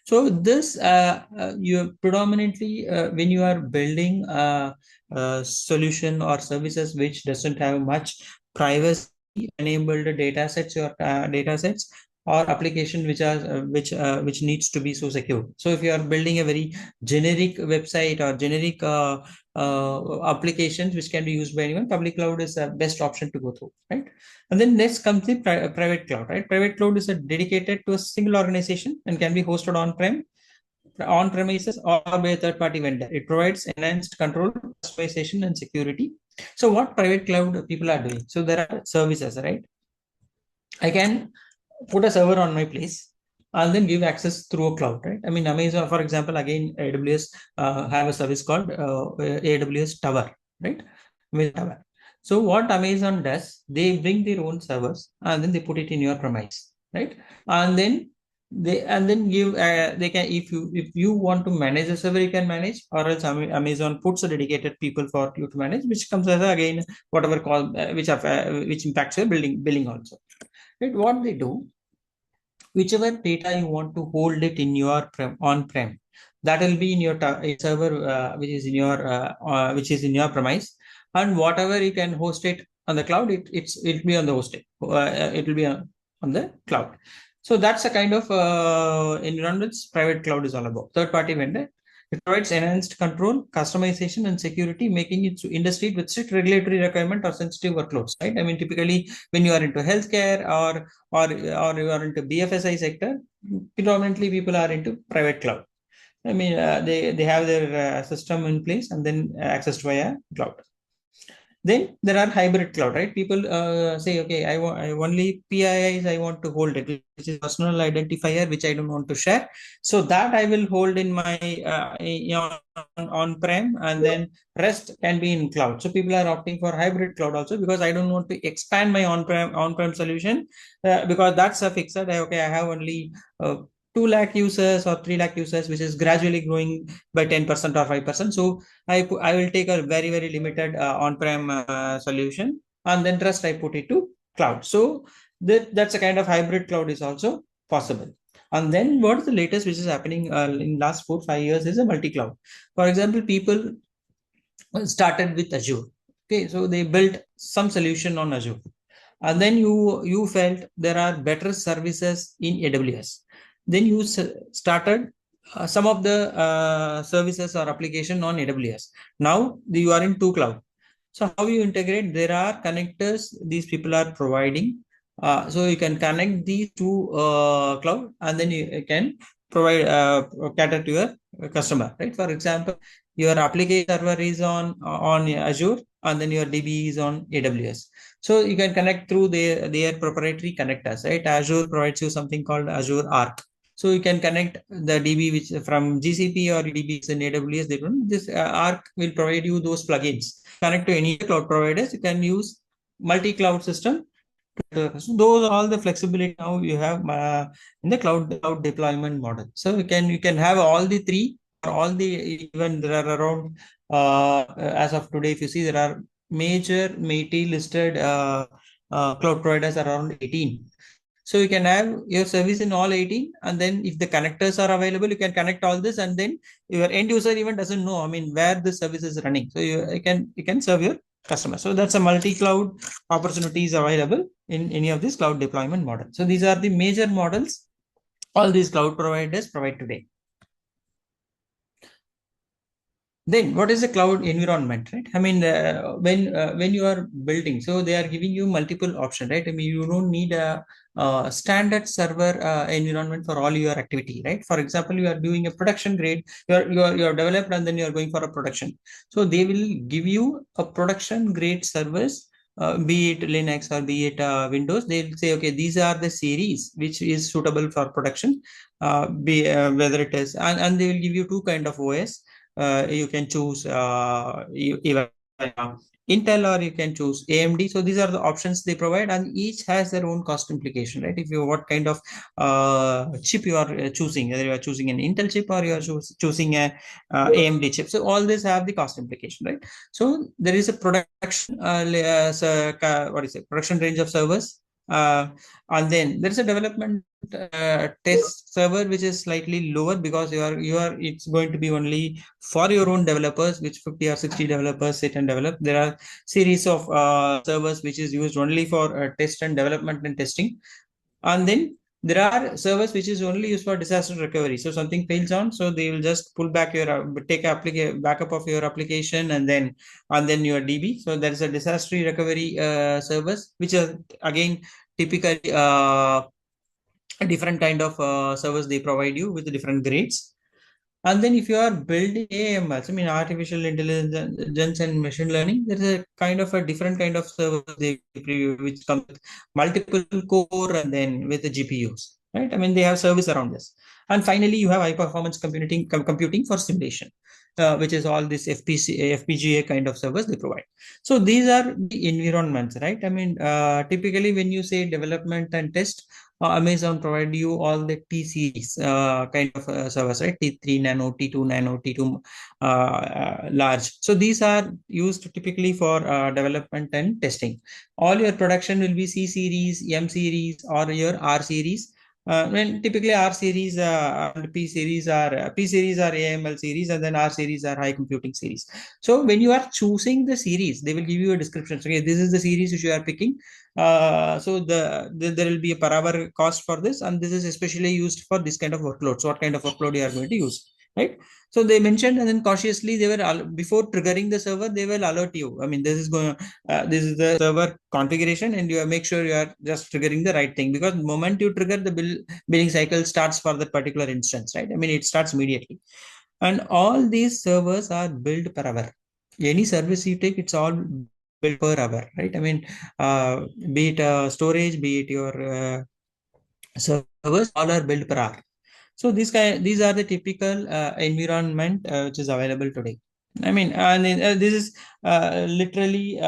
S3: So this you predominantly when you are building a solution or services which doesn't have much privacy enabled data sets or or application which are which needs to be so secure. So if you are building a very generic website or generic applications which can be used by anyone, public cloud is the best option to go through, right? And then next comes the private cloud, right? Private cloud is dedicated to a single organization and can be hosted on premises or by a third party vendor. It provides enhanced control, customization, and security. So, what private cloud people are doing? So, there are services, right? I can put a server on my place and then give access through a cloud, right? I mean, Amazon, for example, again, AWS have a service called AWS Tower, right? With Tower. So, what Amazon does, they bring their own servers and then they put it in your premise, right? And then give they can, if you want to manage the server, you can manage, or else Amazon puts a dedicated people for you to manage, which comes as again whatever call which impacts your billing also, right? What they do, whichever data you want to hold it in your on-prem, that will be in your server which is in your premise, and whatever you can host it on the cloud, it'll be on the hosted, it will be on the cloud. So that's a kind of environments private cloud is all about. Third party vendor, it provides enhanced control, customization, and security, making it industry with strict regulatory requirement or sensitive workloads, right? I mean, typically when you are into healthcare or you are into BFSI sector, predominantly people are into private cloud. I mean, they have their system in place and then accessed via cloud. Then there are hybrid cloud, right? People say, okay, I only PIIs I want to hold it, which is personal identifier, which I don't want to share. So that I will hold in my on-prem, and then rest can be in cloud. So people are opting for hybrid cloud also, because I don't want to expand my on-prem solution because that's a fixed. Okay, I have only 2 lakh users or 3 lakh users, which is gradually growing by 10% or 5%. So I will take a very, very limited on-prem solution, and then rest I put it to cloud. So that's a kind of hybrid cloud is also possible. And then what's the latest which is happening in last 4-5 years is a multi-cloud. For example, people started with Azure. Okay, so they built some solution on Azure, and then you felt there are better services in AWS. Then you started some of the services or application on AWS. Now you are in two cloud. So how you integrate? There are connectors these people are providing. So you can connect these two cloud, and then you can provide cater to your customer, right? For example, your application server is on Azure, and then your DB is on AWS. So you can connect through their proprietary connectors, right? Azure provides you something called Azure Arc. So you can connect the DB which from GCP or DBs in AWS. They don't. This Arc will provide you those plugins. Connect to any cloud providers. You can use multi-cloud system. So those are all the flexibility now you have in the cloud deployment model. So you can have all the three, or all the, even there are around as of today, if you see, there are major MATI listed cloud providers around 18. So you can have your service in all 18, and then if the connectors are available, you can connect all this, and then your end user even doesn't know, I mean, where the service is running. So you can serve your customer. So that's a multi-cloud opportunities available in any of these cloud deployment models. So these are the major models all these cloud providers provide today. Then what is the cloud environment, right? I mean, when you are building, so they are giving you multiple options, right? I mean, you don't need a standard server environment for all your activity, right? For example, you are doing a production grade, you're developed, and then you are going for a production. So they will give you a production grade service, be it Linux or be it Windows. They'll say, okay, these are the series which is suitable for production, whether it is, and they will give you two kind of OS. You can choose even Intel, or you can choose AMD. So these are the options they provide, and each has their own cost implication, right? If you what kind of chip you are choosing, whether you are choosing an Intel chip or you are choosing a AMD chip, so all this have the cost implication, right? So there is a production what is it, production range of servers, And then there is a development test server which is slightly lower, because you are it's going to be only for your own developers, which 50 or 60 developers sit and develop. There are series of servers which is used only for test and development and testing. And then there are servers which is only used for disaster recovery. So something fails on, so they will just pull back your take backup of your application, and then your DB. So there is a disaster recovery service, which are again typically a different kind of service they provide you with different grades. And then if you are building AMLs, I mean artificial intelligence and machine learning, there is a kind of a different kind of service which comes with multiple core and then with the GPUs, right? I mean they have service around this. And finally, you have high performance computing for simulation, which is all this FPGA kind of service they provide. So these are the environments, right? I mean, typically when you say development and test, Amazon provide you all the T series kind of servers, right? T3 nano, T2 nano, T2 large. So these are used typically for development and testing. All your production will be C series, M series, or your R series. When typically R series and P series are AML series, and then R series are high computing series. So when you are choosing the series, they will give you a description. So, okay, this is the series which you are picking. So there will be a per hour cost for this, and this is especially used for this kind of workloads. What kind of workload you are going to use, right? So they mentioned, and then cautiously they were before triggering the server, they will alert you. I mean, this is the server configuration, and you make sure you are just triggering the right thing, because the moment you trigger, the billing cycle starts for that particular instance, right? I mean, it starts immediately, and all these servers are built per hour. Any service you take, it's all built per hour, right? I mean, be it storage, be it your servers, all are built per hour. So these are the typical environment which is available today. I mean, and this is literally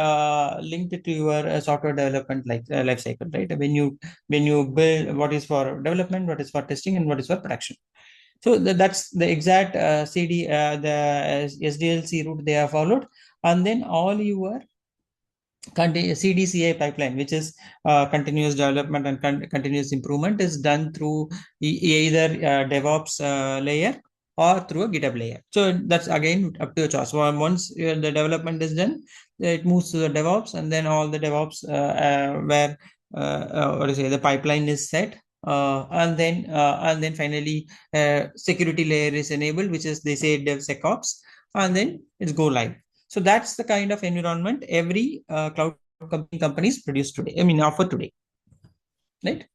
S3: linked to your software development life cycle, right? When you build, what is for development, what is for testing, and what is for production. So that's the exact the SDLC route they have followed, and then all your CDCA pipeline, which is continuous development and continuous improvement, is done through either DevOps layer or through a GitHub layer. So that's again up to your choice. Once the development is done, it moves to the DevOps, and then all the DevOps where what do you say, the pipeline is set. And then finally security layer is enabled, which is they say DevSecOps, and then it's go live. So that's the kind of environment every cloud computing companies produce today. I mean, offer today, right?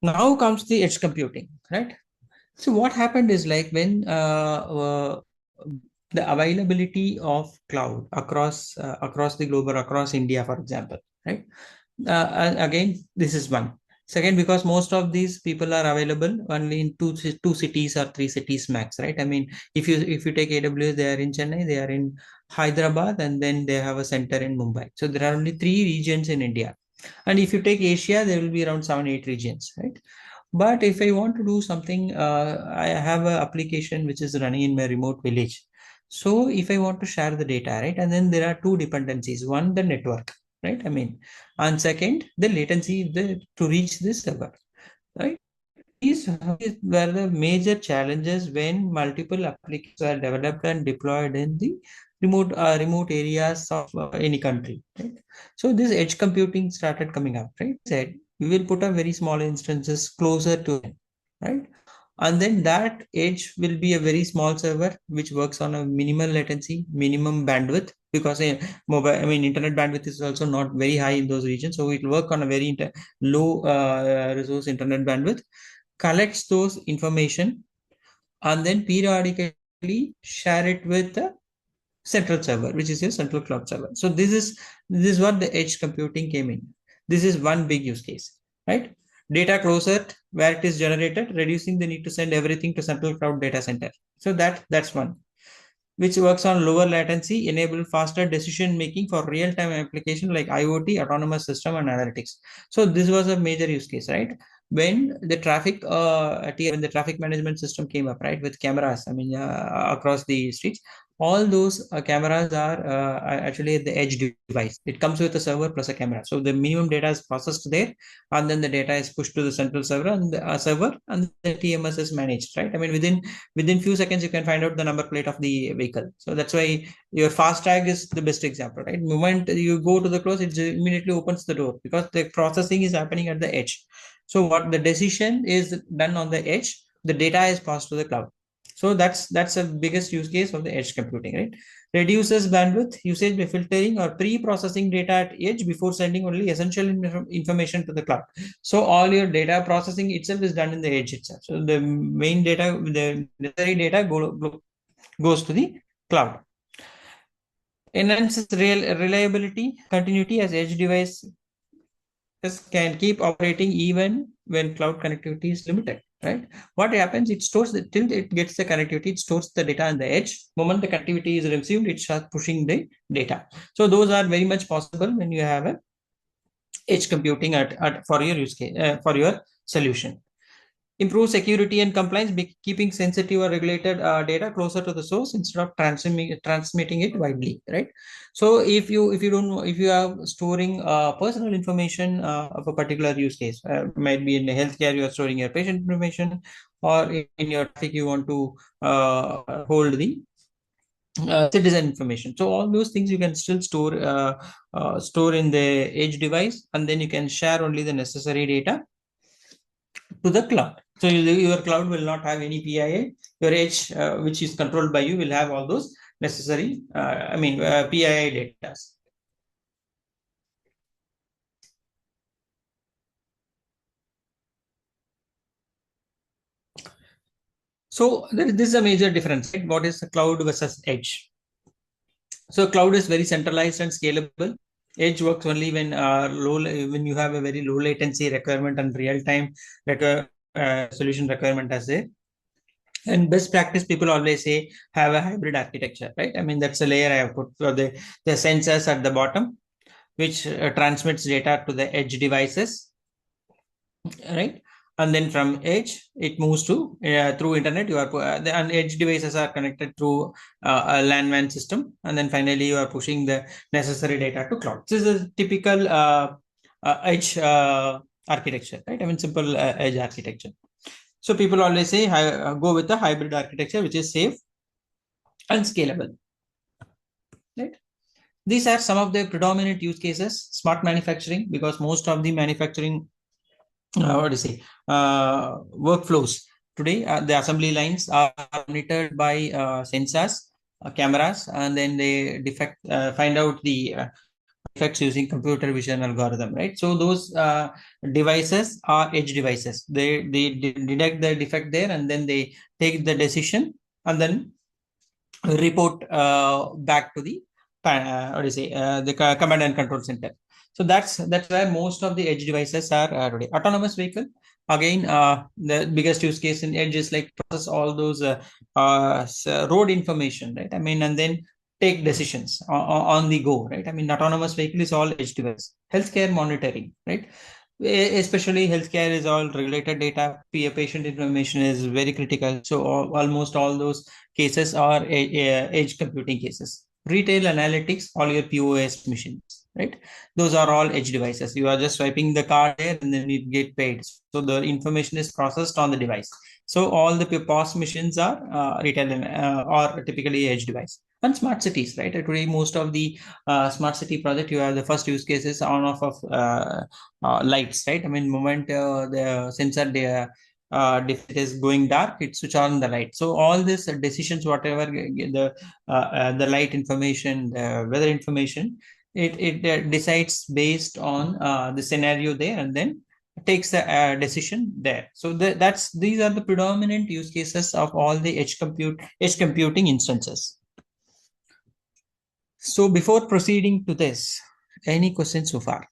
S3: Now comes the edge computing, right? So what happened is, like, when the availability of cloud across the globe, or across India, for example, right? And again, this is one. Second, because most of these people are available only in two cities or three cities max, right? I mean, if you take AWS, they are in Chennai, they are in Hyderabad, and then they have a center in Mumbai. So there are only three regions in India. And if you take Asia, there will be around 7-8 regions, right? But if I want to do something, I have an application which is running in my remote village. So if I want to share the data, right, and then there are two dependencies. One, the network, right? I mean, and second, the latency to reach this server, right? These were the major challenges when multiple applications are developed and deployed in the remote areas of any country, right? So this edge computing started coming up, right? Said we will put a very small instances closer to it, right? And then that edge will be a very small server which works on a minimal latency, minimum bandwidth, because internet bandwidth is also not very high in those regions, so it will work on a very low resource internet bandwidth, collects those information, and then periodically share it with the central server, which is your central cloud server. So this is what the edge computing came in. This is one big use case, right? Data closer where it is generated, reducing the need to send everything to central cloud data center. So that's one, which works on lower latency, enable faster decision making for real-time application like IoT, autonomous system, and analytics. So this was a major use case, right? when the when the traffic management system came up, right, with cameras, I mean, across the streets, all those cameras are actually at the edge device. It comes with a server plus a camera. So the minimum data is processed there, and then the data is pushed to the central server, and the TMS is managed, right? I mean, within few seconds, you can find out the number plate of the vehicle. So that's why your fast tag is the best example, right? The moment you go to the close, it immediately opens the door because the processing is happening at the edge. So what the decision is done on the edge, the data is passed to the cloud. So that's the biggest use case of the edge computing, right? Reduces bandwidth usage by filtering or pre-processing data at edge before sending only essential information to the cloud. So all your data processing itself is done in the edge itself. So the main data, the necessary data goes to the cloud. Enhances reliability, continuity as edge device can keep operating even when cloud connectivity is limited, right? What happens, it stores till it gets the connectivity, it stores the data on the edge. Moment the connectivity is received, it starts pushing the data. So those are very much possible when you have a edge computing for your use case, for your solution. Improve security and compliance by keeping sensitive or regulated data closer to the source instead of transmitting it widely, right? So if you are storing personal information of a particular use case, might be in healthcare, you are storing your patient information, or in your traffic you want to hold the citizen information. So all those things you can still store in the edge device, and then you can share only the necessary data to the cloud. So your cloud will not have any PIA. Your edge, which is controlled by you, will have all those necessary, PII data. So this is a major difference, right? What is the cloud versus edge? So cloud is very centralized and scalable. Edge works only when you have a very low latency requirement and real time solution requirement as there. And best practice, people always say, have a hybrid architecture, right? I mean, that's a layer I have put for the sensors at the bottom, which transmits data to the edge devices, right? And then from edge, it moves to through internet. The edge devices are connected through a LAN WAN system, and then finally you are pushing the necessary data to cloud. This is a typical edge architecture, right? I mean, simple edge architecture. So people always say go with the hybrid architecture, which is safe and scalable, right? These are some of the predominant use cases. Smart manufacturing, because most of the manufacturing what do you say workflows today, the assembly lines are monitored by sensors, cameras, and then they find out the defects using computer vision algorithm, right? So those devices are edge devices. They detect the defect there, and then they take the decision, and then report back to the command and control center. So that's where most of the edge devices are today. Autonomous vehicle, again, the biggest use case in edge is like process all those road information, right? I mean, and then take decisions on the go, right? I mean, autonomous vehicle is all edge device. Healthcare monitoring, right? Especially healthcare is all regulated data. Patient information is very critical. So almost all those cases are edge computing cases. Retail analytics, all your POS machines, right? Those are all edge devices. You are just swiping the card there and then you get paid. So the information is processed on the device. So all the POS machines are retail or typically edge device. And smart cities, right? Today, most of the smart city project, you have the first use cases on off of lights, right? I mean, moment the sensor if it is going dark, it switch on the light. So all these decisions, whatever the light information, the weather information, it decides based on the scenario there, and then takes the decision there. So these are the predominant use cases of all the edge computing instances. So before proceeding to this, any questions so far?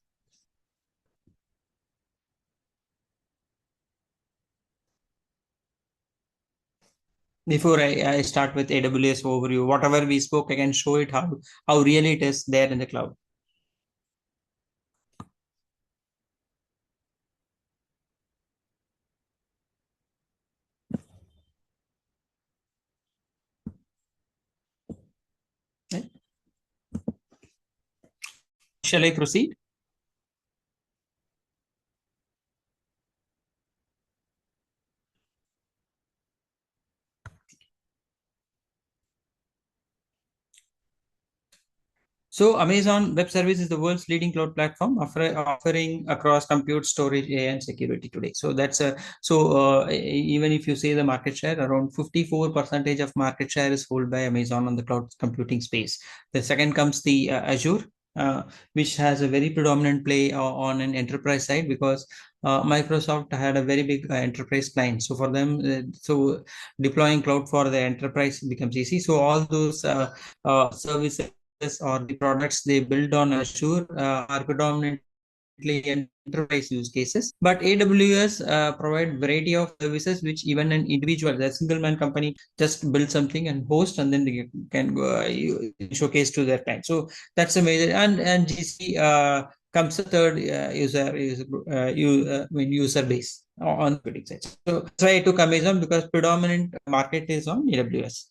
S3: Before I start with AWS overview, whatever we spoke, I can show it how really it is there in the cloud. Shall I proceed? So Amazon Web Service is the world's leading cloud platform offering across compute, storage, AI, and security today. So that's a even if you say the market share, around 54% of market share is held by Amazon on the cloud computing space. The second comes the Azure, which has a very predominant play on an enterprise side because Microsoft had a very big enterprise client. So for them, so deploying cloud for the enterprise becomes easy. So all those services or the products they build on Azure are predominantly enterprise use cases. But AWS provide variety of services which even an individual, a single man company, just build something and host, and then they can go, showcase to their client. So that's a major. And GC comes the third user base on the computing side. So that's why I took Amazon, because predominant market is on AWS.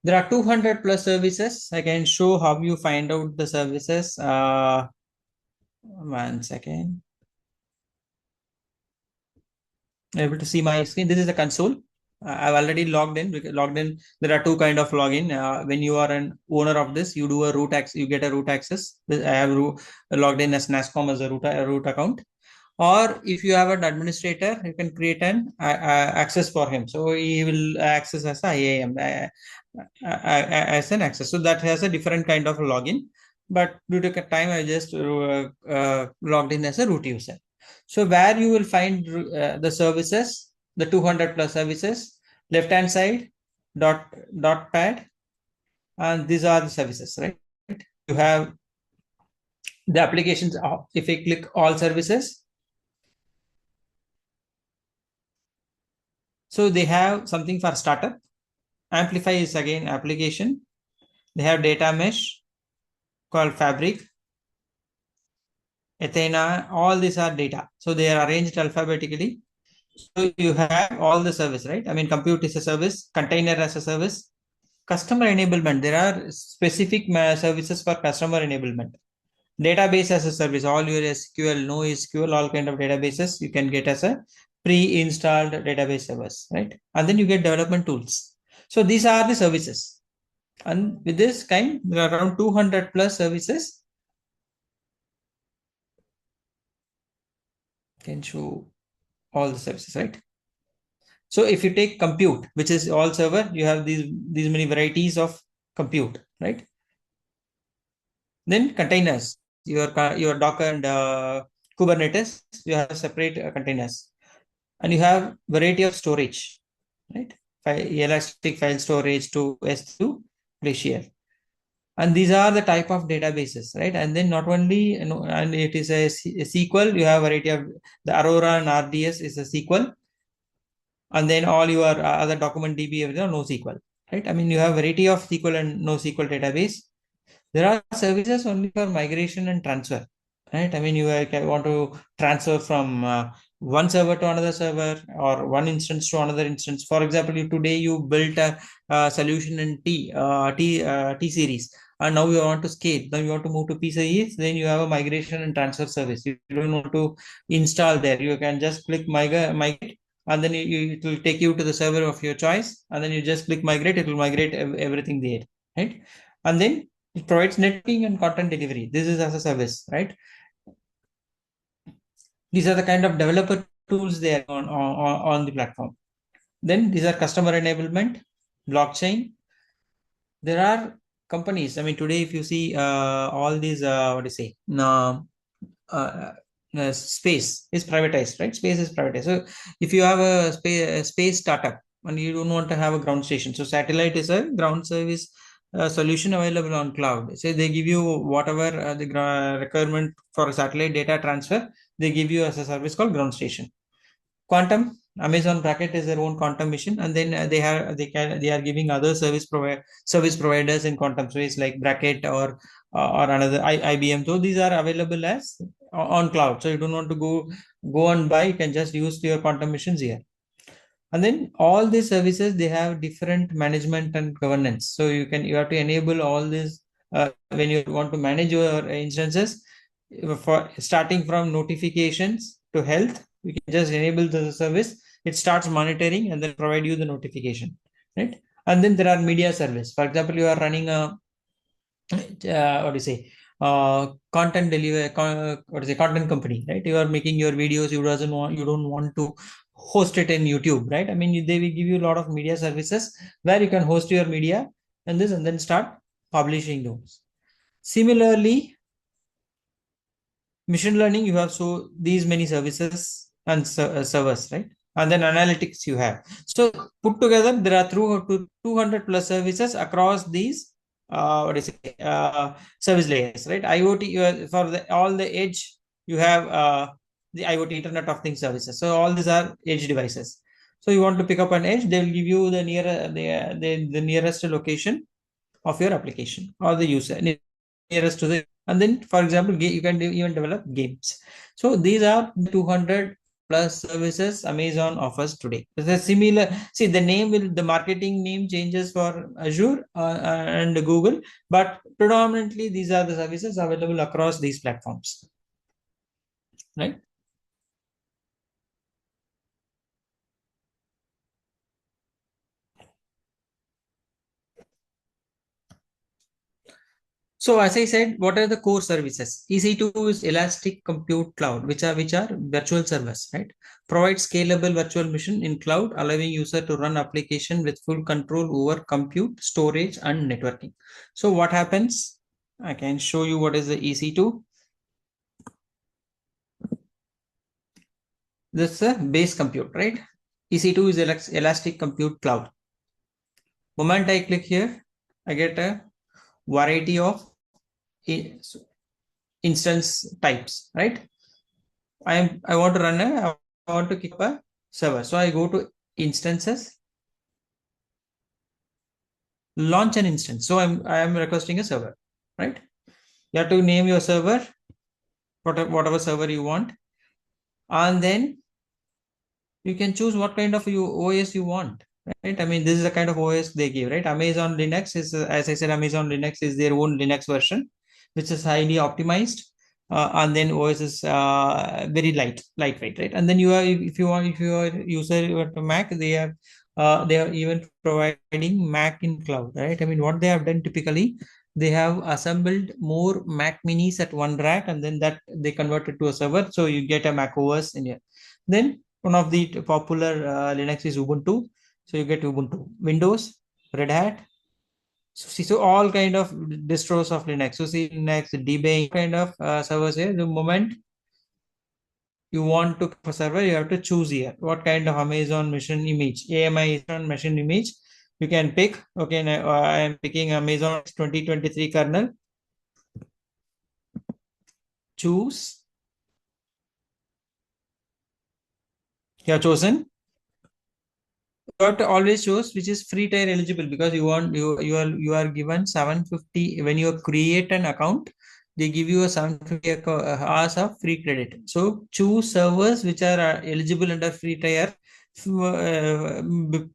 S3: There are 200 plus services. I can show how you find out the services. One second. Able to see my screen. This is the console. I've already logged in. There are two kind of login. When you are an owner of this, you do a root access. You get a root access. I have logged in as NASCOM as a root account. Or if you have an administrator, you can create an access for him. So he will access as a IAM as an access. So that has a different kind of login. But due to time, I just logged in as a root user. So where you will find the services, the 200 plus services, left hand side, dot pad, and these are the services, right? You have the applications. If I click all services, so they have something for startup. Amplify is again application. They have data mesh called Fabric, Athena. All these are data. So they are arranged alphabetically. So you have all the service, right? I mean, compute is a service, container as a service, customer enablement. There are specific services for customer enablement. Database as a service, all your SQL, NoSQL, all kind of databases you can get as a pre-installed database service, right? And then you get development tools. So these are the services. And with this kind, there are around 200 plus services. Can show all the services, right? So if you take compute, which is all server, you have these many varieties of compute, right? Then containers, your Docker and Kubernetes, you have separate containers, and you have variety of storage, right? Elastic file storage to S2 Glacier, and these are the type of databases, right? And then not only, and it is a SQL. You have variety of the Aurora and RDS is a SQL, and then all your other document DB everything NoSQL, right? I mean, you have variety of SQL and NoSQL database. There are services only for migration and transfer, right? I mean, you want to transfer from one server to another server or one instance to another instance. For example, today you built a solution in T series, and now you want to scale. Now you want to move to P series. Then you have a migration and transfer service. You don't want to install there. You can just click migrate, and then it will take you to the server of your choice, and then you just click migrate. It will migrate everything there, right? And then it provides networking and content delivery. This is as a service, right? These are the kind of developer tools there on the platform. Then these are customer enablement, blockchain. There are companies. I mean, today if you see all these, what do you say? Uh, Space is privatized, right? Space is privatized. So if you have a space startup and you don't want to have a ground station, so satellite is a ground service solution available on cloud. So they give you whatever the requirement for a satellite data transfer, they give you as a service called ground station. Quantum, Amazon Bracket is their own quantum mission, and then they are giving other service providers in quantum space like Bracket or another IBM. So these are available as on cloud. So you don't want to go and buy, you can just use your quantum missions here. And then all these services, they have different management and governance. So you have to enable all these when you want to manage your instances, for starting from notifications to health, you can just enable the service. It starts monitoring and then provide you the notification, right? And then there are media service. For example, you are running a what do you say, content delivery, what is it, content company, right? You are making your videos, you don't want to host it in YouTube, right? I mean, they will give you a lot of media services where you can host your media and then start publishing those. Similarly, machine learning, you have so these many services and servers, right? And then analytics you have. So put together, there are through 200 plus services across these what is it, service layers, right? IoT, for all the edge, you have the IoT, Internet of Things services. So all these are edge devices. So you want to pick up an edge, they will give you the the nearest location of your application or the user nearest to the, and then for example you can even develop games. So these are the 200 plus services Amazon offers today. It's a similar, see, the name will, the marketing name changes for Azure and Google, but predominantly these are the services available across these platforms, right? So as I said, what are the core services? EC2 is Elastic Compute Cloud, which are virtual servers, right? Provide scalable virtual machine in cloud, allowing user to run application with full control over compute, storage, and networking. So what happens? I can show you what is the EC2. This is a base compute, right? EC2 is Elastic Compute Cloud. Moment I click here, I get a variety of instance types, right? I want to run I want to keep a server. So I go to instances, launch an instance. So I am requesting a server, right? You have to name your server, whatever server you want, and then you can choose what kind of OS you want, right? I mean, this is the kind of OS they give, right? Amazon Linux is, as I said, Amazon Linux is their own Linux version, which is highly optimized. And then OS is very lightweight, right? And then you are, if you are user to Mac, they are even providing Mac in cloud, right? I mean, what they have done typically, they have assembled more Mac Minis at one rack, and then that they converted to a server, so you get a Mac OS in here. Then one of the popular Linux is Ubuntu. So you get Ubuntu, Windows, Red Hat. So all kind of distros of Linux. So see Linux, Debian kind of servers here. The moment you want to for server, you have to choose here what kind of Amazon machine image, AMI machine image you can pick. Okay, I am picking Amazon 2023 kernel. Choose. You have chosen. But always shows which is free tier eligible, because you are given 750 when you create an account. They give you a 750 hours of free credit. So choose servers which are eligible under free tier.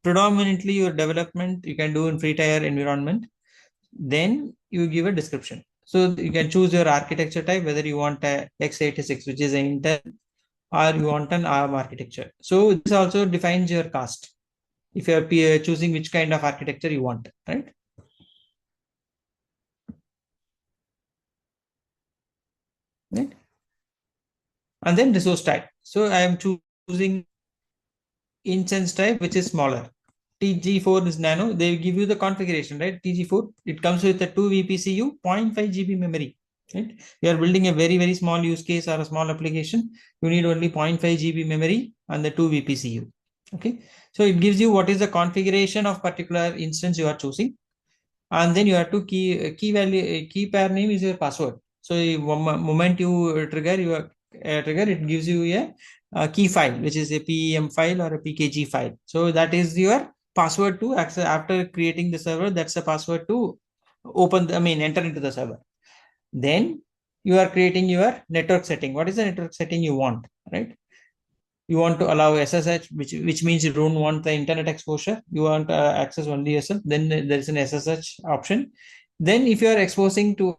S3: Predominantly your development you can do in free tier environment. Then you give a description. So you can choose your architecture type, whether you want a x86, which is an Intel, or you want an ARM architecture. So this also defines your cost if you are choosing which kind of architecture you want, right? Right. And then resource type. So I am choosing instance type, which is smaller. TG4 is nano. They give you the configuration, right? TG4, it comes with a 2 vpcu, 0.5 GB memory, right? You are building a very small use case or a small application. You need only 0.5 GB memory and the 2 vpcu. Okay. So it gives you what is the configuration of particular instance you are choosing. And then you have to key pair name is your password. So moment you trigger your trigger, it gives you a key file, which is a PEM file or a PKG file. So that is your password to access after creating the server. That's the password to enter into the server. Then you are creating your network setting. What is the network setting you want, right? You want to allow SSH, which means you don't want the internet exposure. You want access only yourself. Then there is an SSH option. Then if you are exposing to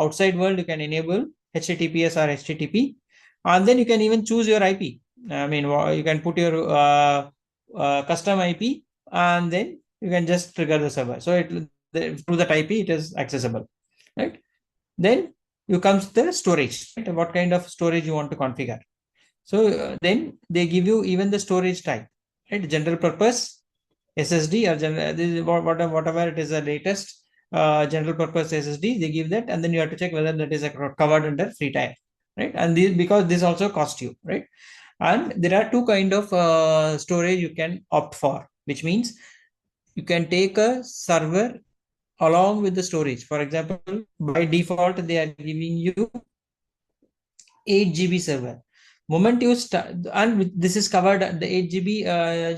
S3: outside world, you can enable HTTPS or HTTP, and then you can even choose your IP. I mean, you can put your custom IP, and then you can just trigger the server. So through that IP, it is accessible, right? Then you comes the storage, right? What kind of storage you want to configure. So then they give you even the storage type, right? General purpose SSD, or this is whatever it is, the latest general purpose SSD, they give that, and then you have to check whether that is covered under free tier, right? And because this also cost you, right? And there are two kind of storage you can opt for, which means you can take a server along with the storage. For example, by default, they are giving you 8 GB server. Moment you start, and this is covered, the 8 GB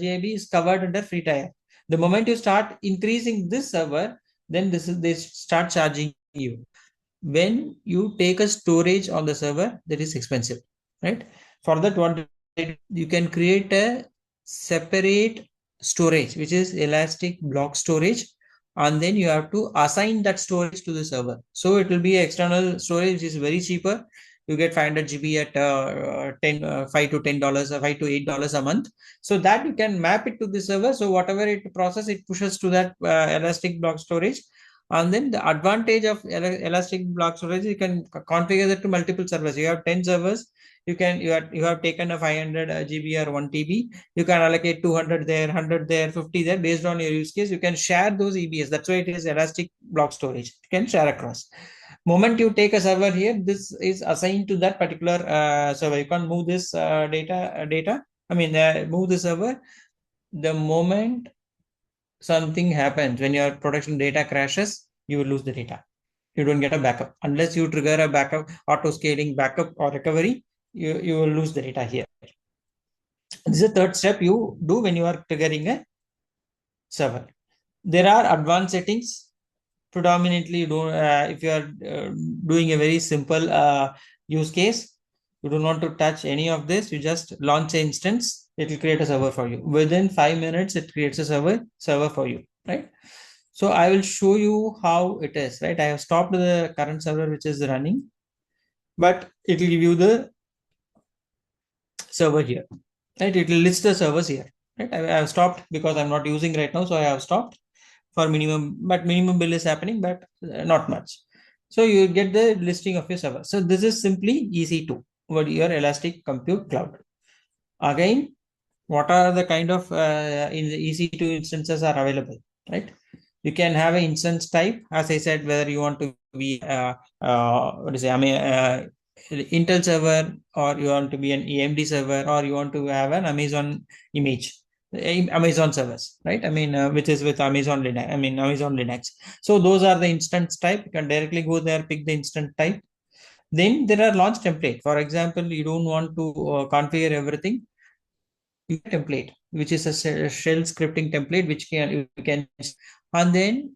S3: GB is covered under free tier. The moment you start increasing this server, then they start charging you. When you take a storage on the server, that is expensive, right? For that one, you can create a separate storage, which is elastic block storage, and then you have to assign that storage to the server. So it will be external storage, which is very cheaper. You get 500 GB at $5 to $10 or $5 to $8 a month. So that you can map it to the server. So whatever it process, it pushes to that elastic block storage. And then the advantage of elastic block storage, you can configure that to multiple servers. You have 10 servers. You have taken a 500 GB or 1 TB. You can allocate 200 there, 100 there, 50 there, based on your use case. You can share those EBS. That's why it is elastic block storage. You can share across. Moment you take a server here, this is assigned to that particular server. You can't move this data. I mean, move the server. The moment something happens, when your production data crashes, you will lose the data. You don't get a backup unless you trigger a backup, auto scaling backup or recovery. You will lose the data here. This is the third step you do when you are triggering a server. There are advanced settings. Predominantly, you don't if you are doing a very simple use case, you don't want to touch any of this. You just launch an instance. It will create a server for you. Within 5 minutes, it creates a server for you, right? So I will show you how it is, right? I have stopped the current server which is running, but it will give you the server here, right? It will list the servers here, right? I have stopped because I'm not using right now, so I have stopped for minimum, but minimum bill is happening, but not much. So you get the listing of your server. So this is simply EC2, what your Elastic Compute Cloud. Again, what are the kind of in the EC2 instances are available, right? You can have an instance type, as I said, whether you want to be what is it, I mean, Intel server, or you want to be an AMD server, or you want to have an Amazon image, Amazon servers, right? I mean, which is with Amazon Linux. I mean, Amazon Linux. So those are the instance type. You can directly go there, pick the instance type. Then there are launch template. For example, you don't want to configure everything. You get a template, which is a shell scripting template, which you can, and then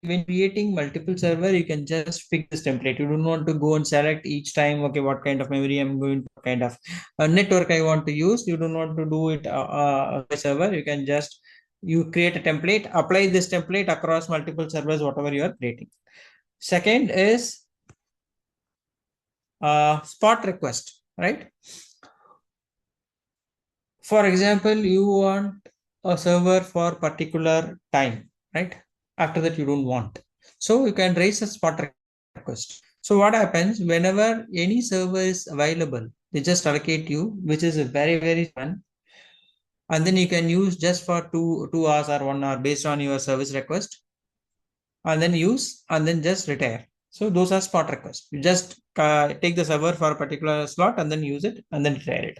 S3: when creating multiple server, you can just pick this template. You don't want to go and select each time, okay, what kind of memory I'm going to, what kind of network I want to use. You don't want to do it server. You can just, you create a template, apply this template across multiple servers, whatever you are creating. Second is spot request, right? For example, you want a server for particular time, right? After that, you don't want. So you can raise a spot request. So what happens whenever any server is available, they just allocate you, which is a very, very fun. And then you can use just for two hours or 1 hour based on your service request, and then use and then just retire. So those are spot requests. You just take the server for a particular slot and then use it and then retire it.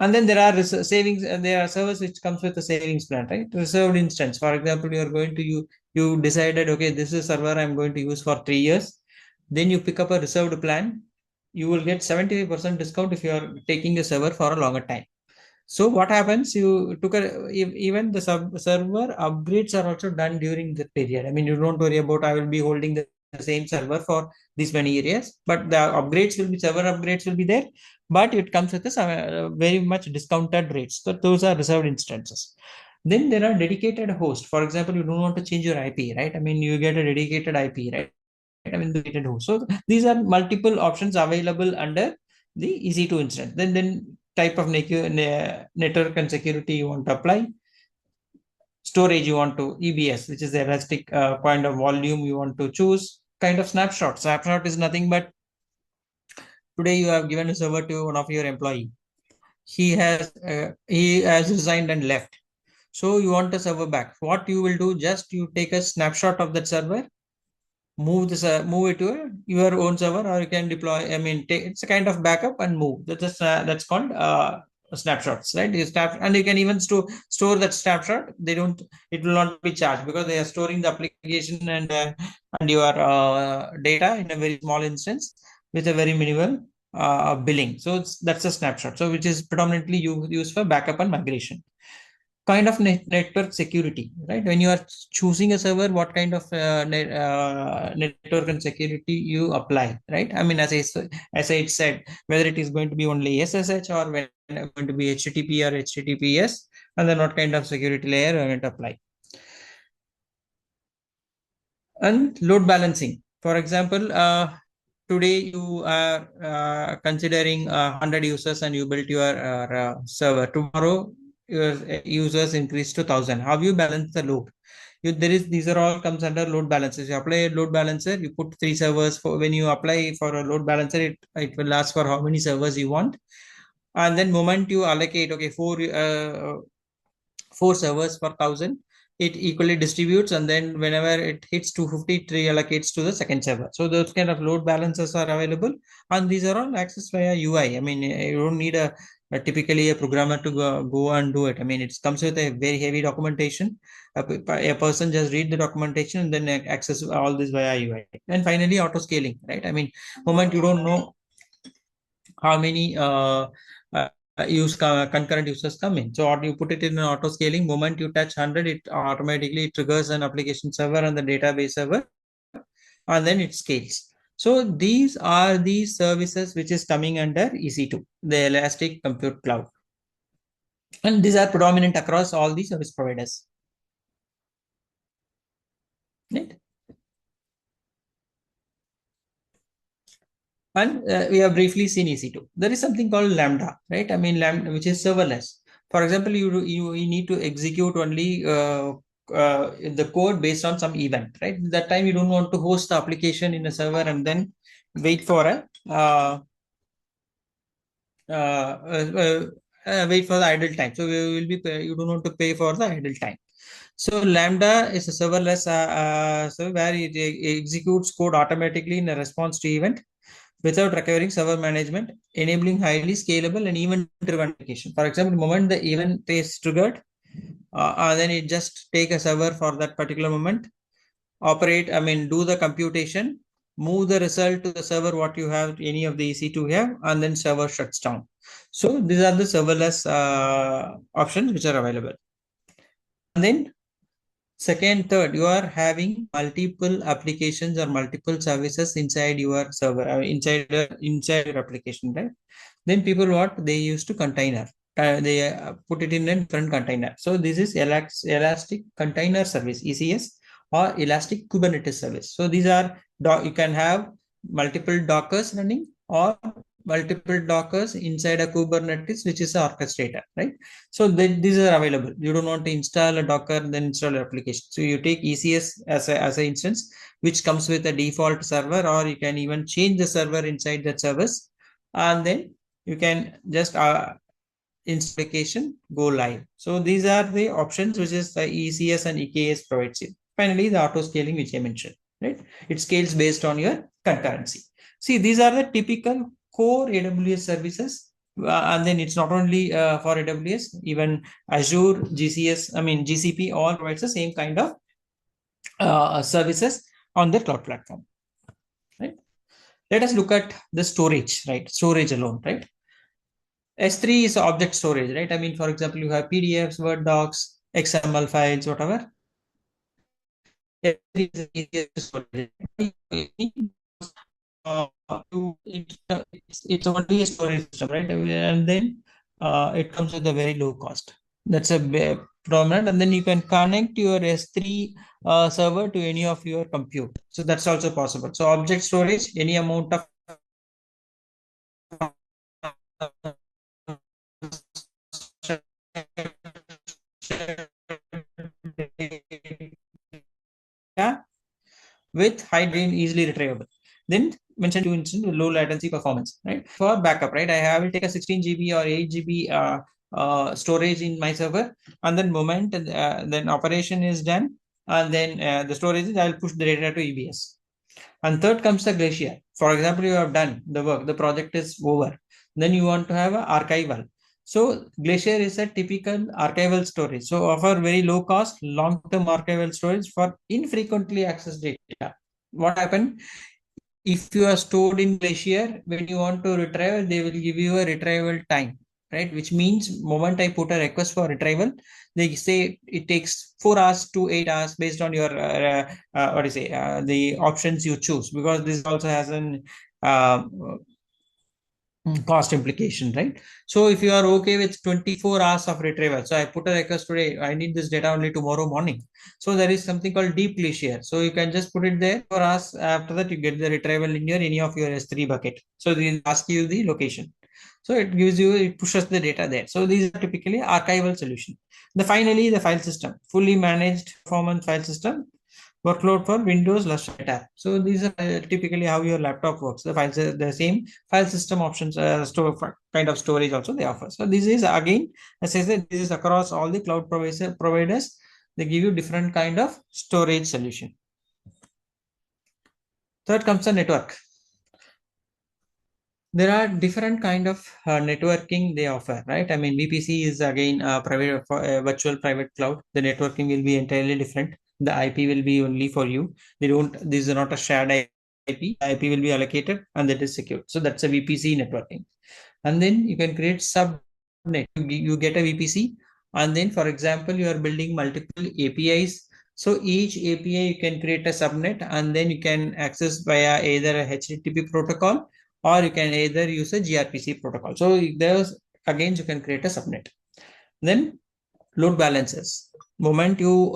S3: And then there are savings, and there are servers which comes with a savings plan, right? Reserved instance. For example, you are going to you decided, okay, this is server I'm going to use for 3 years. Then you pick up a reserved plan. You will get 75% discount if you are taking a server for a longer time. So what happens? You took even the server upgrades are also done during the period. I mean, you don't worry about I will be holding the same server for these many areas, but the upgrades will be, server upgrades will be there, but it comes with a very much discounted rates. So those are reserved instances. Then there are dedicated hosts. For example, you don't want to change your IP, right? I mean, you get a dedicated IP, right? I mean, the dedicated host. So these are multiple options available under the EC2 instance. Then type of network and security you want to apply. Storage you want to EBS, which is the elastic kind of volume you want to choose. Kind of snapshot. Snapshot is nothing but today you have given a server to one of your employee. He has resigned and left. So you want the server back. What you will do, just you take a snapshot of that server, move it to your own server, or you can deploy. I mean, it's a kind of backup and move. That's called snapshots, right? You snap, and you can even store that snapshot. They don't. It will not be charged because they are storing the application and your data in a very small instance with a very minimal billing. So that's a snapshot. So which is predominantly used for backup and migration. Kind of network security, right? When you are choosing a server, what kind of network and security you apply, right? I mean, as I said, whether it is going to be only SSH or when going to be HTTP or HTTPS, and then what kind of security layer you are going to apply. And load balancing. For example, today you are considering 100 users and you built your server. Tomorrow, your users increase to 1,000. How you balance the load? These are all comes under load balancers. You apply a load balancer, you put 3 servers. For when you apply for a load balancer, it will ask for how many servers you want. And then moment you allocate, okay, four servers per 1,000, it equally distributes, and then whenever it hits 250, it reallocates to the second server. So those kind of load balancers are available, and these are all accessed via UI. I mean, you don't need typically a programmer to go and do it. I mean, it comes with a very heavy documentation. A person just read the documentation and then access all this via UI. And finally, auto scaling, right? I mean, moment you don't know how many uh, concurrent users come in. So you put it in an auto scaling. Moment you touch 100, it automatically triggers an application server and the database server, and then it scales. So these are the services which is coming under EC2, the Elastic Compute Cloud. And these are predominant across all the service providers. Right? And we have briefly seen EC2. There is something called Lambda, right? I mean, Lambda, which is serverless. For example, you need to execute only the code based on some event, right? That time you don't want to host the application in a server and then wait for wait for the idle time. So you don't want to pay for the idle time. So Lambda is a serverless so where it executes code automatically in a response to event without requiring server management, enabling highly scalable and event-driven application. For example, the moment the event is triggered, then it just take a server for that particular moment, do the computation, move the result to the server what you have, any of the EC2 have, and then server shuts down. So these are the serverless options which are available. And then second, third, you are having multiple applications or multiple services inside your server, inside your application, right? Then people what they use to container. They put it in a different container. So this is Elastic Container Service (ECS) or Elastic Kubernetes Service. So these are you can have multiple Dockers running or multiple Dockers inside a Kubernetes, which is an orchestrator, right? So these are available. You don't want to install a Docker, then install an application. So you take ECS as an instance, which comes with a default server, or you can even change the server inside that service, and then you can just application go live. So these are the options which is the ECS and EKS provides you. Finally, the auto scaling which I mentioned, right? It scales based on your concurrency. See, these are the typical core AWS services. And then it's not only for AWS, even Azure, GCP all provides the same kind of services on the cloud platform, right? Let us look at the storage, right? Storage alone, right? S3 is object storage, right? I mean, for example, you have PDFs, Word docs, XML files, whatever. S3 is the easiest storage. It's only a storage system, right? And then it comes with a very low cost. That's a predominant, and then you can connect your S3 server to any of your compute. So that's also possible. So object storage, any amount of data with high gain, easily retrievable. Then mention 2 instance with low latency performance, right? For backup, right? I will take a 16 GB or 8 GB storage in my server, and then moment then operation is done, and then the storage is, I'll push the data to EBS. And third comes the glacier. For example, you have done the work, the project is over. Then you want to have an archival. So glacier is a typical archival storage. So offer very low cost, long-term archival storage for infrequently accessed data. What happened? If you are stored in glacier, when you want to retrieve, they will give you a retrieval time, right? Which means moment I put a request for retrieval, they say it takes 4 hours to 8 hours based on your what do you say the options you choose, because this also has an uh, cost implication, right? So if you are okay with 24 hours of retrieval, so I put a request today, I need this data only tomorrow morning. So there is something called deep glacier. So you can just put it there for us. After that, you get the retrieval in your any of your S3 bucket. So they ask you the location. So it gives you, it pushes the data there. So these are typically archival solution. Finally, the file system, fully managed performance file system workload for Windows Illustrator. So these are typically how your laptop works. The files are the same file system options, store kind of storage also they offer. So this is again, as I said, this is across all the cloud providers. They give you different kind of storage solution. Third comes the network. There are different kind of networking they offer, right? I mean, VPC is again private for virtual private cloud. The networking will be entirely different. The IP will be only for you. They don't. This is not a shared IP. IP will be allocated and that is secure. So that's a VPC networking. And then you can create subnet. You get a VPC, and then for example, you are building multiple APIs. So each API you can create a subnet, and then you can access via either a HTTP protocol, or you can either use a gRPC protocol. So there's again you can create a subnet. Then load balancers. Moment you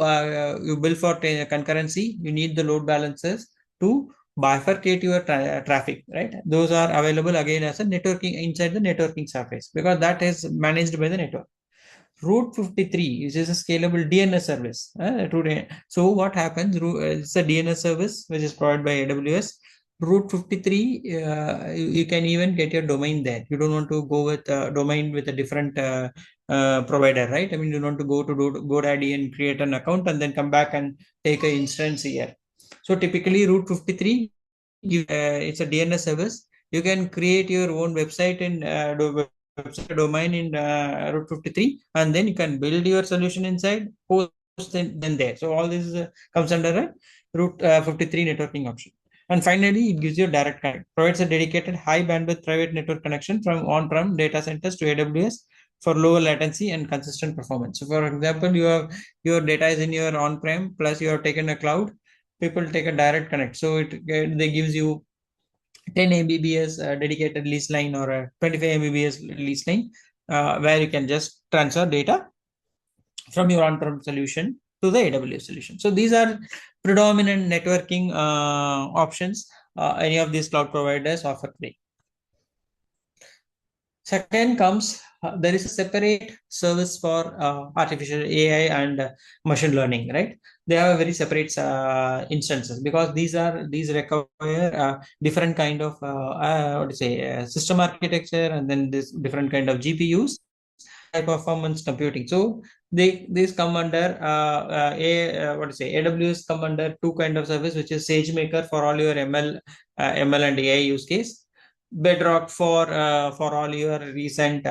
S3: build for concurrency, you need the load balancers to bifurcate your traffic, right? Those are available again as a networking inside the networking surface, because that is managed by the network. Route 53 is a scalable DNS service. So what happens? It's a DNS service which is provided by AWS. Route 53, you can even get your domain there. You don't want to go with a domain with a different provider, right? I mean, you want to go to GoDaddy and create an account and then come back and take an instance here. So typically, Route 53, it's a DNS service. You can create your own website in website domain in Route 53, and then you can build your solution inside, post then there. So all this comes under a Route 53 networking option. And finally, it gives you a direct connect, provides a dedicated high bandwidth private network connection from on-prem data centers to AWS for lower latency and consistent performance. So for example, you have your data is in your on-prem, plus you have taken a cloud, people take a direct connect. So they gives you 10 Mbps dedicated lease line or a 25 Mbps lease line, where you can just transfer data from your on-prem solution to the AWS solution. So these are predominant networking options any of these cloud providers offer today. Second comes, there is a separate service for artificial AI and machine learning, right? They have a very separate instances, because these require different kind of what to say system architecture, and then this different kind of GPUs, high performance computing. So these come under what to say AWS come under two kind of service, which is SageMaker for all your ML and AI use case, Bedrock for all your recent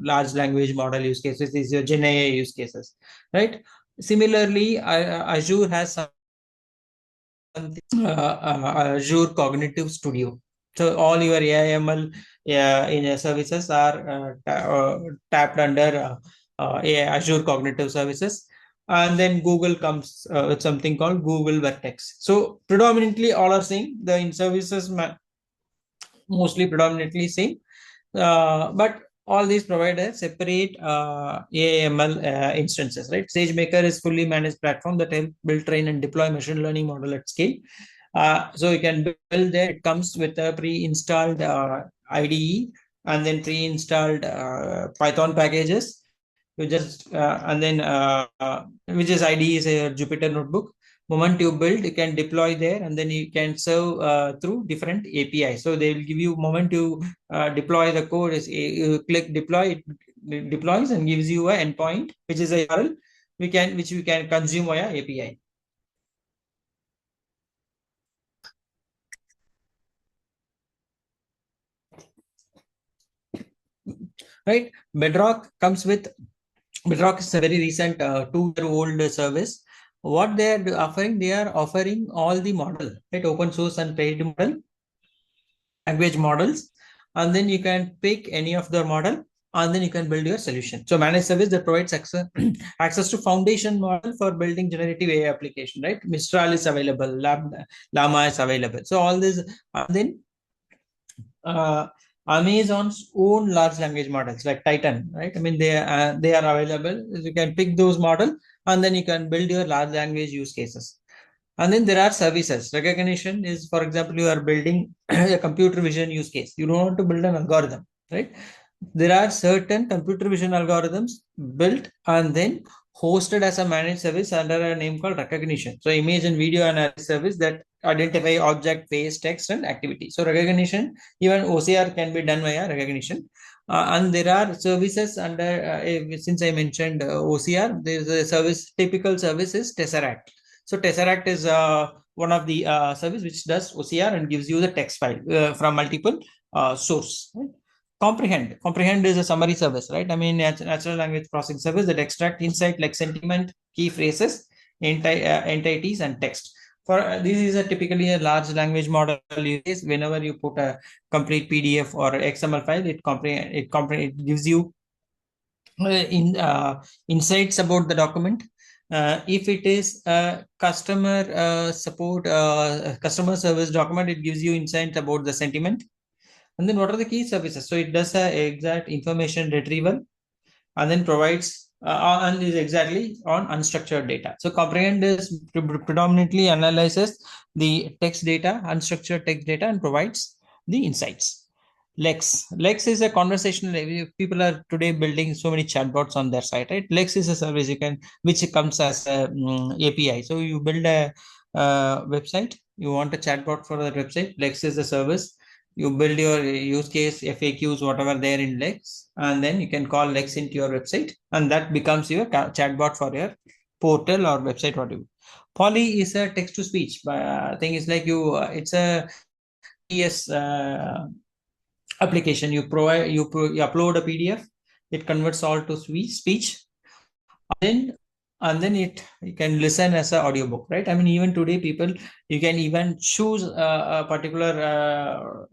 S3: large language model use cases, is your Gen AI use cases, right? Similarly, Azure has something Azure Cognitive Studio. So all your AI ML in services are tapped under Azure Cognitive Services. And then Google comes with something called Google Vertex. So predominantly all are saying the in services mostly predominantly same, but all these provide separate AML instances, right? SageMaker is fully managed platform that help build, train, and deploy machine learning model at scale. So you can build there. It comes with a pre-installed IDE and then pre-installed Python packages. You just and then which is IDE is a Jupyter notebook. Moment you build, you can deploy there, and then you can serve through different APIs. So they will give you moment you deploy the code is you click deploy, it deploys and gives you an endpoint, which is a URL which we can consume via API. Right? Bedrock is a very recent 2-year-old service. What they are offering, they are offering all the model, right? Open source and paid model, language models, and then you can pick any of the model, and then you can build your solution. So managed service that provides access, access to foundation model for building generative AI application, right? Mistral is available, Llama is available. So all this, and then uh, Amazon's own large language models like Titan, right? I mean, they are available. You can pick those model, and then you can build your large language use cases. And then there are services. Recognition is, for example, you are building a computer vision use case. You don't want to build an algorithm, right? There are certain computer vision algorithms built and then hosted as a managed service under a name called recognition. So image and video analysis service that identify object, face, text, and activity. So recognition, even OCR can be done via recognition. And there are services under, since I mentioned OCR, there is a service, typical service is Tesseract. So Tesseract is one of the service which does OCR and gives you the text file from multiple source. Right? Comprehend is a summary service, right? I mean, natural language processing service that extract insight like sentiment, key phrases, entities, and text. For this is a typically a large language model use case. Whenever you put a complete PDF or XML file, it gives you insights about the document. If it is a customer service document, it gives you insight about the sentiment. And then what are the key services? So it does exact information retrieval and then provides and is exactly on unstructured data. So comprehend is predominantly analyzes the text data, unstructured text data, and provides the insights. Lex is a conversational. People are today building so many chatbots on their site, right? Lex is a service you can, which comes as a API. So you build a website, you want a chatbot for that website. Lex is a service. You build your use case, FAQs, whatever there in Lex, and then you can call Lex into your website, and that becomes your chatbot for your portal or website, whatever. Poly is a text to speech. Thing is like you, it's a PS application. You provide, you upload a PDF, it converts all to speech, then and then you can listen as an audiobook, right? I mean, even today, people, you can even choose a particular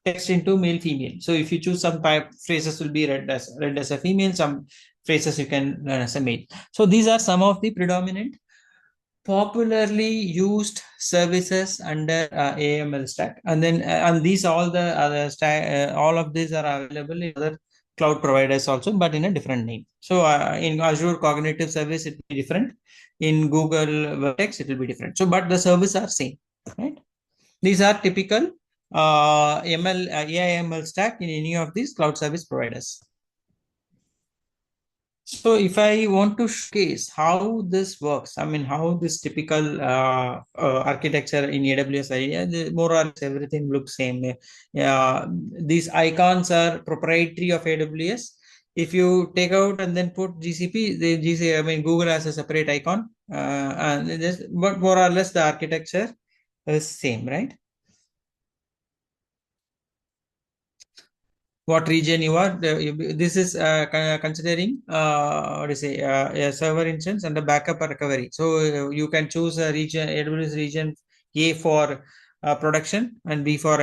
S3: text into male female. So if you choose some phrases will be read as a female, some phrases you can learn as a male. So these are some of the predominant popularly used services under AML stack, and then and these all the other stack, all of these are available in other cloud providers also, but in a different name. So in Azure Cognitive Service, it will be different. In Google Vertex, it will be different. So, but the services are same, right? These are typical AI ML stack in any of these cloud service providers. So if I want to showcase how this works, I mean, how this typical architecture in AWS area, more or less everything looks same. These icons are proprietary of AWS. If you take out and then put GCP, I mean, Google has a separate icon, but more or less the architecture is same, right? What region you are. This is considering what to say a server instance and a backup or recovery. So you can choose a region, AWS region A for production and B for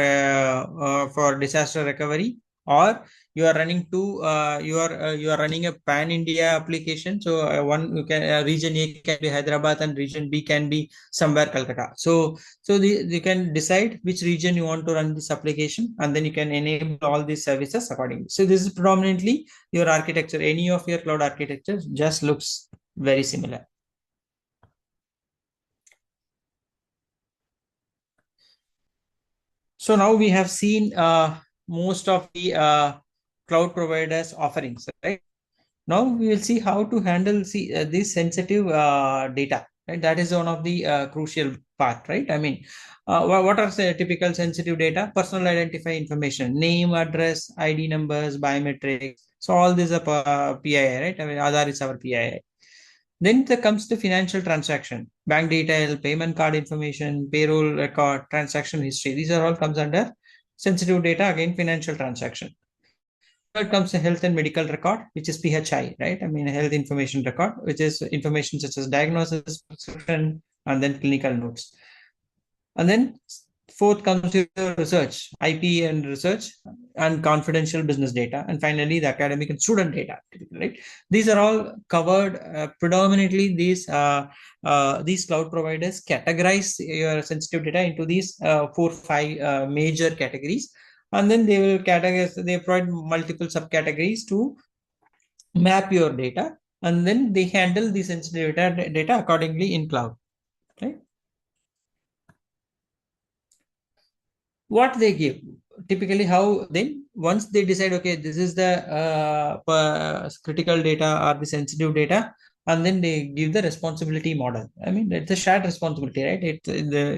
S3: disaster recovery, or you are running you are running a pan India application. So one you can region A can be Hyderabad and region B can be somewhere Calcutta. So you can decide which region you want to run this application, and then you can enable all these services accordingly. So this is predominantly your architecture. Any of your cloud architecture just looks very similar. So now we have seen most of the cloud providers offerings, right? Now we will see how to handle this sensitive data, right? That is one of the crucial part, right? I mean, what are the typical sensitive data? Personal identify information, name, address, ID numbers, biometrics. So all these are PII, right? I mean, Aadhaar is our PII. Then there comes the financial transaction, bank detail, payment card information, payroll record, transaction history. These are all comes under sensitive data, again, financial transaction. Third comes the health and medical record, which is PHI, right? I mean, health information record, which is information such as diagnosis, prescription, and then clinical notes. And then fourth comes to research, IP and research, and confidential business data. And finally, the academic and student data, right? These are all covered predominantly. These cloud providers categorize your sensitive data into these 4 5 major categories, and then they will categorize. They provide multiple subcategories to map your data, and then they handle the sensitive data accordingly in cloud, right? What they give, typically how then once they decide, okay, this is the critical data or the sensitive data, and then they give the responsibility model. I mean, it's a shared responsibility, right?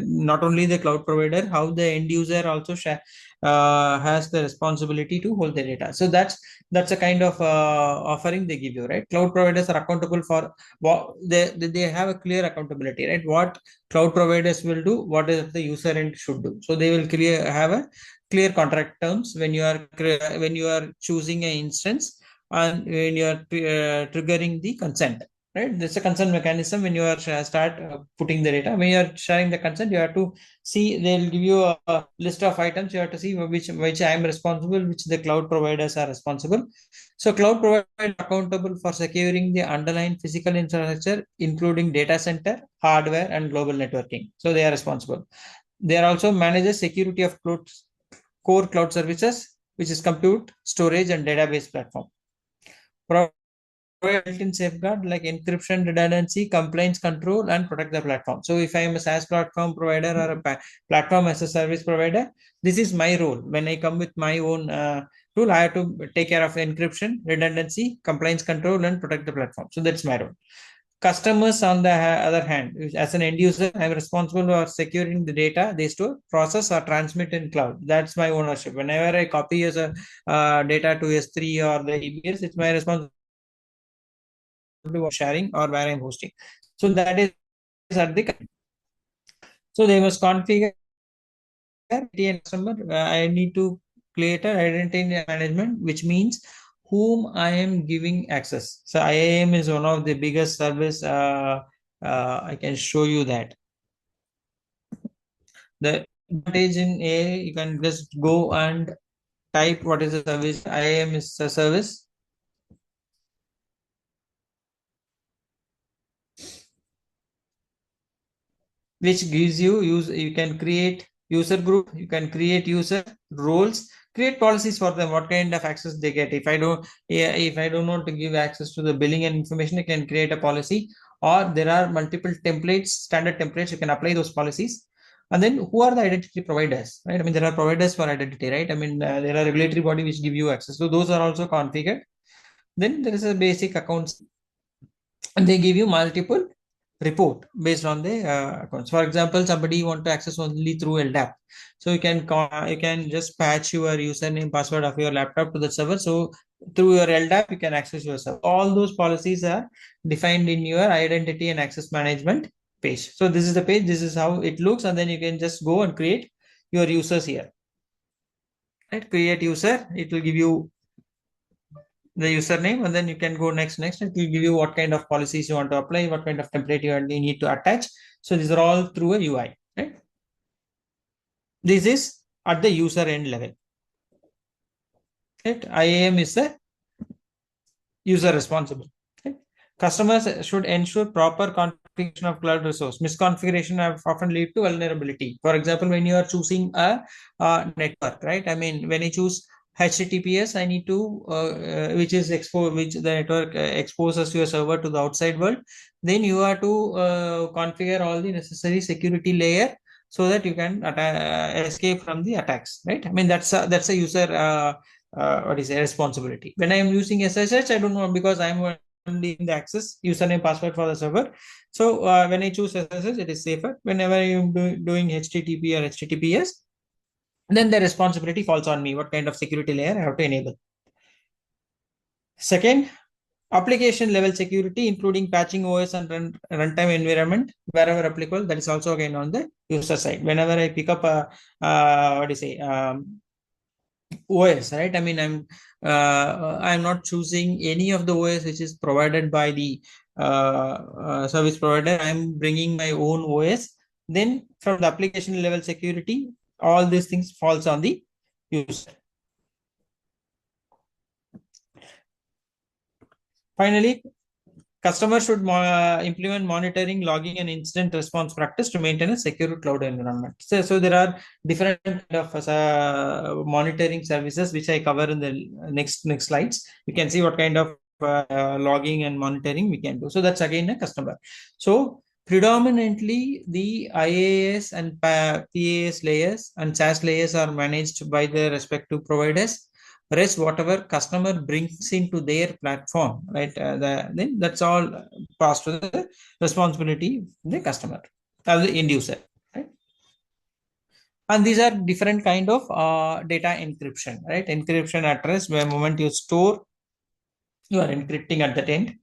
S3: Not only the cloud provider, how the end user also has the responsibility to hold the data. So that's a kind of offering they give you, right? Cloud providers are accountable for what they have a clear accountability, right? What cloud providers will do, what is the user end should do. So they will have a clear contract terms when you are choosing an instance, and when you are triggering the consent, right? There's a consent mechanism when you are start putting the data. When you are sharing the consent, you have to see, they'll give you a list of items. You have to see which I am responsible, which the cloud providers are responsible. So cloud provider accountable for securing the underlying physical infrastructure, including data center, hardware, and global networking. So they are responsible. They are also managers security of core cloud services, which is compute, storage, and database platform. Provide built-in safeguard like encryption, redundancy, compliance control, and protect the platform. So if I am a SaaS platform provider or a platform as a service provider, this is my role. When I come with my own tool, I have to take care of encryption, redundancy, compliance control, and protect the platform. So that's my role. Customers, on the other hand, as an end user, I'm responsible for securing the data they store, process, or transmit in cloud. That's my ownership. Whenever I copy as a data to S3 or the EBS, it's my responsibility sharing or where I'm hosting. So that is at the so they must configure customer. I need to create an identity management, which means whom I am giving access. So IAM is one of the biggest service. I can show you that. The advantage in A, you can just go and type what is the service. IAM is a service which gives you can create user group, you can create user roles, create policies for them, what kind of access they get. If I don't want to give access to the billing and information, I can create a policy, or there are multiple templates, standard templates, you can apply those policies. And then who are the identity providers, right? I mean, there are providers for identity, right? I mean, there are regulatory body which give you access, so those are also configured. Then there is a basic accounts, and they give you multiple report based on the accounts. For example, somebody want to access only through LDAP, so you can just patch your username password of your laptop to the server. So through your LDAP you can access your server. All those policies are defined in your identity and access management page. So this is the page, this is how it looks, and then you can just go and create your users here, right? Create user, it will give you the username, and then you can go next. It will give you what kind of policies you want to apply, what kind of template you need to attach. So these are all through a UI, right? This is at the user end level. Right? IAM is the user responsible. Right? Customers should ensure proper configuration of cloud resource. Misconfiguration have often lead to vulnerability. For example, when you are choosing a network, right? I mean, when you choose HTTPS, I need to which is which the network exposes your server to the outside world. Then you have to configure all the necessary security layer so that you can escape from the attacks, right? I mean, that's a user what is a responsibility. When I am using SSH, I don't know because I'm only in the access username password for the server. So when I choose SSH, it is safer. Whenever I'm doing HTTP or HTTPS, then the responsibility falls on me. What kind of security layer I have to enable? Second, application level security, including patching OS and runtime environment wherever applicable. That is also again on the user side. Whenever I pick up a what do you say OS, right? I mean, I'm not choosing any of the OS which is provided by the service provider. I'm bringing my own OS. Then from the application level security, all these things falls on the user. Finally, customers should implement monitoring, logging, and incident response practice to maintain a secure cloud environment. So there are different kind of monitoring services which I cover in the next slides. You can see what kind of logging and monitoring we can do. So that's again a customer. So predominantly the IaaS and PaaS layers and SaaS layers are managed by the respective providers. Rest whatever customer brings into their platform, right? Then that's all passed to the responsibility of the customer, the end user, right? And these are different kind of data encryption, right? Encryption address, where moment you store, you are encrypting at that end.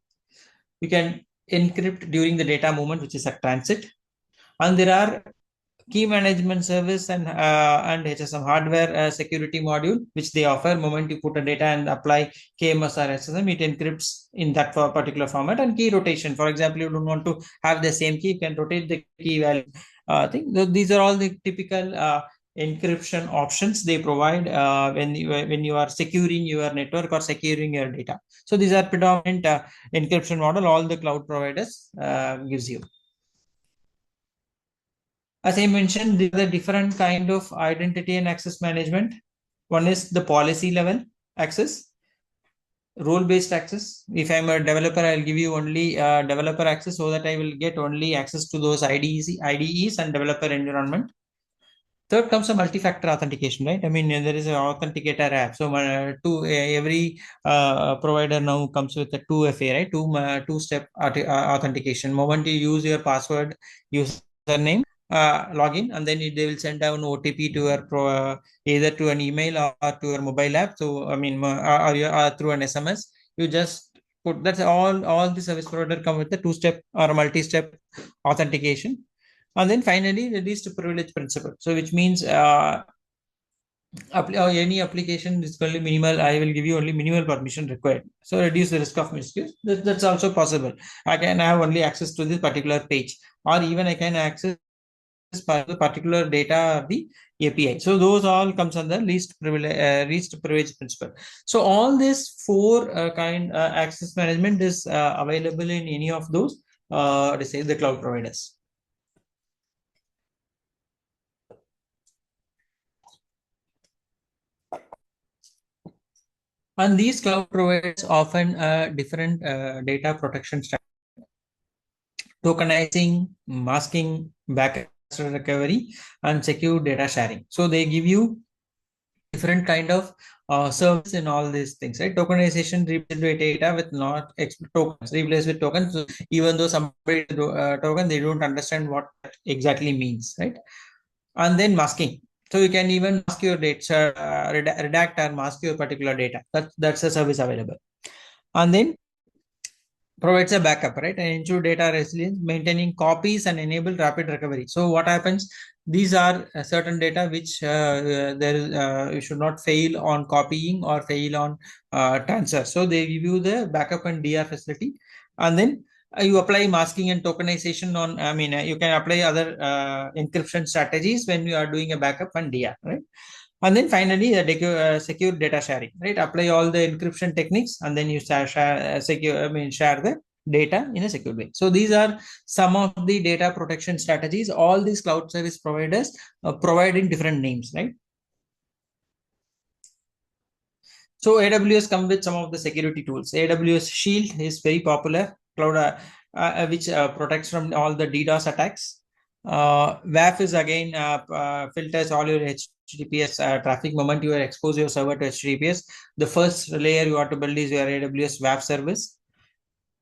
S3: You can encrypt during the data movement, which is a transit. And there are key management service and HSM hardware security module, which they offer. Moment you put a data and apply KMS or SSM, it encrypts in that particular format. And key rotation, for example, you don't want to have the same key, you can rotate the key value. Thing. These are all the typical encryption options they provide when you are securing your network or securing your data. So these are predominant encryption model all the cloud providers gives you. As I mentioned, there are different kind of identity and access management. One is the policy level access, role-based access. If I'm a developer, I'll give you only developer access so that I will get only access to those IDEs and developer environment. Third comes a multi-factor authentication, right? I mean, there is an authenticator app. So every provider now comes with a 2FA, right? Two-step authentication. Moment you use your password, username, login, and then they will send down OTP to your either to an email or to your mobile app. So I mean, or through an SMS. You just put that's all the service provider come with the two-step or multi-step authentication. And then finally, the least privilege principle. So which means any application is only minimal. I will give you only minimal permission required. So reduce the risk of misuse. That's also possible. I can have only access to this particular page, or even I can access the particular data of the API. So those all comes under least privilege principle. So all these four access management is available in any of those to say the cloud providers. And these cloud providers often different data protection strategies, tokenizing, masking, backup recovery, and secure data sharing. So they give you different kind of service in all these things, right? Tokenization replaces with data with not tokens, replace with tokens. So even though somebody token, they don't understand what that exactly means, right? And then masking. So you can even mask your data, redact and mask your particular data. That's a service available. And then provides a backup, right? And ensure data resilience, maintaining copies and enable rapid recovery. So what happens? These are certain data which you should not fail on copying or fail on transfer. So they give you the backup and DR facility, and then you apply masking and tokenization on. I mean, you can apply other encryption strategies when you are doing a backup and DR, right? And then finally, secure data sharing, right? Apply all the encryption techniques, and then you share the data in a secure way. So these are some of the data protection strategies. All these cloud service providers provide in different names, right? So AWS come with some of the security tools. AWS Shield is very popular cloud, which protects from all the DDoS attacks. WAF is again filters all your HTTPS traffic moment you expose your server to HTTPS. The first layer you have to build is your AWS WAF service.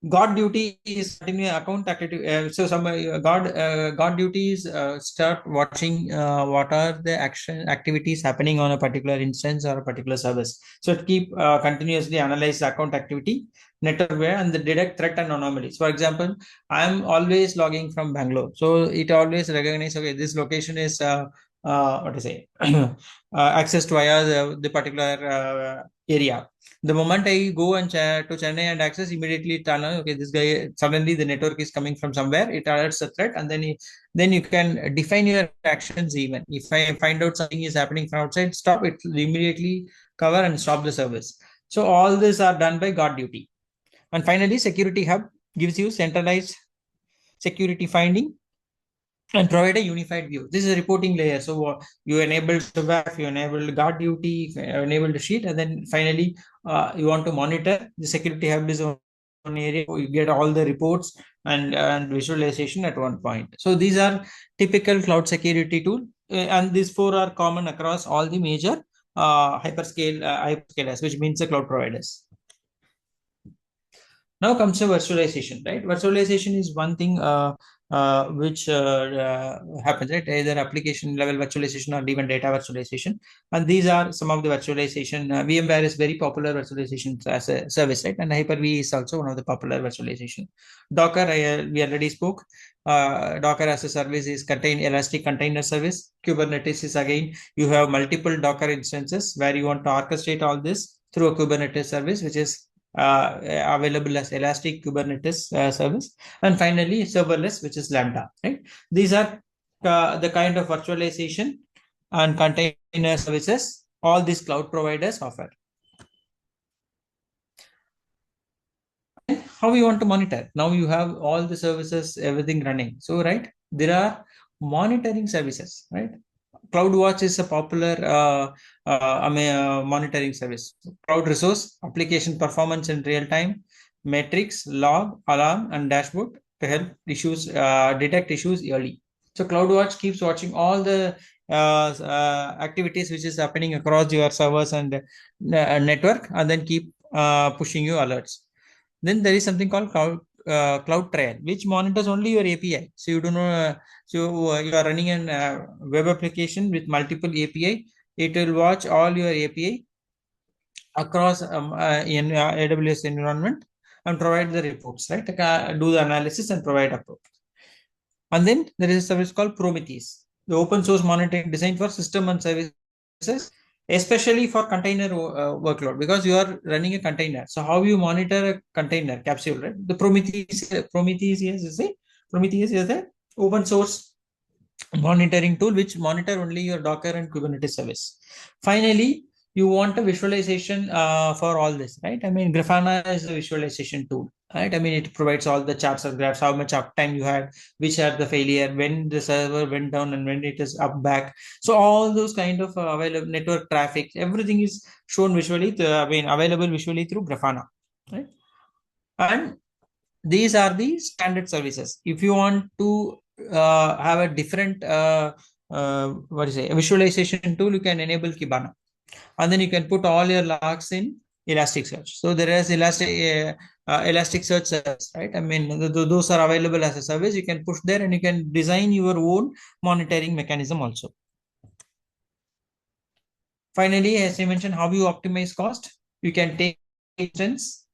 S3: God duty is continue account activity. So some God duties start watching what are the action activities happening on a particular instance or a particular service. So to keep continuously analyze the account activity, network where and the detect threat and anomalies. For example, I'm always logging from Bangalore, so it always recognize okay this location is what to say accessed via the particular area. The moment I go and to Chennai and access, immediately it tells, okay, this guy suddenly the network is coming from somewhere. It alerts a threat, and then you can define your actions. Even if I find out something is happening from outside, stop it immediately, cover and stop the service. So all these are done by guard duty. And finally, Security Hub gives you centralized security finding and provide a unified view. This is a reporting layer. So you enable WAF, you enable guard duty, enable the sheet, and then finally you want to monitor. The Security Hub is one area you get all the reports and visualization at one point. So these are typical cloud security tool, and these four are common across all the major hyperscalers, which means the cloud providers. Now comes the virtualization, right? Virtualization is one thing which happens, right? Either application level virtualization or even data virtualization. And these are some of the virtualization. VMware is very popular virtualization as a service, right? And Hyper-V is also one of the popular virtualization. Docker, we already spoke. Docker as a service is elastic container service. Kubernetes is again, you have multiple Docker instances where you want to orchestrate all this through a Kubernetes service, which is available as elastic Kubernetes service. And finally serverless, which is Lambda, right? These are the kind of virtualization and container services all these cloud providers offer. And how you want to monitor? Now you have all the services, everything running. So right, there are monitoring services, right? CloudWatch is a popular monitoring service. Cloud Resource, application performance in real time, metrics, log, alarm, and dashboard to help detect issues early. So CloudWatch keeps watching all the activities which is happening across your servers and network, and then keep pushing you alerts. Then there is something called Cloud Trial, which monitors only your API. So you do not. You are running an web application with multiple API. It will watch all your API across in AWS environment and provide the reports, right? Do the analysis and provide report. And then there is a service called Prometheus, the open source monitoring designed for system and services, especially for container workload, because you are running a container. So how you monitor a container capsule, right? The Prometheus is a open source monitoring tool which monitor only your Docker and Kubernetes service. Finally, you want a visualization for all this, right? I mean, Grafana is a visualization tool, right? I mean, it provides all the charts and graphs, how much uptime you had, which are the failure, when the server went down and when it is up back. So all those kind of available network traffic, everything is shown visually, available visually through Grafana, right? And these are the standard services. If you want to have a different visualization tool, you can enable Kibana, and then you can put all your logs in Elasticsearch. So there is Elasticsearch service, right? I mean, those are available as a service. You can push there and you can design your own monitoring mechanism also. Finally, as I mentioned, how you optimize cost. You can take instance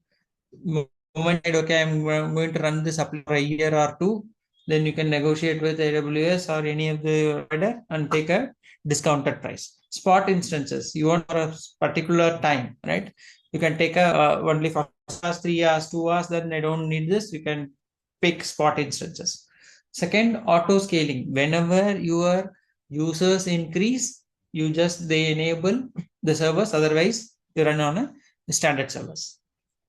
S3: moment, okay, I'm going to run this up for a year or two, then you can negotiate with AWS or any of the provider and take a discounted price. Spot instances, you want for a particular time, right? You can take only for 3 hours, 2 hours, then I don't need this. You can pick spot instances. Second, auto scaling. Whenever your users increase, they enable the servers, otherwise you run on a standard servers.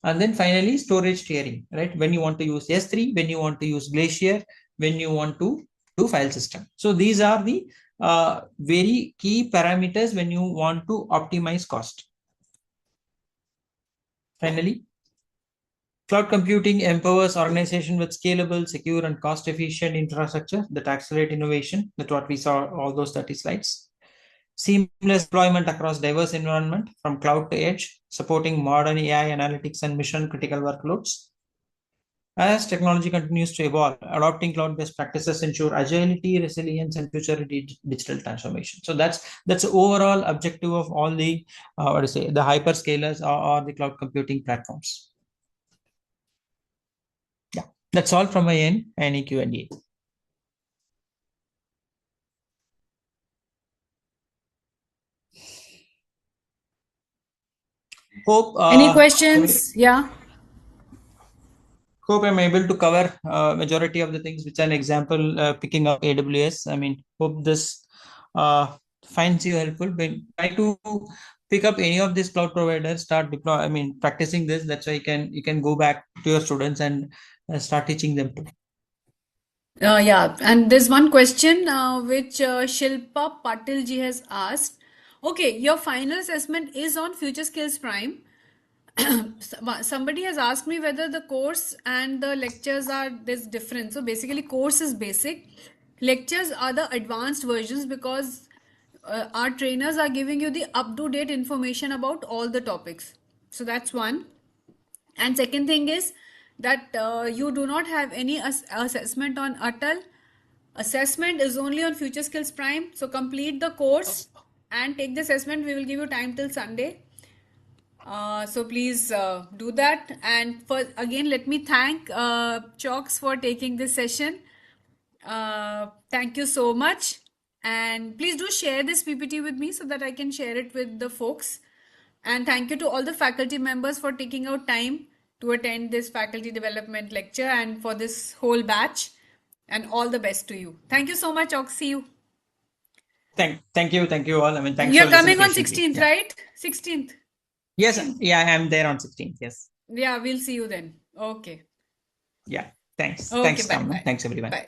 S3: And then finally, storage tiering, right? When you want to use S3, when you want to use Glacier, when you want to do file system. So these are the very key parameters when you want to optimize cost. Finally, cloud computing empowers organization with scalable, secure, and cost-efficient infrastructure that accelerate innovation. That's what we saw all those 30 slides. Seamless deployment across diverse environment from cloud to edge, supporting modern AI analytics and mission-critical workloads. As technology continues to evolve, adopting cloud-based practices ensure agility, resilience, and future-ready digital transformation. So that's the overall objective of all the the hyperscalers or the cloud computing platforms. Yeah, that's all from my end. Any Q&A? Hope
S1: Any questions? Yeah.
S3: hope I'm able to cover majority of the things, which an example picking up AWS. I mean, hope this finds you helpful. But try to pick up any of these cloud providers, start deploy. I mean, practicing this. That's why you can go back to your students and start teaching them too.
S1: Yeah, and there's one question which Shilpa Patil ji has asked. Okay, your final assessment is on Future Skills Prime. Somebody has asked me whether the course and the lectures are this different. So basically, course is basic, lectures are the advanced versions because our trainers are giving you the up to date information about all the topics. So that's one. And second thing is that you do not have any assessment on Atal. Assessment is only on Future Skills Prime. So complete the course and take the assessment. We will give you time till Sunday. So please do that. And for again, let me thank Chalks for taking this session. Thank you so much. And please do share this PPT with me so that I can share it with the folks. And thank you to all the faculty members for taking out time to attend this faculty development lecture and for this whole batch. And all the best to you. Thank you so much, Ox. See you.
S3: Thank you all. I mean, thanks
S1: You're
S3: for listening
S1: coming on
S3: patiently.
S1: 16th,
S3: Yeah.
S1: right? 16th.
S3: Yes, yeah, I'm there on 16th. Yes.
S1: Yeah, we'll see you then. Okay.
S3: Yeah. Thanks.
S1: Okay,
S3: Thanks,
S1: bye.
S3: Kamna.
S1: Bye.
S3: Thanks, everyone.
S1: Bye.